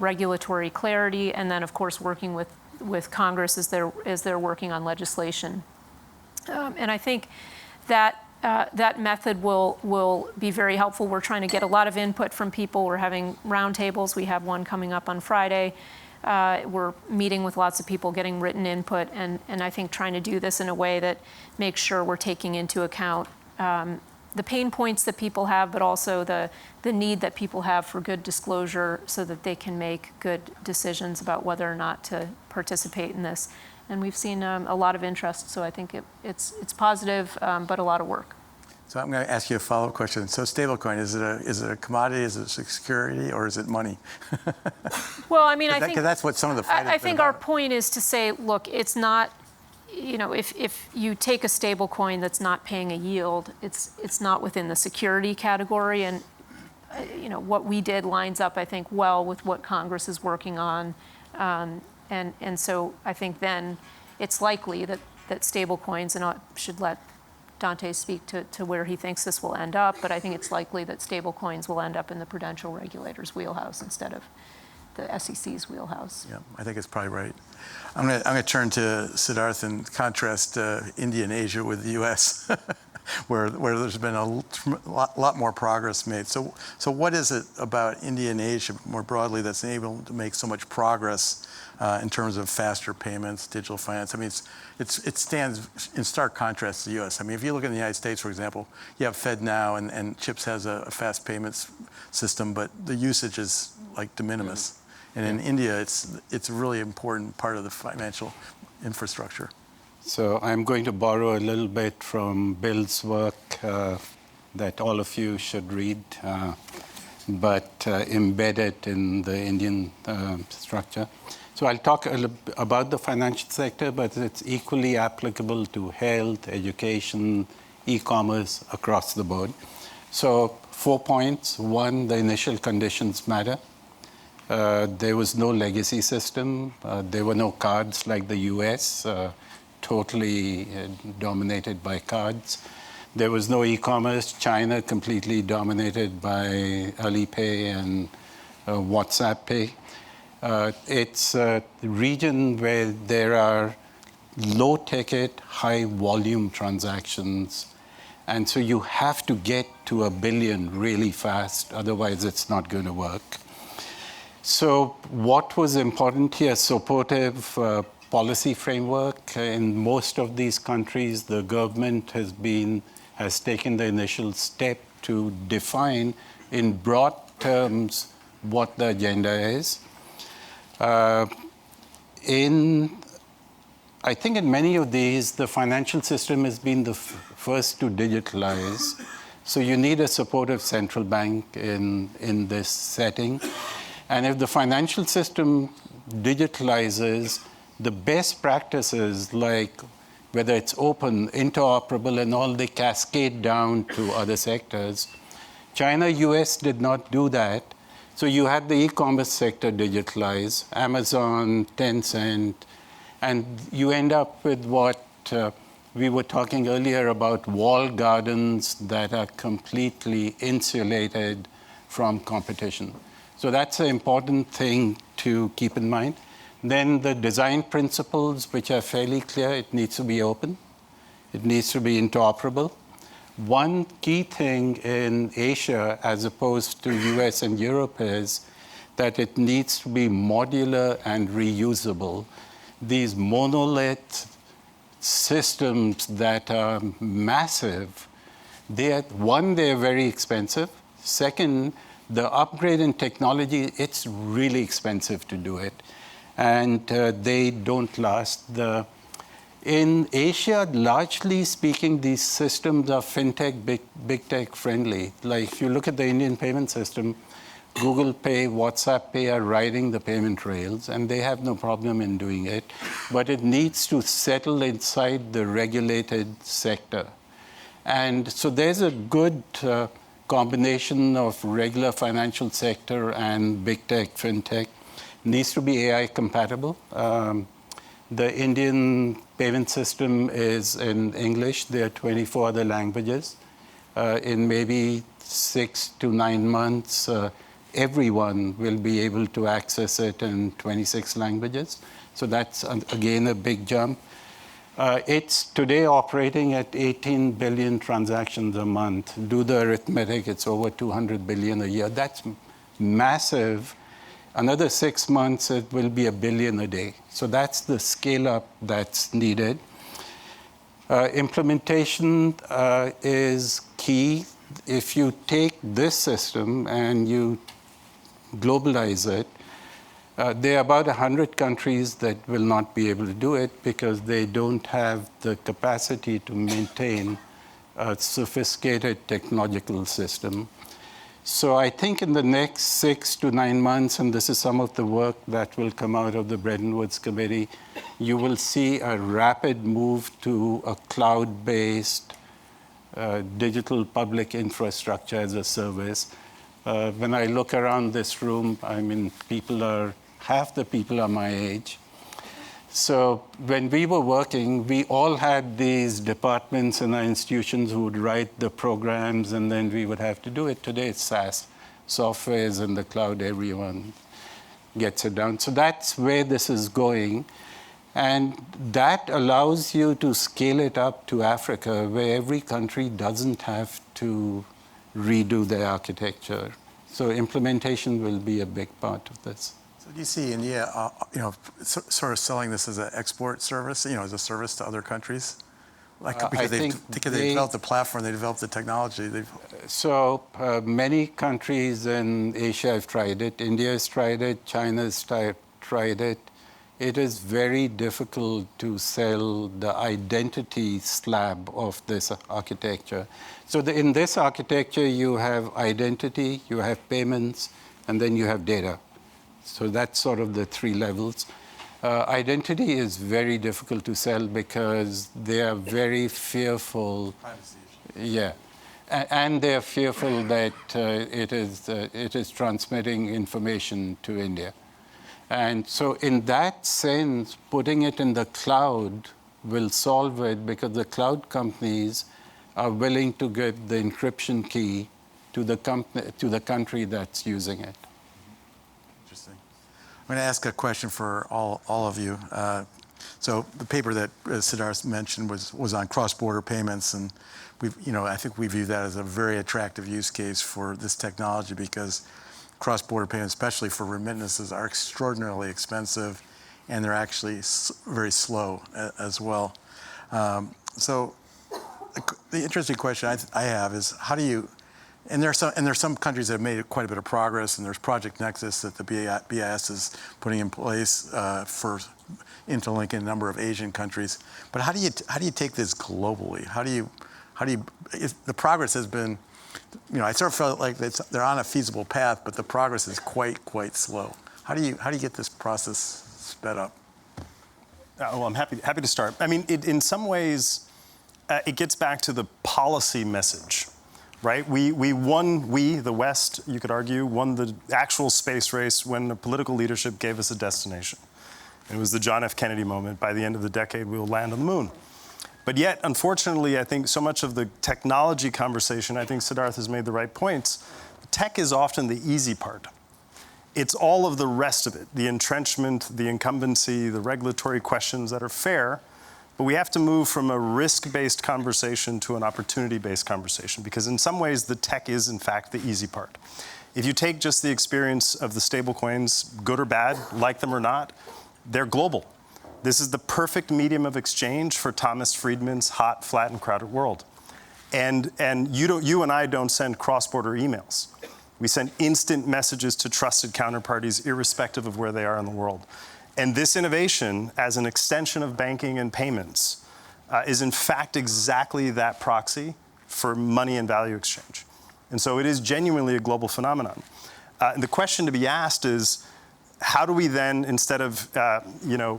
regulatory clarity, and then of course working with Congress as they're working on legislation. And I think that that method will be very helpful. We're trying to get a lot of input from people. We're having roundtables. We have one coming up on Friday. We're meeting with lots of people, getting written input, and I think trying to do this in a way that makes sure we're taking into account the pain points that people have, but also the need that people have for good disclosure so that they can make good decisions about whether or not to participate in this. And we've seen a lot of interest, so I think it's positive, but a lot of work. So I'm going to ask you a follow-up question. So stablecoin, is it a commodity, is it a security, or is it money? Well, I mean, I think that's what some of the fight I has been think about. our point is to say, look, it's not, you know, if you take a stable coin that's not paying a yield, it's not within the security category, and you know what we did lines up, I think, well with what Congress is working on, and so I think then it's likely that stable coins, and I should let Dante speak to where he thinks this will end up, but I think it's likely that stable coins will end up in the prudential regulator's wheelhouse instead of the SEC's wheelhouse. Yeah, I think it's probably right. I'm going to turn to Siddharth and contrast India and Asia with the U.S., where there's been a lot more progress made. So what is it about India and Asia more broadly that's able to make so much progress in terms of faster payments, digital finance? I mean, it stands in stark contrast to the U.S. I mean, if you look in the United States, for example, you have FedNow, and CHIPS has a fast payments system, but the usage is like de minimis. And in India, it's a really important part of the financial infrastructure. So I'm going to borrow a little bit from Bill's work that all of you should read, but embed it in the Indian structure. So I'll talk a little about the financial sector, but it's equally applicable to health, education, e-commerce across the board. So 4 points. One, the initial conditions matter. There was no legacy system. There were no cards like the US, totally dominated by cards. There was no e-commerce. China completely dominated by Alipay and WhatsApp Pay. It's a region where there are low-ticket, high-volume transactions. And so you have to get to 1 billion really fast, otherwise it's not going to work. So what was important here, supportive policy framework. In most of these countries, the government has taken the initial step to define in broad terms what the agenda is. I think in many of these, the financial system has been the first to digitalize. So you need a supportive central bank in this setting. And if the financial system digitalizes, the best practices, like whether it's open, interoperable, and all, they cascade down to other sectors. China, US did not do that. So you had the e-commerce sector digitalize, Amazon, Tencent, and you end up with what we were talking earlier about walled gardens that are completely insulated from competition. So that's an important thing to keep in mind. Then the design principles, which are fairly clear. It needs to be open. It needs to be interoperable. One key thing in Asia, as opposed to US and Europe, is that it needs to be modular and reusable. These monolith systems that are massive, they're very expensive. Second, the upgrade in technology, it's really expensive to do it. And they don't last. In Asia, largely speaking, these systems are fintech, big tech friendly. Like if you look at the Indian payment system, Google Pay, WhatsApp Pay are riding the payment rails, and they have no problem in doing it. But it needs to settle inside the regulated sector. And so there's a good combination of regular financial sector and big tech, fintech. Needs to be AI compatible. The Indian payment system is in English. There are 24 other languages. in maybe 6 to 9 months, everyone will be able to access it in 26 languages. So that's, again, a big jump. It's today operating at 18 billion transactions a month. Do the arithmetic, it's over 200 billion a year. That's massive. Another 6 months, it will be 1 billion a day. So that's the scale up that's needed. Implementation is key. If you take this system and you globalize it, there are about 100 countries that will not be able to do it because they don't have the capacity to maintain a sophisticated technological system. So I think in the next 6 to 9 months, and this is some of the work that will come out of the Bretton Woods Committee, you will see a rapid move to a cloud-based digital public infrastructure as a service. When I look around this room, I mean, half the people are my age. So when we were working, we all had these departments in our institutions who would write the programs, and then we would have to do it. Today it's SaaS. Software is in the cloud, everyone gets it down. So that's where this is going. And that allows you to scale it up to Africa, where every country doesn't have to redo their architecture. So implementation will be a big part of this. So do you see India, sort of selling this as an export service, as a service to other countries? Because they developed the platform, they developed the technology. So many countries in Asia have tried it. India has tried it. China has tried it. It is very difficult to sell the identity slab of this architecture. So in this architecture, you have identity, you have payments, and then you have data. So that's sort of the 3 levels. Identity is very difficult to sell because they are very fearful. Privacy issue. Yeah. And they're fearful that it is transmitting information to India. And so in that sense, putting it in the cloud will solve it because the cloud companies are willing to give the encryption key to the country that's using it. Interesting. I'm going to ask a question for all of you. So the paper that Siddharth mentioned was on cross-border payments, and I think we view that as a very attractive use case for this technology because cross-border payments, especially for remittances, are extraordinarily expensive, and they're actually very slow as well. So the interesting question I have is how do you, and there's some countries that have made quite a bit of progress, and there's Project Nexus that the BIS is putting in place for interlinking a number of Asian countries. But how do you take this globally? How do you the progress has been, I sort of felt like they're on a feasible path, but the progress is quite slow. How do you get this process sped up? Well, I'm happy to start. I mean, in some ways, it gets back to the policy message, right? We, the West, you could argue, won the actual space race when the political leadership gave us a destination. It was the John F. Kennedy moment. By the end of the decade, we'll land on the moon. But yet, unfortunately, I think so much of the technology conversation, I think Siddharth has made the right points. Tech is often the easy part. It's all of the rest of it, the entrenchment, the incumbency, the regulatory questions that are fair. But we have to move from a risk-based conversation to an opportunity-based conversation, because in some ways, the tech is, in fact, the easy part. If you take just the experience of the stablecoins, good or bad, like them or not, they're global. This is the perfect medium of exchange for Thomas Friedman's hot, flat, and crowded world. And you and I don't send cross-border emails. We send instant messages to trusted counterparties, irrespective of where they are in the world. And this innovation, as an extension of banking and payments, is in fact exactly that proxy for money and value exchange. And so it is genuinely a global phenomenon. And the question to be asked is, how do we then, instead of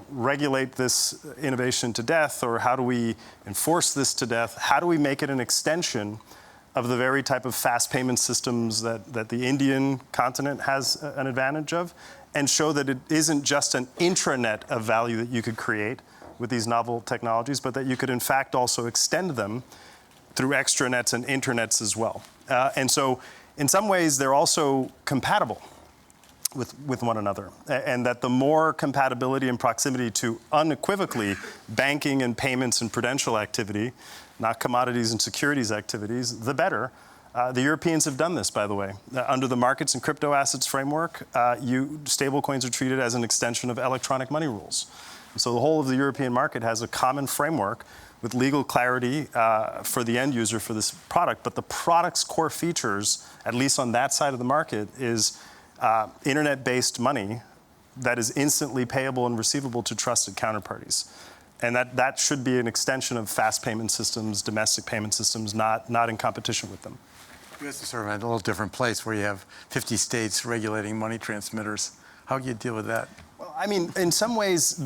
regulate this innovation to death, or how do we enforce this to death, how do we make it an extension of the very type of fast payment systems that the Indian continent has an advantage of, and show that it isn't just an intranet of value that you could create with these novel technologies, but that you could in fact also extend them through extranets and internets as well. And so in some ways, they're also compatible with one another, and that the more compatibility and proximity to unequivocally banking and payments and prudential activity, not commodities and securities activities, the better. The Europeans have done this, by the way. Under the markets and crypto assets framework, stablecoins are treated as an extension of electronic money rules. So the whole of the European market has a common framework with legal clarity for the end user for this product. But the product's core features, at least on that side of the market, is internet-based money that is instantly payable and receivable to trusted counterparties. And that should be an extension of fast payment systems, domestic payment systems, not in competition with them. You guys are sort of in a little different place where you have 50 states regulating money transmitters. How do you deal with that? Well, I mean, in some ways,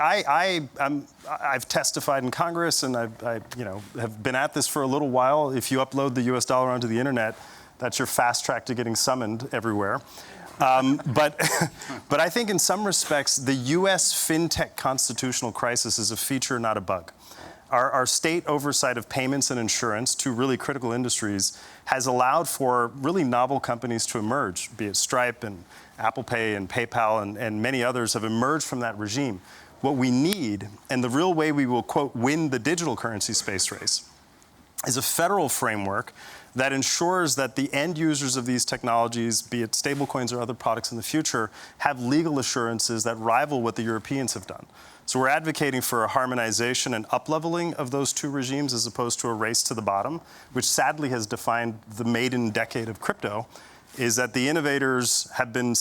I've testified in Congress, and I have been at this for a little while. If you upload the U.S. dollar onto the internet, that's your fast track to getting summoned everywhere. But I think in some respects, the U.S. fintech constitutional crisis is a feature, not a bug. Our state oversight of payments and insurance, two really critical industries, has allowed for really novel companies to emerge, be it Stripe and Apple Pay and PayPal and many others have emerged from that regime. What we need, and the real way we will, quote, win the digital currency space race, is a federal framework that ensures that the end users of these technologies, be it stablecoins or other products in the future, have legal assurances that rival what the Europeans have done. So we're advocating for a harmonization and up-leveling of those two regimes as opposed to a race to the bottom, which sadly has defined the maiden decade of crypto, is that the innovators have been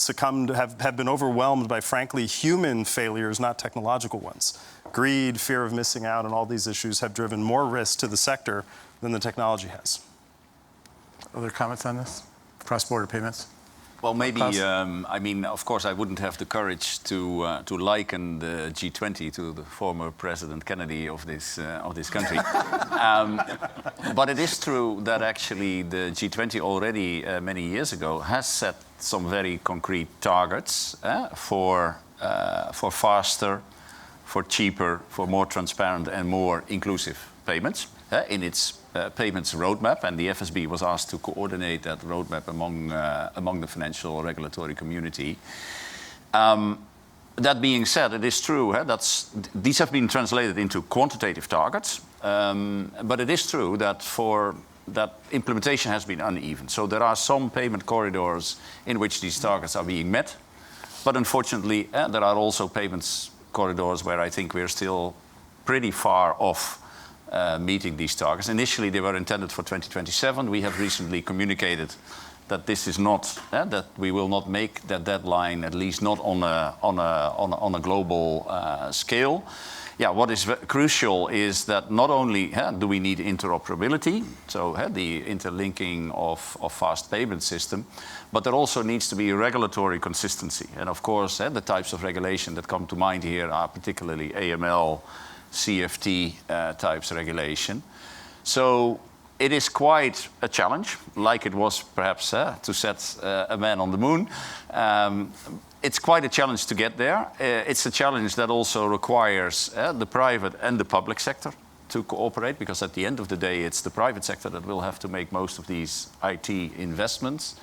overwhelmed by, frankly, human failures, not technological ones. Greed, fear of missing out, and all these issues have driven more risk to the sector than the technology has. Other comments on this? Cross-border payments? Well, maybe, I mean, of course, I wouldn't have the courage to liken the G20 to the former President Kennedy of this country. But it is true that actually the G20 already many years ago has set some very concrete targets for faster, for cheaper, for more transparent and more inclusive payments in its payments roadmap, and the FSB was asked to coordinate that roadmap among the financial regulatory community. That being said, it is true these have been translated into quantitative targets, but it is true that implementation has been uneven. So there are some payment corridors in which these targets are being met, but unfortunately there are also payments corridors where I think we're still pretty far off meeting these targets. Initially, they were intended for 2027. We have recently communicated that this is not, that we will not make that deadline, at least not on a global scale. Yeah, what is crucial is that not only do we need interoperability, so the interlinking of fast payment system, but there also needs to be regulatory consistency. And of course, the types of regulation that come to mind here are particularly AML, CFT types regulation. So it is quite a challenge, like it was perhaps to set a man on the moon. It's quite a challenge to get there. It's a challenge that also requires the private and the public sector to cooperate, because at the end of the day, it's the private sector that will have to make most of these IT investments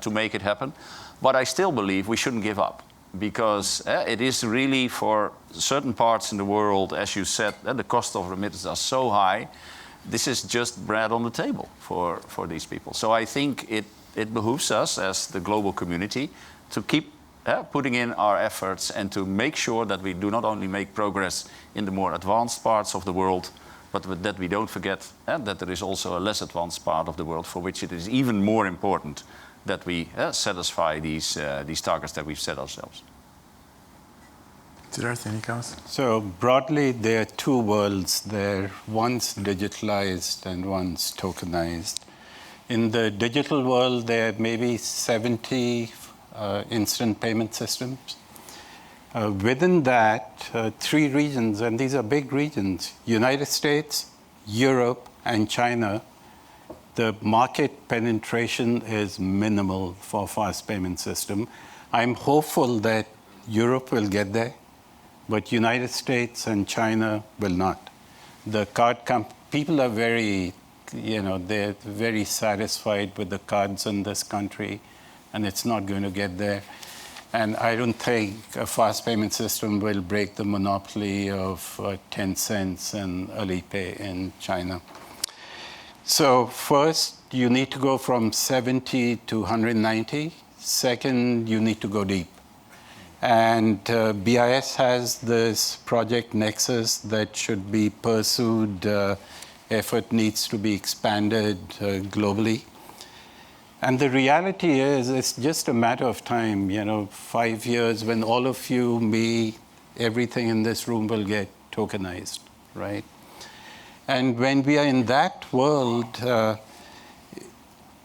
to make it happen. But I still believe we shouldn't give up, because it is really for certain parts in the world, as you said, the cost of remittance are so high. This is just bread on the table for these people. So I think it behooves us as the global community to keep putting in our efforts and to make sure that we do not only make progress in the more advanced parts of the world, but that we don't forget that there is also a less advanced part of the world for which it is even more important that we satisfy these targets that we've set ourselves. Siddharth, any comments? So broadly, there are two worlds there. One's digitalized and one's tokenized. In the digital world, there are maybe 70 instant payment systems. Within that, three regions, and these are big regions, United States, Europe, and China. The market penetration is minimal for fast payment system. I'm hopeful that Europe will get there, but United States and China will not. The people are very they're very satisfied with the cards in this country, and it's not going to get there. And I don't think a fast payment system will break the monopoly of 10 cents and Alipay in China. So first, you need to go from 70 to 190. Second, you need to go deep. And BIS has this project Nexus that should be pursued. Effort needs to be expanded globally. And the reality is, it's just a matter of time, 5 years when all of you, me, everything in this room will get tokenized, right? And when we are in that world,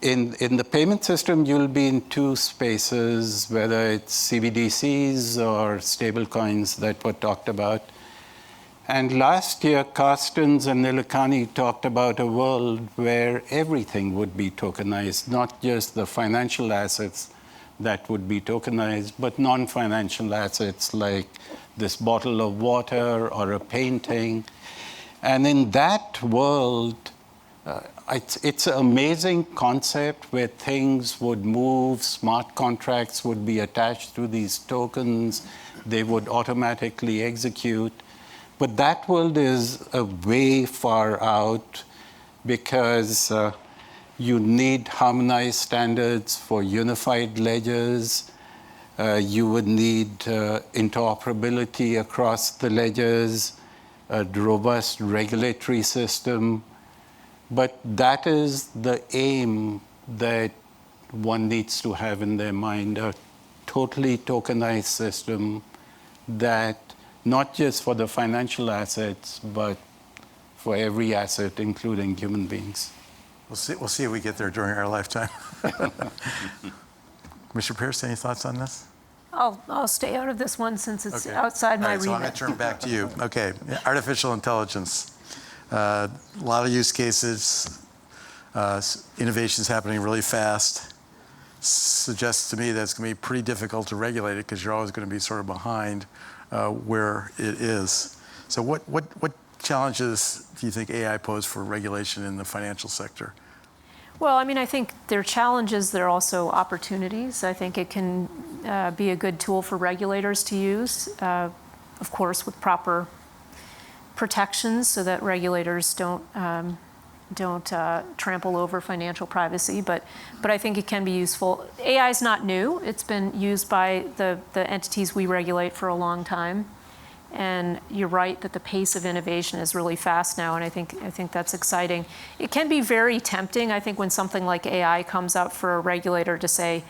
in the payment system, you'll be in two spaces, whether it's CBDCs or stablecoins that were talked about. And last year, Carstens and Nilekani talked about a world where everything would be tokenized, not just the financial assets that would be tokenized, but non-financial assets like this bottle of water or a painting. And in that world, it's an amazing concept where things would move, smart contracts would be attached to these tokens, they would automatically execute. But that world is a way far out because you need harmonized standards for unified ledgers. You would need interoperability across the ledgers, a robust regulatory system. But that is the aim that one needs to have in their mind, a totally tokenized system that not just for the financial assets, but for every asset, including human beings. We'll see if we get there during our lifetime. Mr. Peirce, any thoughts on this? I'll stay out of this one since it's outside my remit. So I'm going to turn back to you. Okay, artificial intelligence. A lot of use cases, innovation's happening really fast. Suggests to me that it's going to be pretty difficult to regulate it because you're always going to be sort of behind where it is. So what challenges do you think AI pose for regulation in the financial sector? Well, I think there are challenges, there are also opportunities. I think it can be a good tool for regulators to use, of course, with proper protections so that regulators don't trample over financial privacy, but I think it can be useful. AI is not new. It's been used by the entities we regulate for a long time. And you're right that the pace of innovation is really fast now, and I think that's exciting. It can be very tempting, I think, when something like AI comes out for a regulator to say,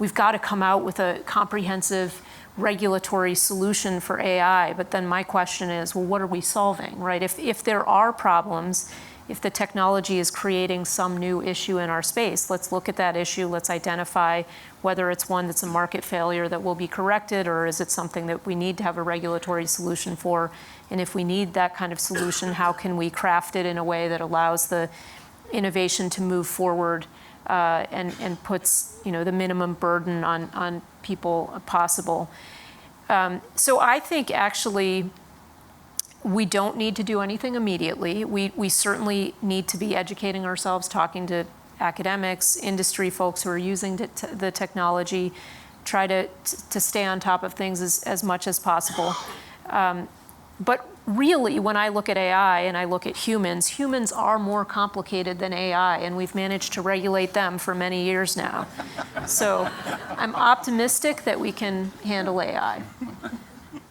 we've got to come out with a comprehensive regulatory solution for AI. But then my question is, well, what are we solving, right? If there are problems, if the technology is creating some new issue in our space, let's look at that issue. Let's identify whether it's one that's a market failure that will be corrected, or is it something that we need to have a regulatory solution for? And if we need that kind of solution, how can we craft it in a way that allows the innovation to move forward and puts the minimum burden on people possible? So I think actually we don't need to do anything immediately. We certainly need to be educating ourselves, talking to academics, industry folks who are using the technology, try to stay on top of things as much as possible. But really, when I look at AI and I look at humans are more complicated than AI, and we've managed to regulate them for many years now. So I'm optimistic that we can handle AI.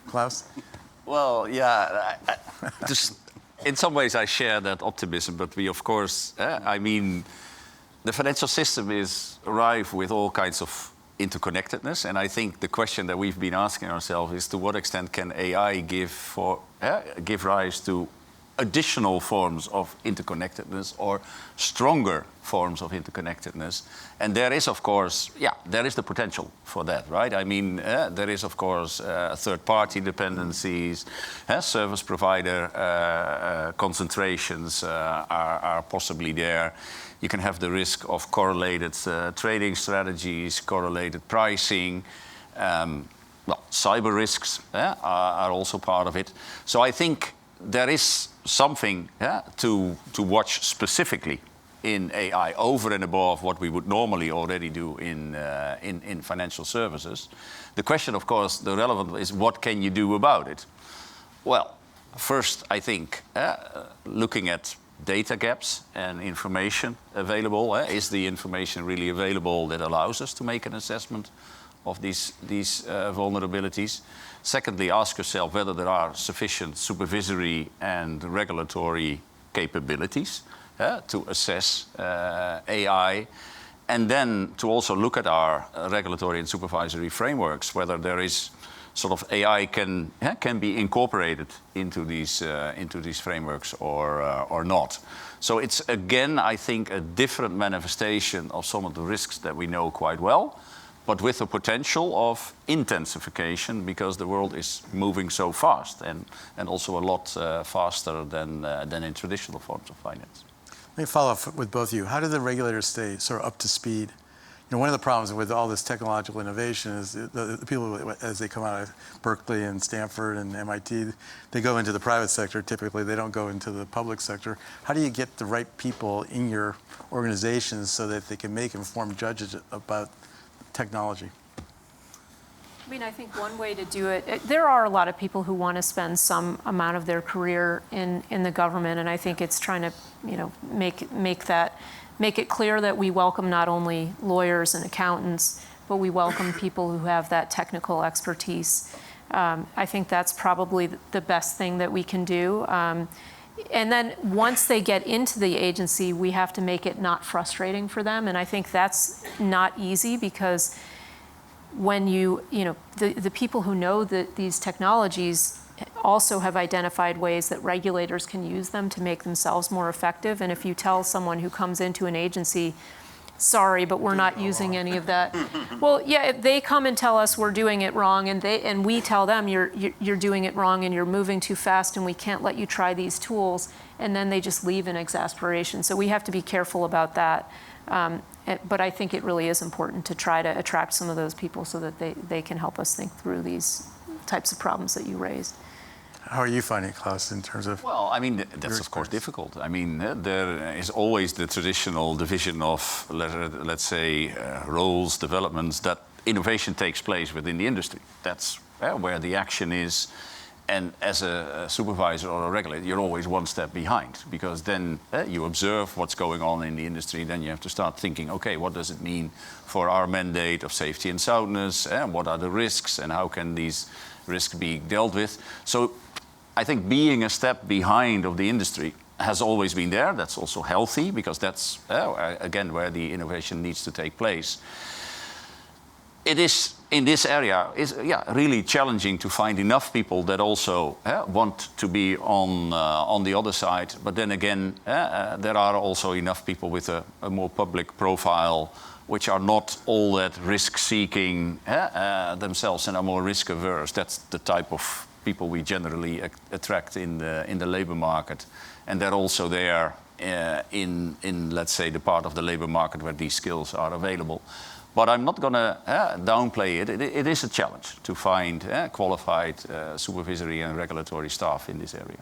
Klaas? Well, yeah, just in some ways I share that optimism, but we, of course, the financial system is rife with all kinds of interconnectedness, and I think the question that we've been asking ourselves is to what extent can AI give rise to additional forms of interconnectedness or stronger forms of interconnectedness. And there is, of course, there is the potential for that, right? There is, of course, third-party dependencies, service provider concentrations are possibly there. You can have the risk of correlated trading strategies, correlated pricing. Cyber risks are also part of it. So I think there is something to watch specifically in AI over and above what we would normally already do in financial services. The question, of course, the relevant is what can you do about it? Well, first, I think looking at data gaps and information available. Is the information really available that allows us to make an assessment of these vulnerabilities? Secondly, ask yourself whether there are sufficient supervisory and regulatory capabilities to assess AI. And then to also look at our regulatory and supervisory frameworks, whether there is sort of AI can be incorporated into these frameworks or not. So it's again, I think, a different manifestation of some of the risks that we know quite well, but with the potential of intensification because the world is moving so fast and also a lot faster than in traditional forms of finance. Let me follow up with both of you. How do the regulators stay sort of up to speed? You know, one of the problems with all this technological innovation is the people, as they come out of Berkeley and Stanford and MIT, they go into the private sector. Typically, they don't go into the public sector. How do you get the right people in your organizations so that they can make informed judges about technology? I mean, I think one way to do it, there are a lot of people who want to spend some amount of their career in the government, and I think it's trying to, you know, make it clear that we welcome not only lawyers and accountants, but we welcome people who have that technical expertise. I think that's probably the best thing that we can do. And then once they get into the agency, we have to make it not frustrating for them, and I think that's not easy because when the people who know that these technologies also have identified ways that regulators can use them to make themselves more effective. And if you tell someone who comes into an agency, sorry, but we're not using any of that. Well, yeah, if they come and tell us we're doing it wrong, and we tell them you're doing it wrong and you're moving too fast and we can't let you try these tools, and then they just leave in exasperation. So we have to be careful about that. But I think it really is important to try to attract some of those people so that they can help us think through these types of problems that you raised. How are you finding it, Klaas, in terms of? Well, I mean, that's of course difficult. I mean, there is always the traditional division of, let's say, roles, developments, that innovation takes place within the industry. That's where the action is. And as a supervisor or a regulator, you're always one step behind because then you observe what's going on in the industry. Then you have to start thinking, okay, what does it mean for our mandate of safety and soundness? What are the risks and how can these risks be dealt with? So I think being a step behind of the industry has always been there. That's also healthy because that's, again, where the innovation needs to take place. It is, in this area, is really challenging to find enough people that also want to be on the other side. But then again, there are also enough people with a more public profile which are not all that risk-seeking themselves and are more risk-averse. That's the type of people we generally attract in the labor market. And they're also there in, let's say, the part of the labor market where these skills are available. But I'm not going to downplay it. It is a challenge to find qualified supervisory and regulatory staff in this area.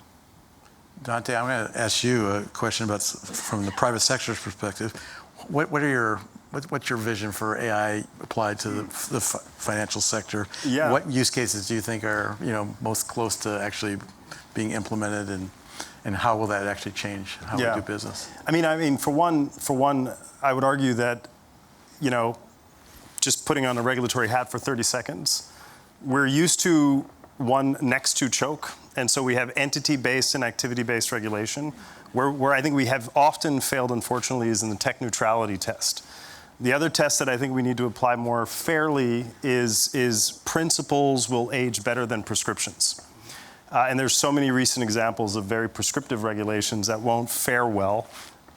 Dante, I'm going to ask you a question about, from the private sector's perspective, what's your vision for AI applied to the financial sector? Yeah. What use cases do you think are most close to actually being implemented, and how will that actually change how we do business? I mean, for one, I would argue that, just putting on a regulatory hat for 30 seconds, we're used to one next to choke. And so we have entity-based and activity-based regulation. Where I think we have often failed, unfortunately, is in the tech neutrality test. The other test that I think we need to apply more fairly is principles will age better than prescriptions. And there's so many recent examples of very prescriptive regulations that won't fare well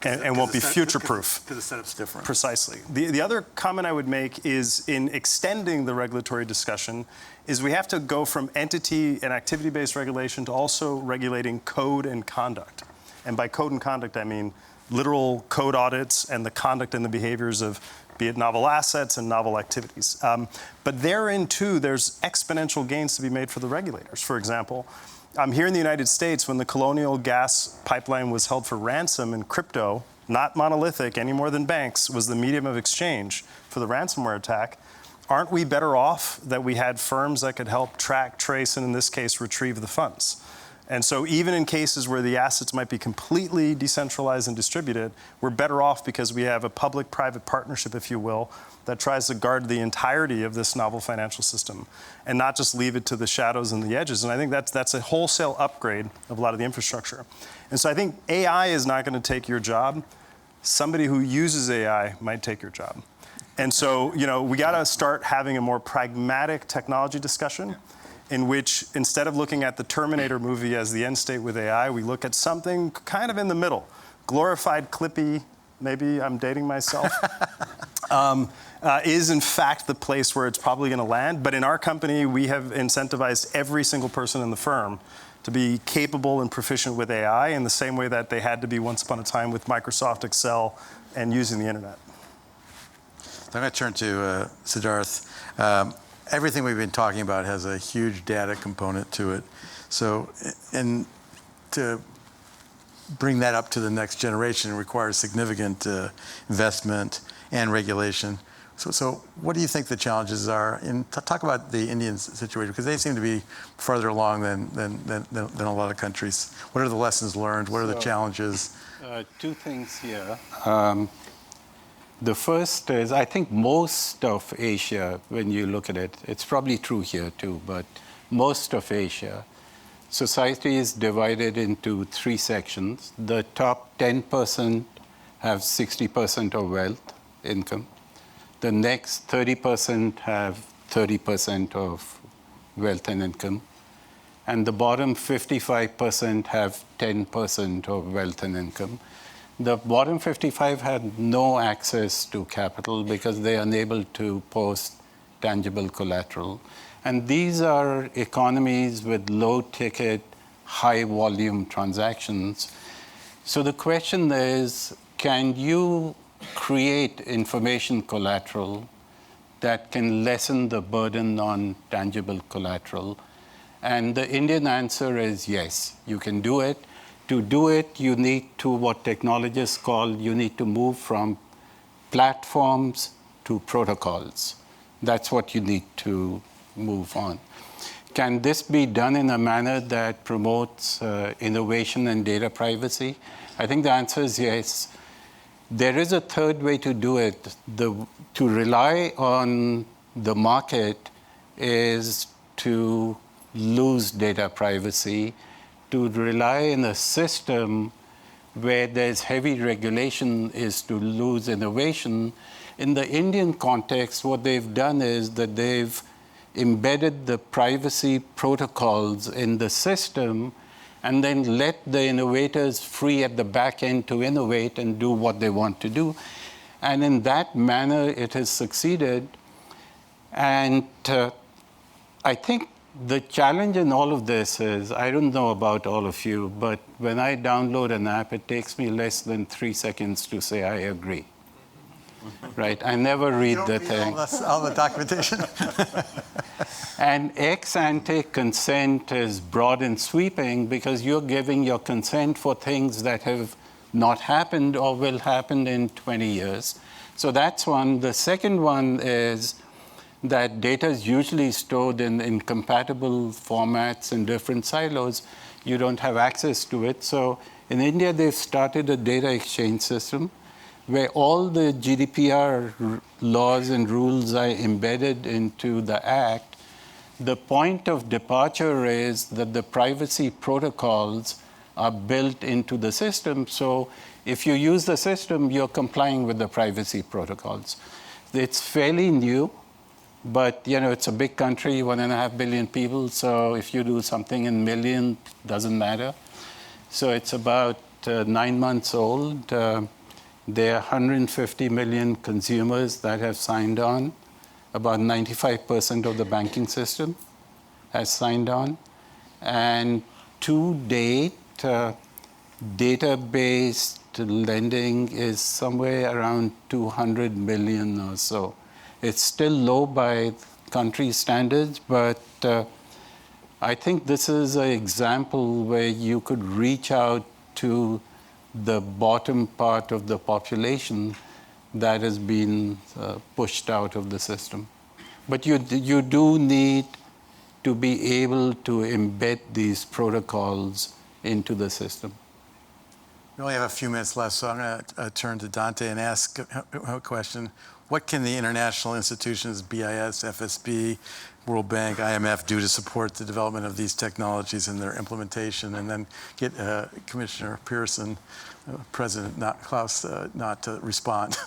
and won't be future-proof. Because the setup's different. Precisely. The other comment I would make is in extending the regulatory discussion is we have to go from entity and activity-based regulation to also regulating code and conduct. And by code and conduct, I mean literal code audits and the conduct and the behaviors of, be it novel assets and novel activities. But therein, too, there's exponential gains to be made for the regulators. For example, here in the United States, when the Colonial Gas Pipeline was held for ransom in crypto, not monolithic any more than banks, was the medium of exchange for the ransomware attack, aren't we better off that we had firms that could help track, trace, and in this case, retrieve the funds? And so even in cases where the assets might be completely decentralized and distributed, we're better off because we have a public-private partnership, if you will, that tries to guard the entirety of this novel financial system and not just leave it to the shadows and the edges. And I think that's a wholesale upgrade of a lot of the infrastructure. And so I think AI is not going to take your job. Somebody who uses AI might take your job. And so, we got to start having a more pragmatic technology discussion in which, instead of looking at the Terminator movie as the end state with AI, we look at something kind of in the middle. Glorified, clippy, maybe I'm dating myself, is in fact the place where it's probably going to land. But in our company, we have incentivized every single person in the firm to be capable and proficient with AI in the same way that they had to be once upon a time with Microsoft Excel and using the internet. I'm going to turn to Siddharth. Everything we've been talking about has a huge data component to it. So, and to bring that up to the next generation requires significant investment and regulation. So what do you think the challenges are? And talk about the Indian situation, because they seem to be farther along than a lot of countries. What are the lessons learned? What are the challenges? Two things here. The first is, I think most of Asia, when you look at it, it's probably true here too, but most of Asia, society is divided into three sections. The top 10% have 60% of wealth, income. The next 30% have 30% of wealth and income. And the bottom 55% have 10% of wealth and income. The bottom 55 had no access to capital because they are unable to post tangible collateral. And these are economies with low ticket, high volume transactions. So the question is, can you create information collateral that can lessen the burden on tangible collateral? And the Indian answer is yes, you can do it. To do it, you need to, what technologists call, you need to move from platforms to protocols. That's what you need to move on. Can this be done in a manner that promotes innovation and data privacy? I think the answer is yes. There is a third way to do it. To rely on the market is to lose data privacy. To rely on a system where there's heavy regulation is to lose innovation. In the Indian context, what they've done is that they've embedded the privacy protocols in the system and then let the innovators free at the back end to innovate and do what they want to do. And in that manner, it has succeeded. And I think the challenge in all of this is, I don't know about all of you, but when I download an app, it takes me less than 3 seconds to say I agree. Right? I never read the thing. All the documentation. And ex ante consent is broad and sweeping because you're giving your consent for things that have not happened or will happen in 20 years. So that's one. The second one is that data is usually stored in incompatible formats in different silos. You don't have access to it. So in India, they've started a data exchange system where all the GDPR laws and rules are embedded into the act. The point of departure is that the privacy protocols are built into the system. So if you use the system, you're complying with the privacy protocols. It's fairly new. But it's a big country, 1.5 billion people. So if you do something in million, doesn't matter. So it's about 9 months old. There are 150 million consumers that have signed on. About 95% of the banking system has signed on. And to date, data-based lending is somewhere around 200 million or so. It's still low by country standards, but I think this is an example where you could reach out to the bottom part of the population that has been pushed out of the system. But you do need to be able to embed these protocols into the system. We only have a few minutes left, so I'm going to turn to Dante and ask a question. What can the international institutions, BIS, FSB, World Bank, IMF, do to support the development of these technologies and their implementation? And then get Commissioner Peirce and President Klaas not to respond.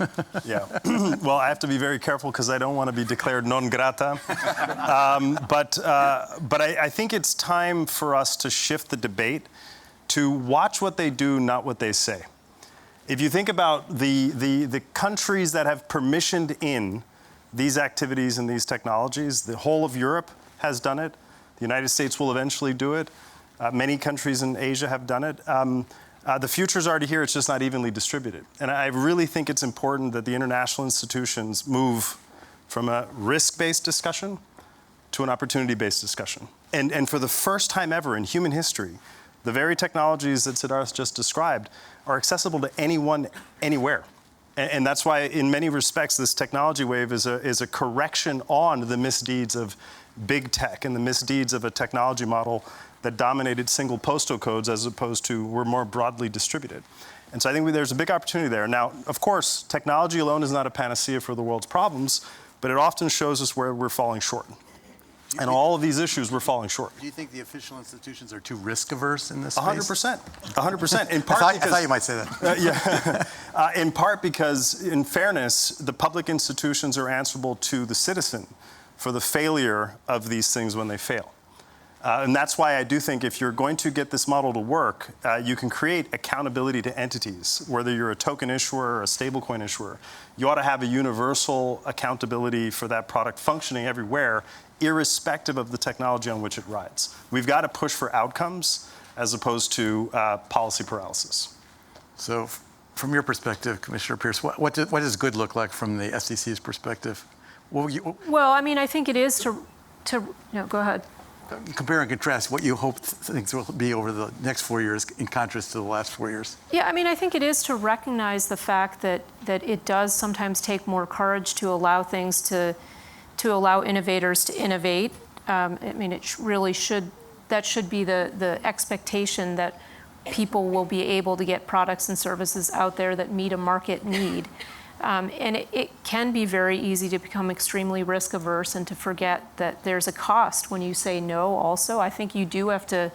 Yeah. Well, I have to be very careful because I don't want to be declared non grata. But I think it's time for us to shift the debate to watch what they do, not what they say. If you think about the countries that have permissioned in these activities and these technologies, the whole of Europe has done it. The United States will eventually do it. Many countries in Asia have done it. The future's already here, it's just not evenly distributed. And I really think it's important that the international institutions move from a risk-based discussion to an opportunity-based discussion. And for the first time ever in human history, the very technologies that Siddharth just described are accessible to anyone, anywhere. And that's why, in many respects, this technology wave is a correction on the misdeeds of big tech and the misdeeds of a technology model that dominated single postal codes as opposed to were more broadly distributed. And so I think there's a big opportunity there. Now, of course, technology alone is not a panacea for the world's problems, but it often shows us where we're falling short. And all of these issues, we're falling short. Do you think the official institutions are too risk-averse in this 100%. 100%. In part I thought you might say that. In part because, in fairness, the public institutions are answerable to the citizen for the failure of these things when they fail. And that's why I do think if you're going to get this model to work, you can create accountability to entities, whether you're a token issuer or a stablecoin issuer. You ought to have a universal accountability for that product functioning everywhere, irrespective of the technology on which it rides. We've got to push for outcomes as opposed to policy paralysis. So from your perspective, Commissioner Peirce, what does good look like from the SEC's perspective? Well, I mean, I think it is to go ahead. Compare and contrast what you hope things will be over the next 4 years in contrast to the last 4 years. Yeah, I mean, I think it is to recognize the fact that it does sometimes take more courage to allow things to allow innovators to innovate. I mean, it really should, that should be the expectation that people will be able to get products and services out there that meet a market need. And it can be very easy to become extremely risk averse and to forget that there's a cost when you say no also. I think you do have to,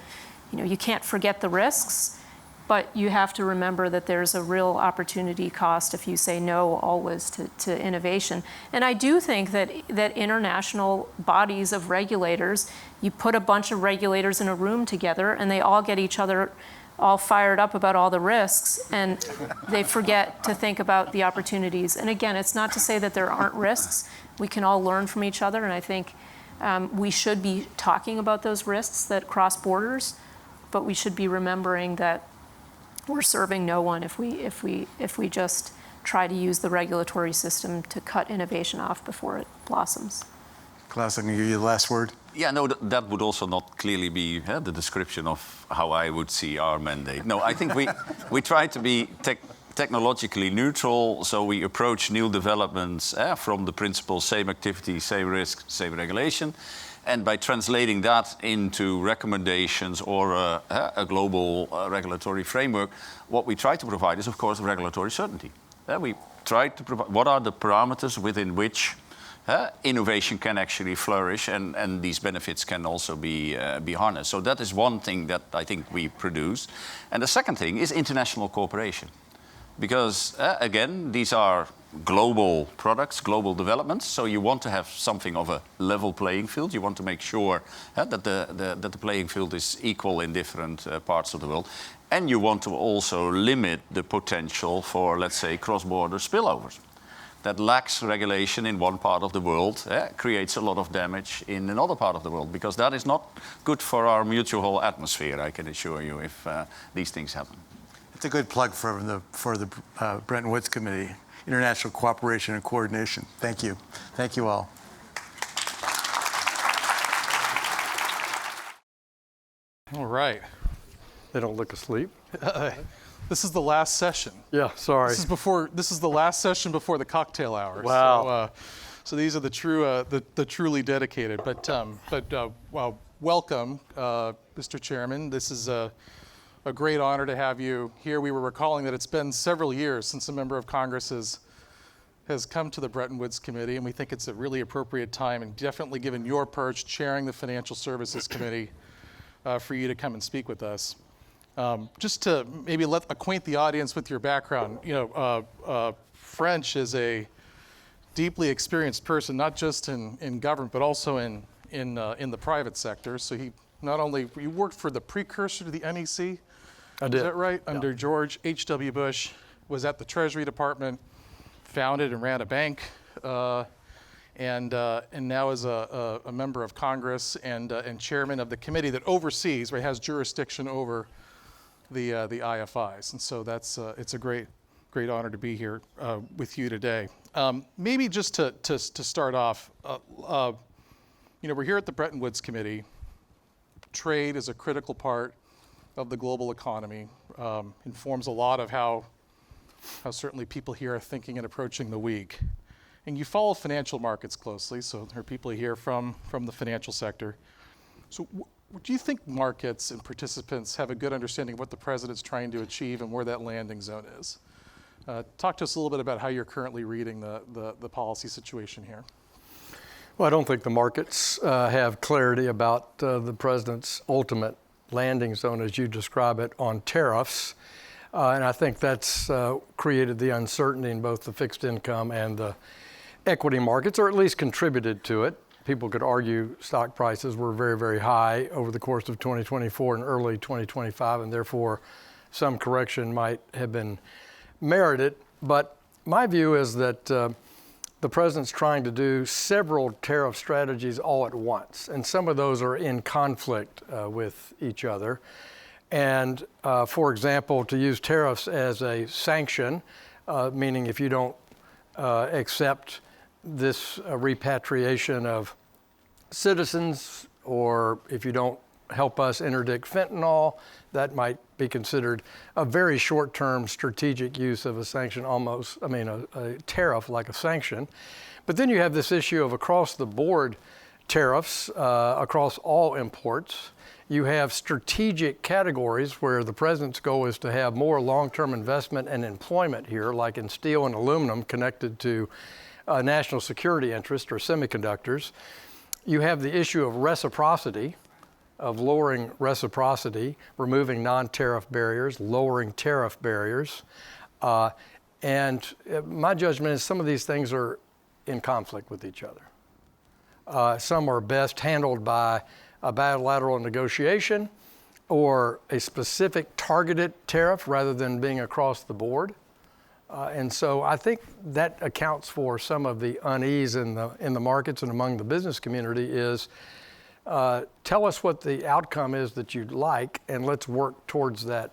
you can't forget the risks, but you have to remember that there's a real opportunity cost if you say no always to innovation. And I do think that international bodies of regulators, you put a bunch of regulators in a room together and they all get each other all fired up about all the risks, and they forget to think about the opportunities. And again, it's not to say that there aren't risks. We can all learn from each other, and I think we should be talking about those risks that cross borders, but we should be remembering that we're serving no one if we just try to use the regulatory system to cut innovation off before it blossoms. Klaas, I'm going to give you the last word. Yeah, no, that would also not clearly be the description of how I would see our mandate. No, I think we try to be technologically neutral, so we approach new developments from the principle same activity, same risk, same regulation. And by translating that into recommendations or a global regulatory framework, what we try to provide is, of course, regulatory certainty. We try to provide what are the parameters within which innovation can actually flourish, and these benefits can also be harnessed. So that is one thing that I think we produce. And the second thing is international cooperation. Because, again, these are global products, global developments, so you want to have something of a level playing field. You want to make sure that the playing field is equal in different parts of the world. And you want to also limit the potential for, let's say, cross-border spillovers. That lax regulation in one part of the world creates a lot of damage in another part of the world, because that is not good for our mutual atmosphere, I can assure you, if these things happen. It's a good plug for the Bretton Woods Committee, International Cooperation and Coordination. Thank you. Thank you all. All right. They don't look asleep. This is the last session. Yeah, sorry. This is the last session before the cocktail hour. Wow. So these are the truly dedicated. But welcome, Mr. Chairman. This is a great honor to have you here. We were recalling that it's been several years since a member of Congress has come to the Bretton Woods Committee, and we think it's a really appropriate time, and definitely given your perch chairing the Financial Services Committee, for you to come and speak with us. Just to maybe acquaint the audience with your background, French is a deeply experienced person, not just in government, but also in the private sector. So he worked for the precursor to the NEC. I did. Is that right? Yeah. Under George H.W. Bush, was at the Treasury Department, founded and ran a bank, and now is a member of Congress and chairman of the committee that oversees, or has jurisdiction over the IFIs. And so it's a great honor to be here with you today. Maybe just to start off, we're here at the Bretton Woods Committee. Trade is a critical part of the global economy, informs a lot of how certainly people here are thinking and approaching the week. And you follow financial markets closely, so there are people here from the financial sector. So do you think markets and participants have a good understanding of what the president's trying to achieve and where that landing zone is? Talk to us a little bit about how you're currently reading the policy situation here. Well, I don't think the markets have clarity about the president's ultimate landing zone, as you describe it, on tariffs. And I think that's created the uncertainty in both the fixed income and the equity markets, or at least contributed to it. People could argue stock prices were very, very high over the course of 2024 and early 2025, and therefore some correction might have been merited. But my view is that the president's trying to do several tariff strategies all at once, and some of those are in conflict with each other. And for example, to use tariffs as a sanction, meaning if you don't accept this repatriation of citizens, or if you don't help us interdict fentanyl, that might be considered a very short-term strategic use of a sanction, a tariff like a sanction. But then you have this issue of across-the-board tariffs across all imports. You have strategic categories where the president's goal is to have more long-term investment and employment here, like in steel and aluminum connected to national security interest or semiconductors. You have the issue of reciprocity, of lowering reciprocity, removing non-tariff barriers, lowering tariff barriers. And my judgment is some of these things are in conflict with each other. Some are best handled by a bilateral negotiation or a specific targeted tariff rather than being across the board. And so I think that accounts for some of the unease in the markets and among the business community is tell us what the outcome is that you'd like, and let's work towards that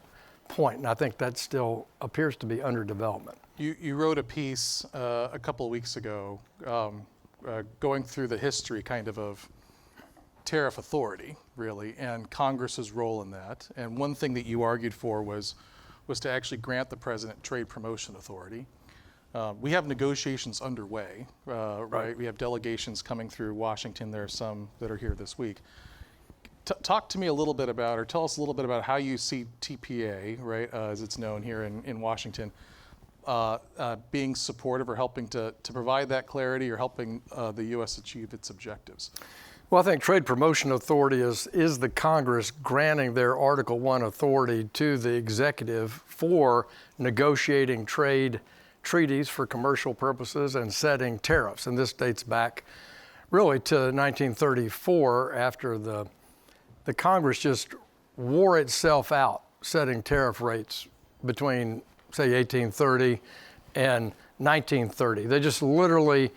point. And I think that still appears to be under development. You wrote a piece a couple of weeks ago going through the history of tariff authority, really, and Congress's role in that. And one thing that you argued for was to actually grant the president trade promotion authority. We have negotiations underway, right? We have delegations coming through Washington. There are some that are here this week. Talk to me a little bit about, or tell us a little bit about how you see TPA, right, as it's known here in Washington, being supportive or helping to provide that clarity or helping the U.S. achieve its objectives. Well, I think trade promotion authority is the Congress granting their Article I authority to the executive for negotiating trade treaties for commercial purposes and setting tariffs. And this dates back really to 1934, after the Congress just wore itself out setting tariff rates between, say, 1830 and 1930. They just literally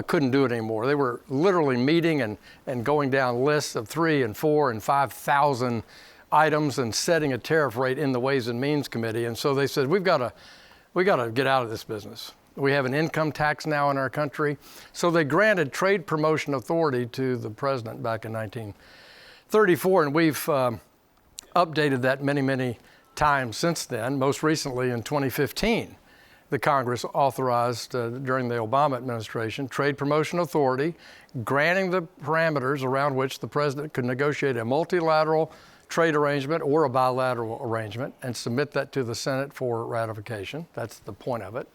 couldn't do it anymore. They were literally meeting and going down lists of 3,000 and 4,000 and 5,000 items and setting a tariff rate in the Ways and Means Committee. And so they said, we got to get out of this business. We have an income tax now in our country. So they granted trade promotion authority to the president back in 1934, and we've updated that many, many times since then. Most recently in 2015, the Congress authorized, during the Obama administration, Trade Promotion Authority, granting the parameters around which the president could negotiate a multilateral trade arrangement or a bilateral arrangement and submit that to the Senate for ratification. That's the point of it.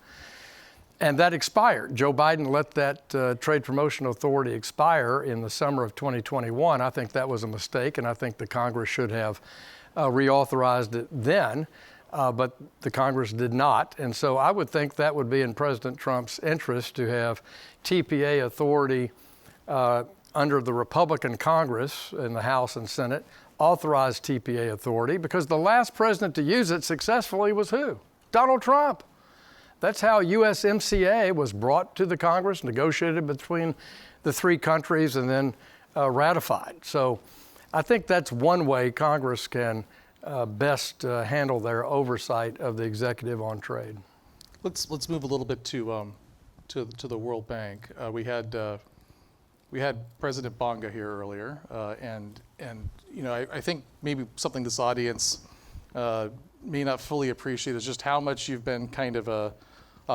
And that expired. Joe Biden let that Trade Promotion Authority expire in the summer of 2021. I think that was a mistake, and I think the Congress should have reauthorized it then. But the Congress did not. And so I would think that would be in President Trump's interest to have TPA authority under the Republican Congress in the House and Senate authorize TPA authority, because the last president to use it successfully was who? Donald Trump. That's how USMCA was brought to the Congress, negotiated between the three countries, and then ratified. So I think that's one way Congress can best handle their oversight of the executive on trade. Let's move a little bit to the World Bank. We had President Banga here earlier, and I think maybe something this audience may not fully appreciate is just how much you've been kind of a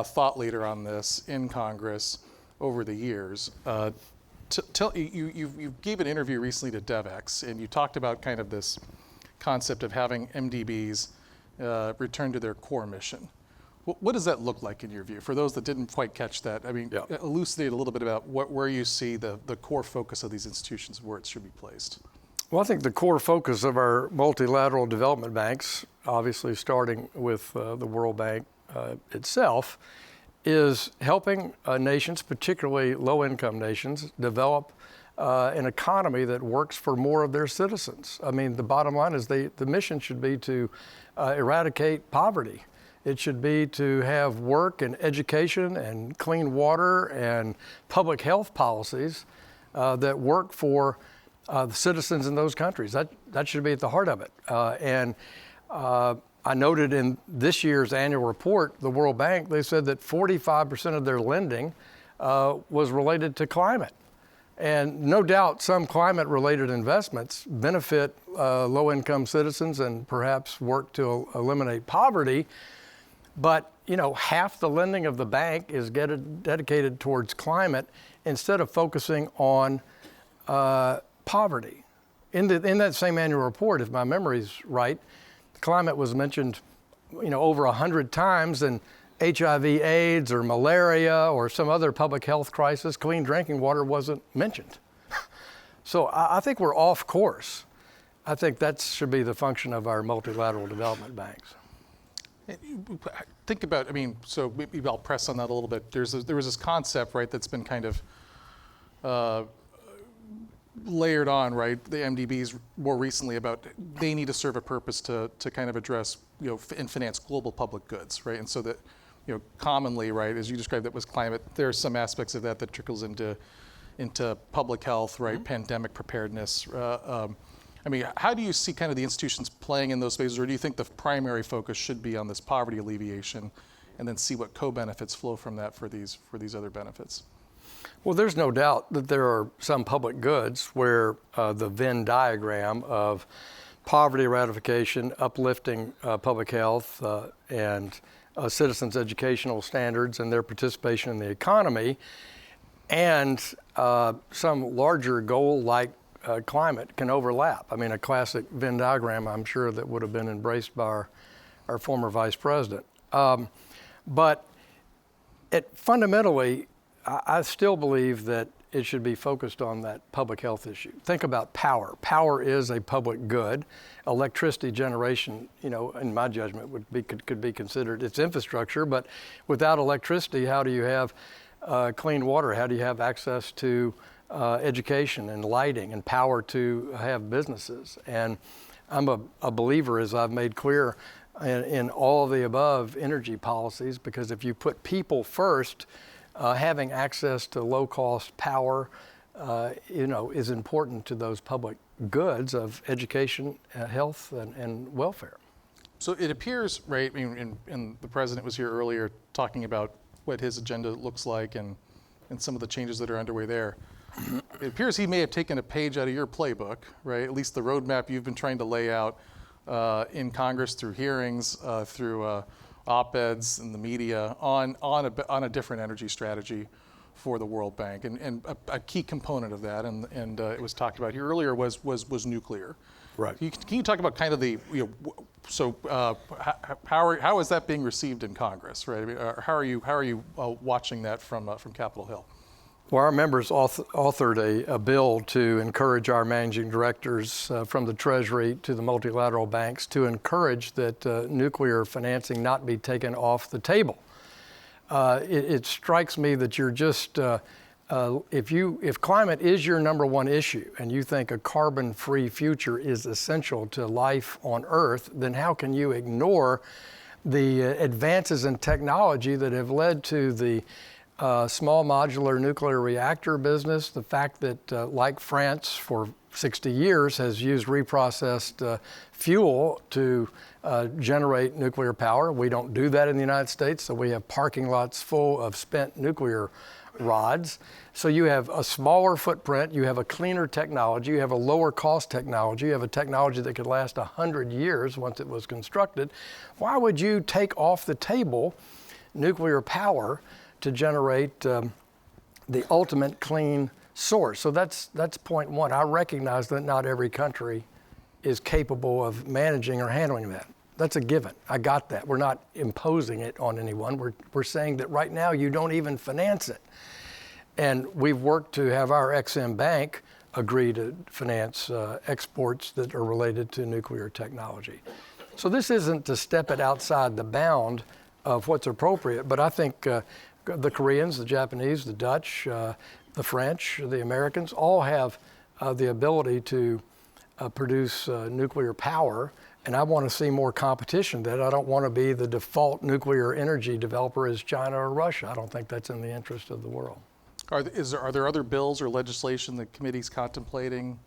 thought leader on this in Congress over the years. You gave an interview recently to DevEx, and you talked about kind of this concept of having MDBs return to their core mission. What does that look like in your view? For those that didn't quite catch that, I mean, elucidate a little bit about where you see the core focus of these institutions, where it should be placed. Well, I think the core focus of our multilateral development banks, obviously starting with the World Bank itself, is helping nations, particularly low-income nations, develop an economy that works for more of their citizens. I mean, the bottom line is the mission should be to eradicate poverty. It should be to have work and education and clean water and public health policies that work for the citizens in those countries. That should be at the heart of it. And I noted in this year's annual report, the World Bank, they said that 45% of their lending was related to climate. And no doubt some climate-related investments benefit low-income citizens and perhaps work to eliminate poverty. But, half the lending of the bank is dedicated towards climate instead of focusing on poverty. In that same annual report, if my memory's right, climate was mentioned, over 100 times, and HIV/AIDS or malaria or some other public health crisis, clean drinking water wasn't mentioned. So I think we're off course. I think that should be the function of our multilateral development banks. Think about, so maybe I'll press on that a little bit. There was this concept, right, that's been kind of layered on, right, the MDBs more recently about they need to serve a purpose to kind of address, and finance global public goods, right? And so that, commonly, right, as you described it was climate, there are some aspects of that trickles into public health, right, pandemic preparedness. How do you see kind of the institutions playing in those spaces, or do you think the primary focus should be on this poverty alleviation and then see what co-benefits flow from that for these other benefits? Well, there's no doubt that there are some public goods where the Venn diagram of poverty eradication, uplifting public health, and citizens' educational standards and their participation in the economy, and some larger goal like climate can overlap. A classic Venn diagram, I'm sure, that would have been embraced by our former vice president. But fundamentally, I still believe that it should be focused on that public health issue. Think about power. Power is a public good. Electricity generation, in my judgment, could be considered its infrastructure. But without electricity, how do you have clean water? How do you have access to education and lighting and power to have businesses? And I'm a believer, as I've made clear, in all of the above energy policies, because if you put people first, having access to low-cost power, is important to those public goods of education, health, and welfare. So it appears, right, and the president was here earlier talking about what his agenda looks like and some of the changes that are underway there. It appears he may have taken a page out of your playbook, right? At least the roadmap you've been trying to lay out in Congress through hearings, through op-eds in the media on a different energy strategy for the World Bank. And a key component of that, and it was talked about here earlier, was nuclear. Right. Can you talk about kind of the, how is that being received in Congress, right? I mean, how are you watching that from Capitol Hill? Well, our members authored a bill to encourage our managing directors from the Treasury to the multilateral banks to encourage that nuclear financing not be taken off the table. It strikes me that you're just, if climate is your number one issue and you think a carbon-free future is essential to life on Earth, then how can you ignore the advances in technology that have led to the small modular nuclear reactor business, the fact that, like France for 60 years has used reprocessed fuel to generate nuclear power. We don't do that in the United States, so we have parking lots full of spent nuclear rods. So you have a smaller footprint, you have a cleaner technology, you have a lower cost technology, you have a technology that could last 100 years once it was constructed. Why would you take off the table nuclear power to generate the ultimate clean source? So that's point one. I recognize that not every country is capable of managing or handling that. That's a given. I got that. We're not imposing it on anyone. We're saying that right now you don't even finance it. And we've worked to have our Ex-Im Bank agree to finance exports that are related to nuclear technology. So this isn't to step it outside the bound of what's appropriate, but I think the Koreans, the Japanese, the Dutch, the French, the Americans all have the ability to produce nuclear power, and I want to see more competition. That I don't want to be the default nuclear energy developer as China or Russia. I don't think that's in the interest of the world. Are there other bills or legislation the committee's contemplating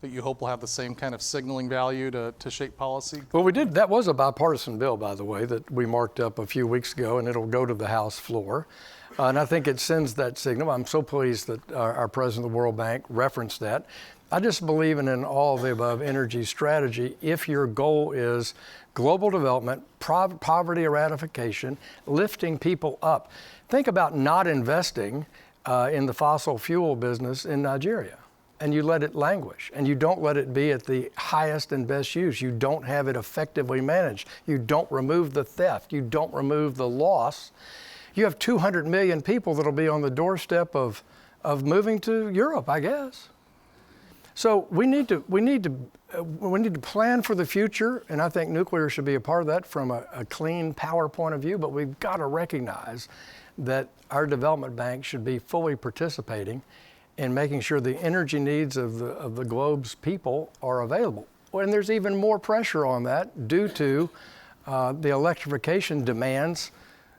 that you hope will have the same kind of signaling value to shape policy? Well, we did. That was a bipartisan bill, by the way, that we marked up a few weeks ago, and it'll go to the House floor. And I think it sends that signal. I'm so pleased that our president of the World Bank referenced that. I just believe in an all of the above energy strategy if your goal is global development, poverty eradication, lifting people up. Think about not investing in the fossil fuel business in Nigeria, and you let it languish, and you don't let it be at the highest and best use. You don't have it effectively managed. You don't remove the theft. You don't remove the loss. You have 200 million people that'll be on the doorstep of moving to Europe, I guess. So we need to plan for the future, and I think nuclear should be a part of that from a clean power point of view. But we've got to recognize that our development bank should be fully participating in making sure the energy needs of the globe's people are available. And there's even more pressure on that due to the electrification demands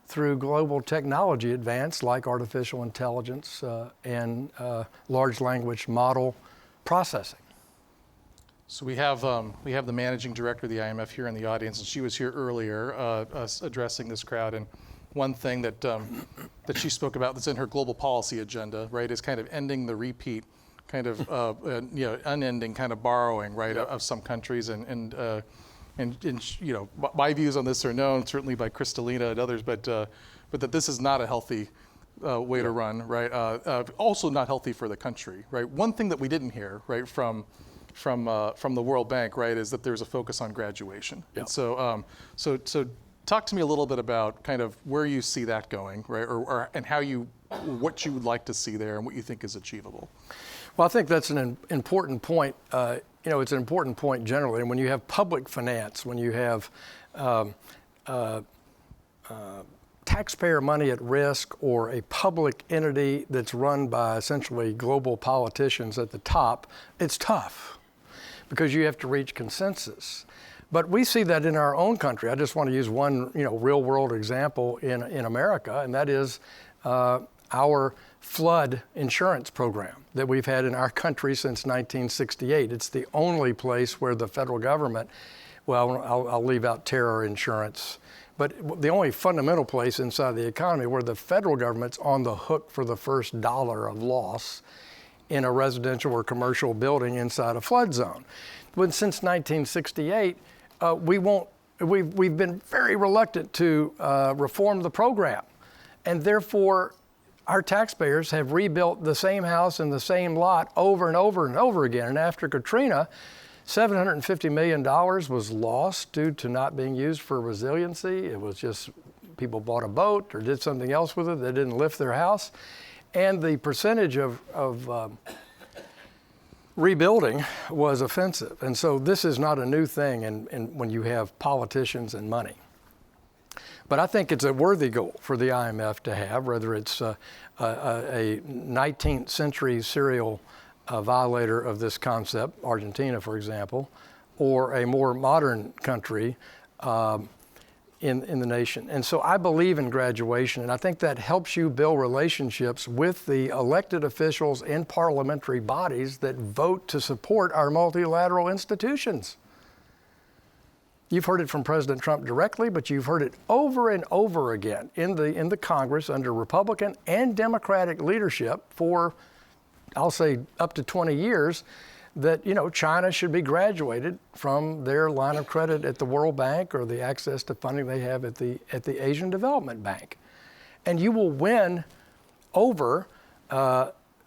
through global technology advance like artificial intelligence and large language model processing. So we have the managing director of the IMF here in the audience, and she was here earlier addressing this crowd. And one thing that she spoke about that's in her global policy agenda, right, is kind of ending the repeat, kind of unending kind of borrowing, right, of some countries. And my views on this are known certainly by Kristalina and others, but that this is not a healthy way to run, right? Also not healthy for the country, right? One thing that we didn't hear, right, from the World Bank, right, is that there's a focus on graduation. Yep. And so talk to me a little bit about kind of where you see that going, right, and what you would like to see there and what you think is achievable. Well, I think that's an important point. It's an important point generally. And when you have public finance, when you have taxpayer money at risk or a public entity that's run by essentially global politicians at the top, it's tough because you have to reach consensus. But we see that in our own country. I just want to use one real world example in America, and that is our flood insurance program that we've had in our country since 1968. It's the only place where the federal government, well, I'll leave out terror insurance, but the only fundamental place inside the economy where the federal government's on the hook for the first dollar of loss in a residential or commercial building inside a flood zone. But since 1968, we've been very reluctant to reform the program. And therefore, our taxpayers have rebuilt the same house in the same lot over and over and over again. And after Katrina, $750 million was lost due to not being used for resiliency. It was just people bought a boat or did something else with it. They didn't lift their house. And the percentage of rebuilding was offensive. And so this is not a new thing when you have politicians and money. But I think it's a worthy goal for the IMF to have, whether it's a 19th century serial violator of this concept, Argentina, for example, or a more modern country in the nation. And so I believe in graduation, and I think that helps you build relationships with the elected officials in parliamentary bodies that vote to support our multilateral institutions. You've heard it from President Trump directly, but you've heard it over and over again in the Congress under Republican and Democratic leadership for, I'll say, up to 20 years, that China should be graduated from their line of credit at the World Bank or the access to funding they have at the Asian Development Bank. And you will win over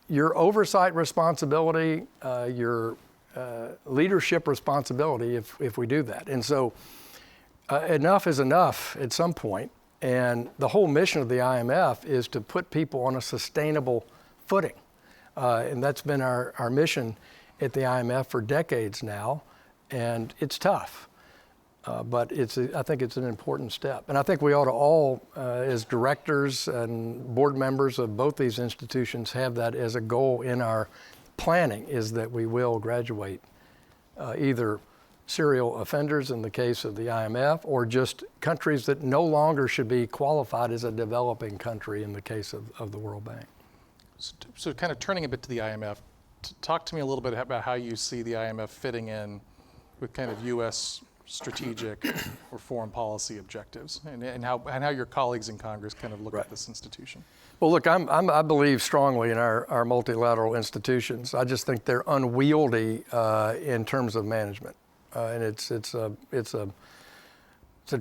your oversight responsibility, your leadership responsibility if we do that. And so enough is enough at some point. And the whole mission of the IMF is to put people on a sustainable footing. And that's been our mission at the IMF for decades now. And it's tough. But I think it's an important step. And I think we ought to all, as directors and board members of both these institutions, have that as a goal in our planning, is that we will graduate either serial offenders in the case of the IMF or just countries that no longer should be qualified as a developing country in the case of the World Bank. So kind of turning a bit to the IMF, talk to me a little bit about how you see the IMF fitting in with kind of U.S. strategic or foreign policy objectives, and how your colleagues in Congress kind of look at this institution. Well, look, I believe strongly in our multilateral institutions. I just think they're unwieldy in terms of management, and it's a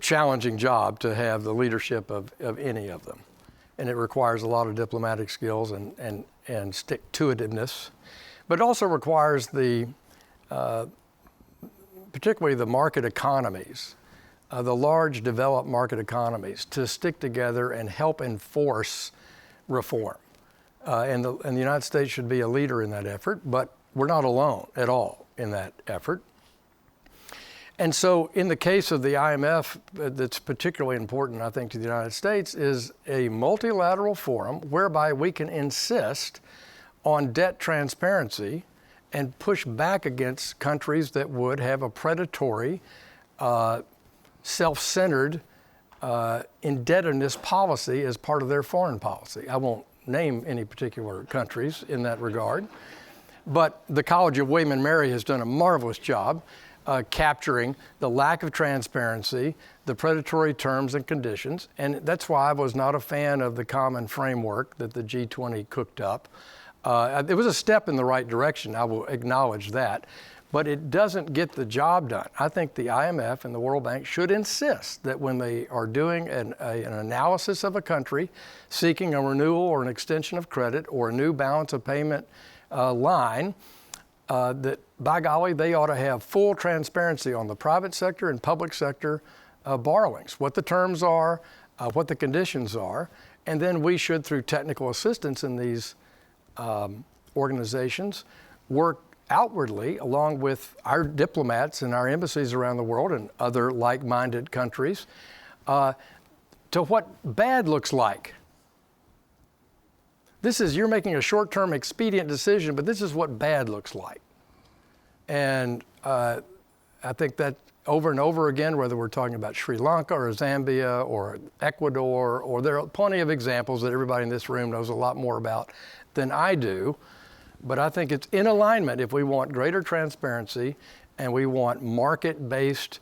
challenging job to have the leadership of any of them, and it requires a lot of diplomatic skills and stick-to-itiveness, but it also requires particularly the market economies, the large developed market economies, to stick together and help enforce reform. And the United States should be a leader in that effort, but we're not alone at all in that effort. And so in the case of the IMF, that's particularly important, I think, to the United States, is a multilateral forum whereby we can insist on debt transparency and push back against countries that would have a predatory, self-centered indebtedness policy as part of their foreign policy. I won't name any particular countries in that regard, but the College of William and Mary has done a marvelous job capturing the lack of transparency, the predatory terms and conditions, and that's why I was not a fan of the common framework that the G20 cooked up. It was a step in the right direction, I will acknowledge that, but it doesn't get the job done. I think the IMF and the World Bank should insist that when they are doing an analysis of a country, seeking a renewal or an extension of credit or a new balance of payment line, that by golly, they ought to have full transparency on the private sector and public sector borrowings, what the terms are, what the conditions are, and then we should, through technical assistance in these organizations, work outwardly along with our diplomats and our embassies around the world and other like-minded countries to what bad looks like. You're making a short-term expedient decision, but this is what bad looks like. And I think that over and over again, whether we're talking about Sri Lanka or Zambia or Ecuador, or there are plenty of examples that everybody in this room knows a lot more about than I do, but I think it's in alignment if we want greater transparency and we want market-based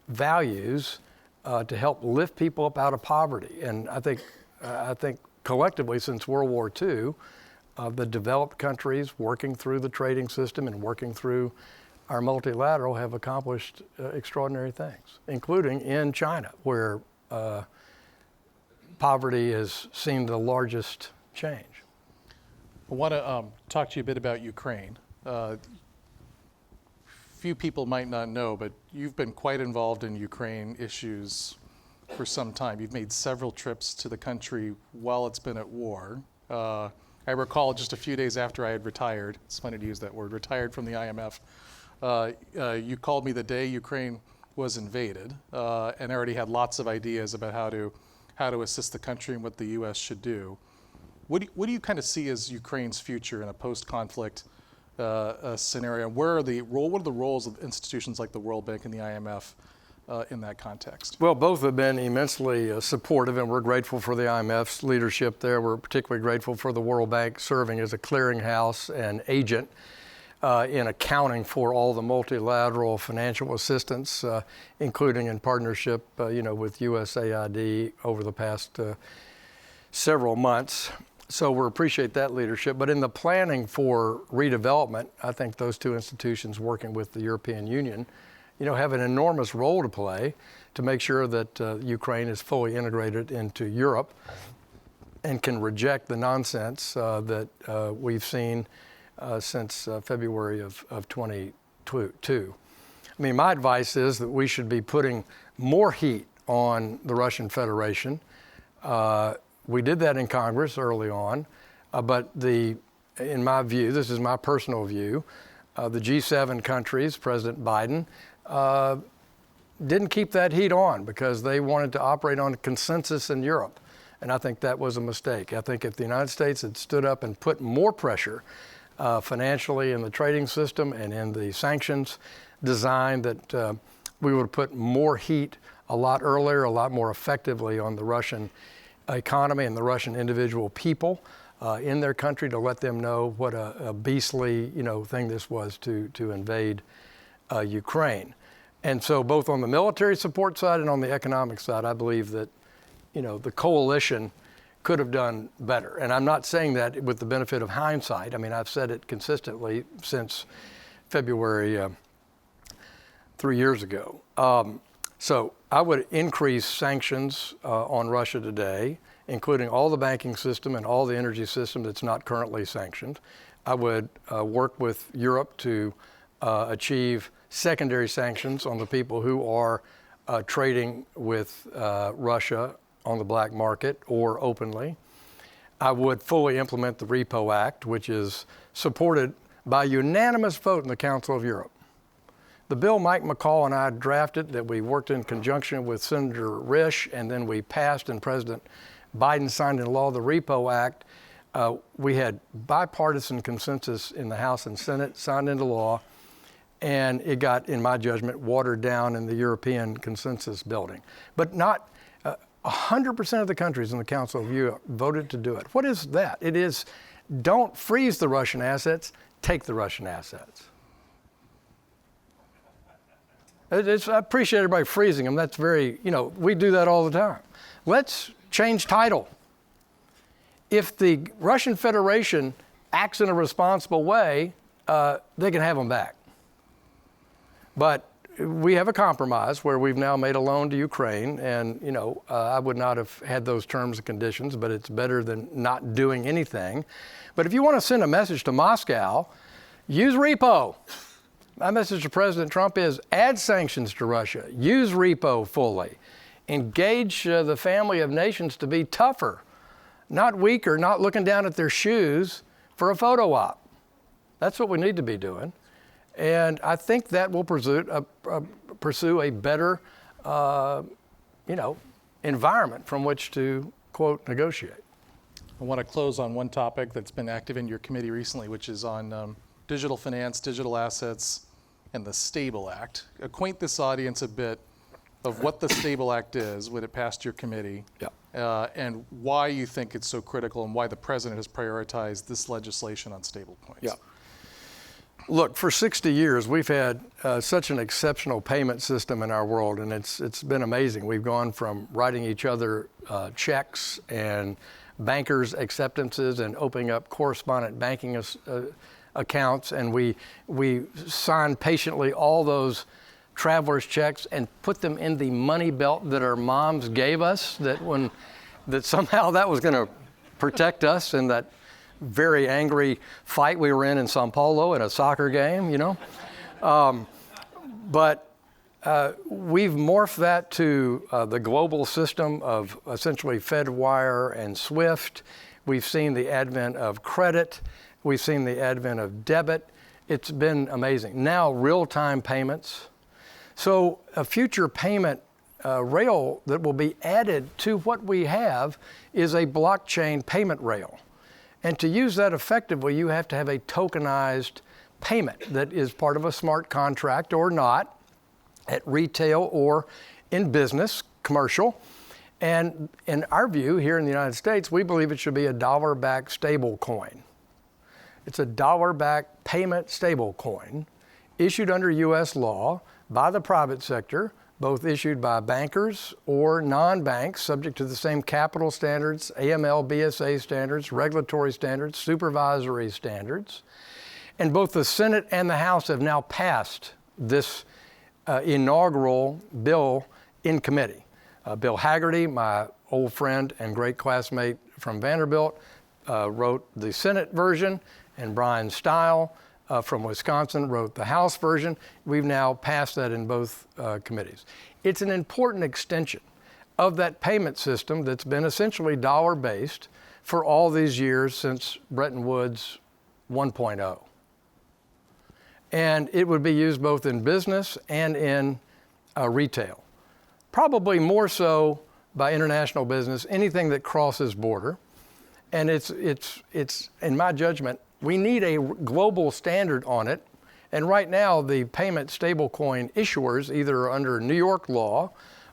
values to help lift people up out of poverty. And I think collectively since World War II, the developed countries working through the trading system and working through our multilateral have accomplished extraordinary things, including in China, where poverty has seen the largest change. I want to talk to you a bit about Ukraine. Few people might not know, but you've been quite involved in Ukraine issues for some time. You've made several trips to the country while it's been at war. I recall just a few days after I had retired, it's funny to use that word, retired from the IMF, you called me the day Ukraine was invaded, and I already had lots of ideas about how to assist the country and what the U.S. should do. What do you kind of see as Ukraine's future in a post-conflict scenario? What are the roles of institutions like the World Bank and the IMF in that context? Well, both have been immensely supportive, and we're grateful for the IMF's leadership there. We're particularly grateful for the World Bank serving as a clearinghouse and agent in accounting for all the multilateral financial assistance, including in partnership, with USAID over the past several months. So we appreciate that leadership. But in the planning for redevelopment, I think those two institutions working with the European Union, have an enormous role to play to make sure that Ukraine is fully integrated into Europe and can reject the nonsense that we've seen since February of 22. I mean, my advice is that we should be putting more heat on the Russian Federation. We did that in Congress early on, but in my view, this is my personal view, the G7 countries, President Biden, didn't keep that heat on because they wanted to operate on consensus in Europe. And I think that was a mistake. I think if the United States had stood up and put more pressure financially in the trading system and in the sanctions design, that we would have put more heat a lot earlier, a lot more effectively on the Russian economy and the Russian individual people in their country to let them know what a beastly, thing this was to invade Ukraine. And so both on the military support side and on the economic side, I believe that, the coalition could have done better. And I'm not saying that with the benefit of hindsight. I mean, I've said it consistently since February 3 years ago. So I would increase sanctions on Russia today, including all the banking system and all the energy system that's not currently sanctioned. I would work with Europe to achieve secondary sanctions on the people who are trading with Russia on the black market or openly. I would fully implement the Repo Act, which is supported by unanimous vote in the Council of Europe. The bill Mike McCall and I drafted, that we worked in conjunction with Senator Risch, and then we passed and President Biden signed into law, the Repo Act. We had bipartisan consensus in the House and Senate, signed into law, and it got, in my judgment, watered down in the European consensus building. But not 100% of the countries in the Council of Europe voted to do it. What is that? It is, don't freeze the Russian assets, take the Russian assets. I appreciate everybody freezing them. That's very, we do that all the time. Let's change title. If the Russian Federation acts in a responsible way, they can have them back. But we have a compromise where we've now made a loan to Ukraine, and I would not have had those terms and conditions, but it's better than not doing anything. But if you want to send a message to Moscow, use repo. My message to President Trump is add sanctions to Russia, use repo fully, engage the family of nations to be tougher, not weaker, not looking down at their shoes for a photo op. That's what we need to be doing. And I think that will pursue a better, environment from which to, quote, negotiate. I want to close on one topic that's been active in your committee recently, which is on digital finance, digital assets, and the STABLE Act. Acquaint this audience a bit of what the STABLE Act is when it passed your committee, and why you think it's so critical and why the president has prioritized this legislation on stablecoins. Yeah. Look, for 60 years, we've had such an exceptional payment system in our world, and it's been amazing. We've gone from writing each other checks and bankers' acceptances and opening up correspondent banking accounts, and we signed patiently all those traveler's checks and put them in the money belt that our moms gave us, that somehow that was going to protect us in that very angry fight we were in Sao Paulo at a soccer game, you know. But we've morphed that to the global system of essentially FedWire and SWIFT. We've seen the advent of credit. We've seen the advent of debit. It's been amazing. Now, real-time payments. So a future payment rail that will be added to what we have is a blockchain payment rail. And to use that effectively, you have to have a tokenized payment that is part of a smart contract or not, at retail or in business, commercial. And in our view here in the United States, we believe it should be a dollar-backed stable coin. It's a dollar-backed payment stable coin issued under U.S. law by the private sector, both issued by bankers or non-banks, subject to the same capital standards, AML, BSA standards, regulatory standards, supervisory standards. And both the Senate and the House have now passed this inaugural bill in committee. Bill Hagerty, my old friend and great classmate from Vanderbilt, wrote the Senate version, and Brian Stile from Wisconsin wrote the House version. We've now passed that in both committees. It's an important extension of that payment system that's been essentially dollar-based for all these years since Bretton Woods 1.0. And it would be used both in business and in retail. Probably more so by international business, anything that crosses border. And it's in my judgment, we need a global standard on it. And right now, the payment stablecoin issuers either are under New York law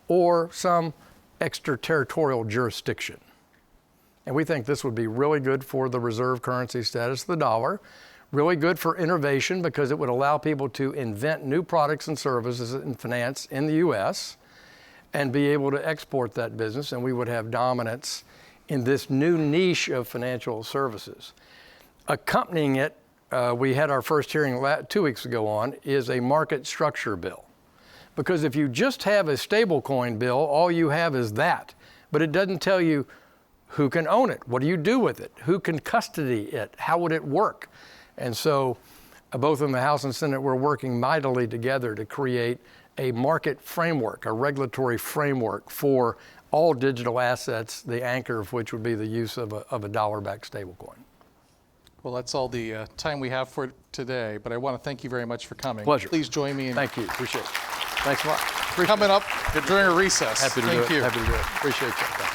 or some extraterritorial jurisdiction. And we think this would be really good for the reserve currency status of the dollar, really good for innovation because it would allow people to invent new products and services in finance in the US and be able to export that business, and we would have dominance in this new niche of financial services. Accompanying it, we had our first hearing 2 weeks ago on, is a market structure bill. Because if you just have a stablecoin bill, all you have is that. But it doesn't tell you who can own it, what do you do with it, who can custody it, how would it work? And so both in the House and Senate, we're working mightily together to create a market framework, a regulatory framework for all digital assets, the anchor of which would be the use of a dollar-backed stablecoin. Well, that's all the time we have for today, but I want to thank you very much for coming. Pleasure. Please join me in. Thank you. Appreciate it. Thanks a lot. Coming up during a recess. Happy to do it. Happy to do it. Appreciate that.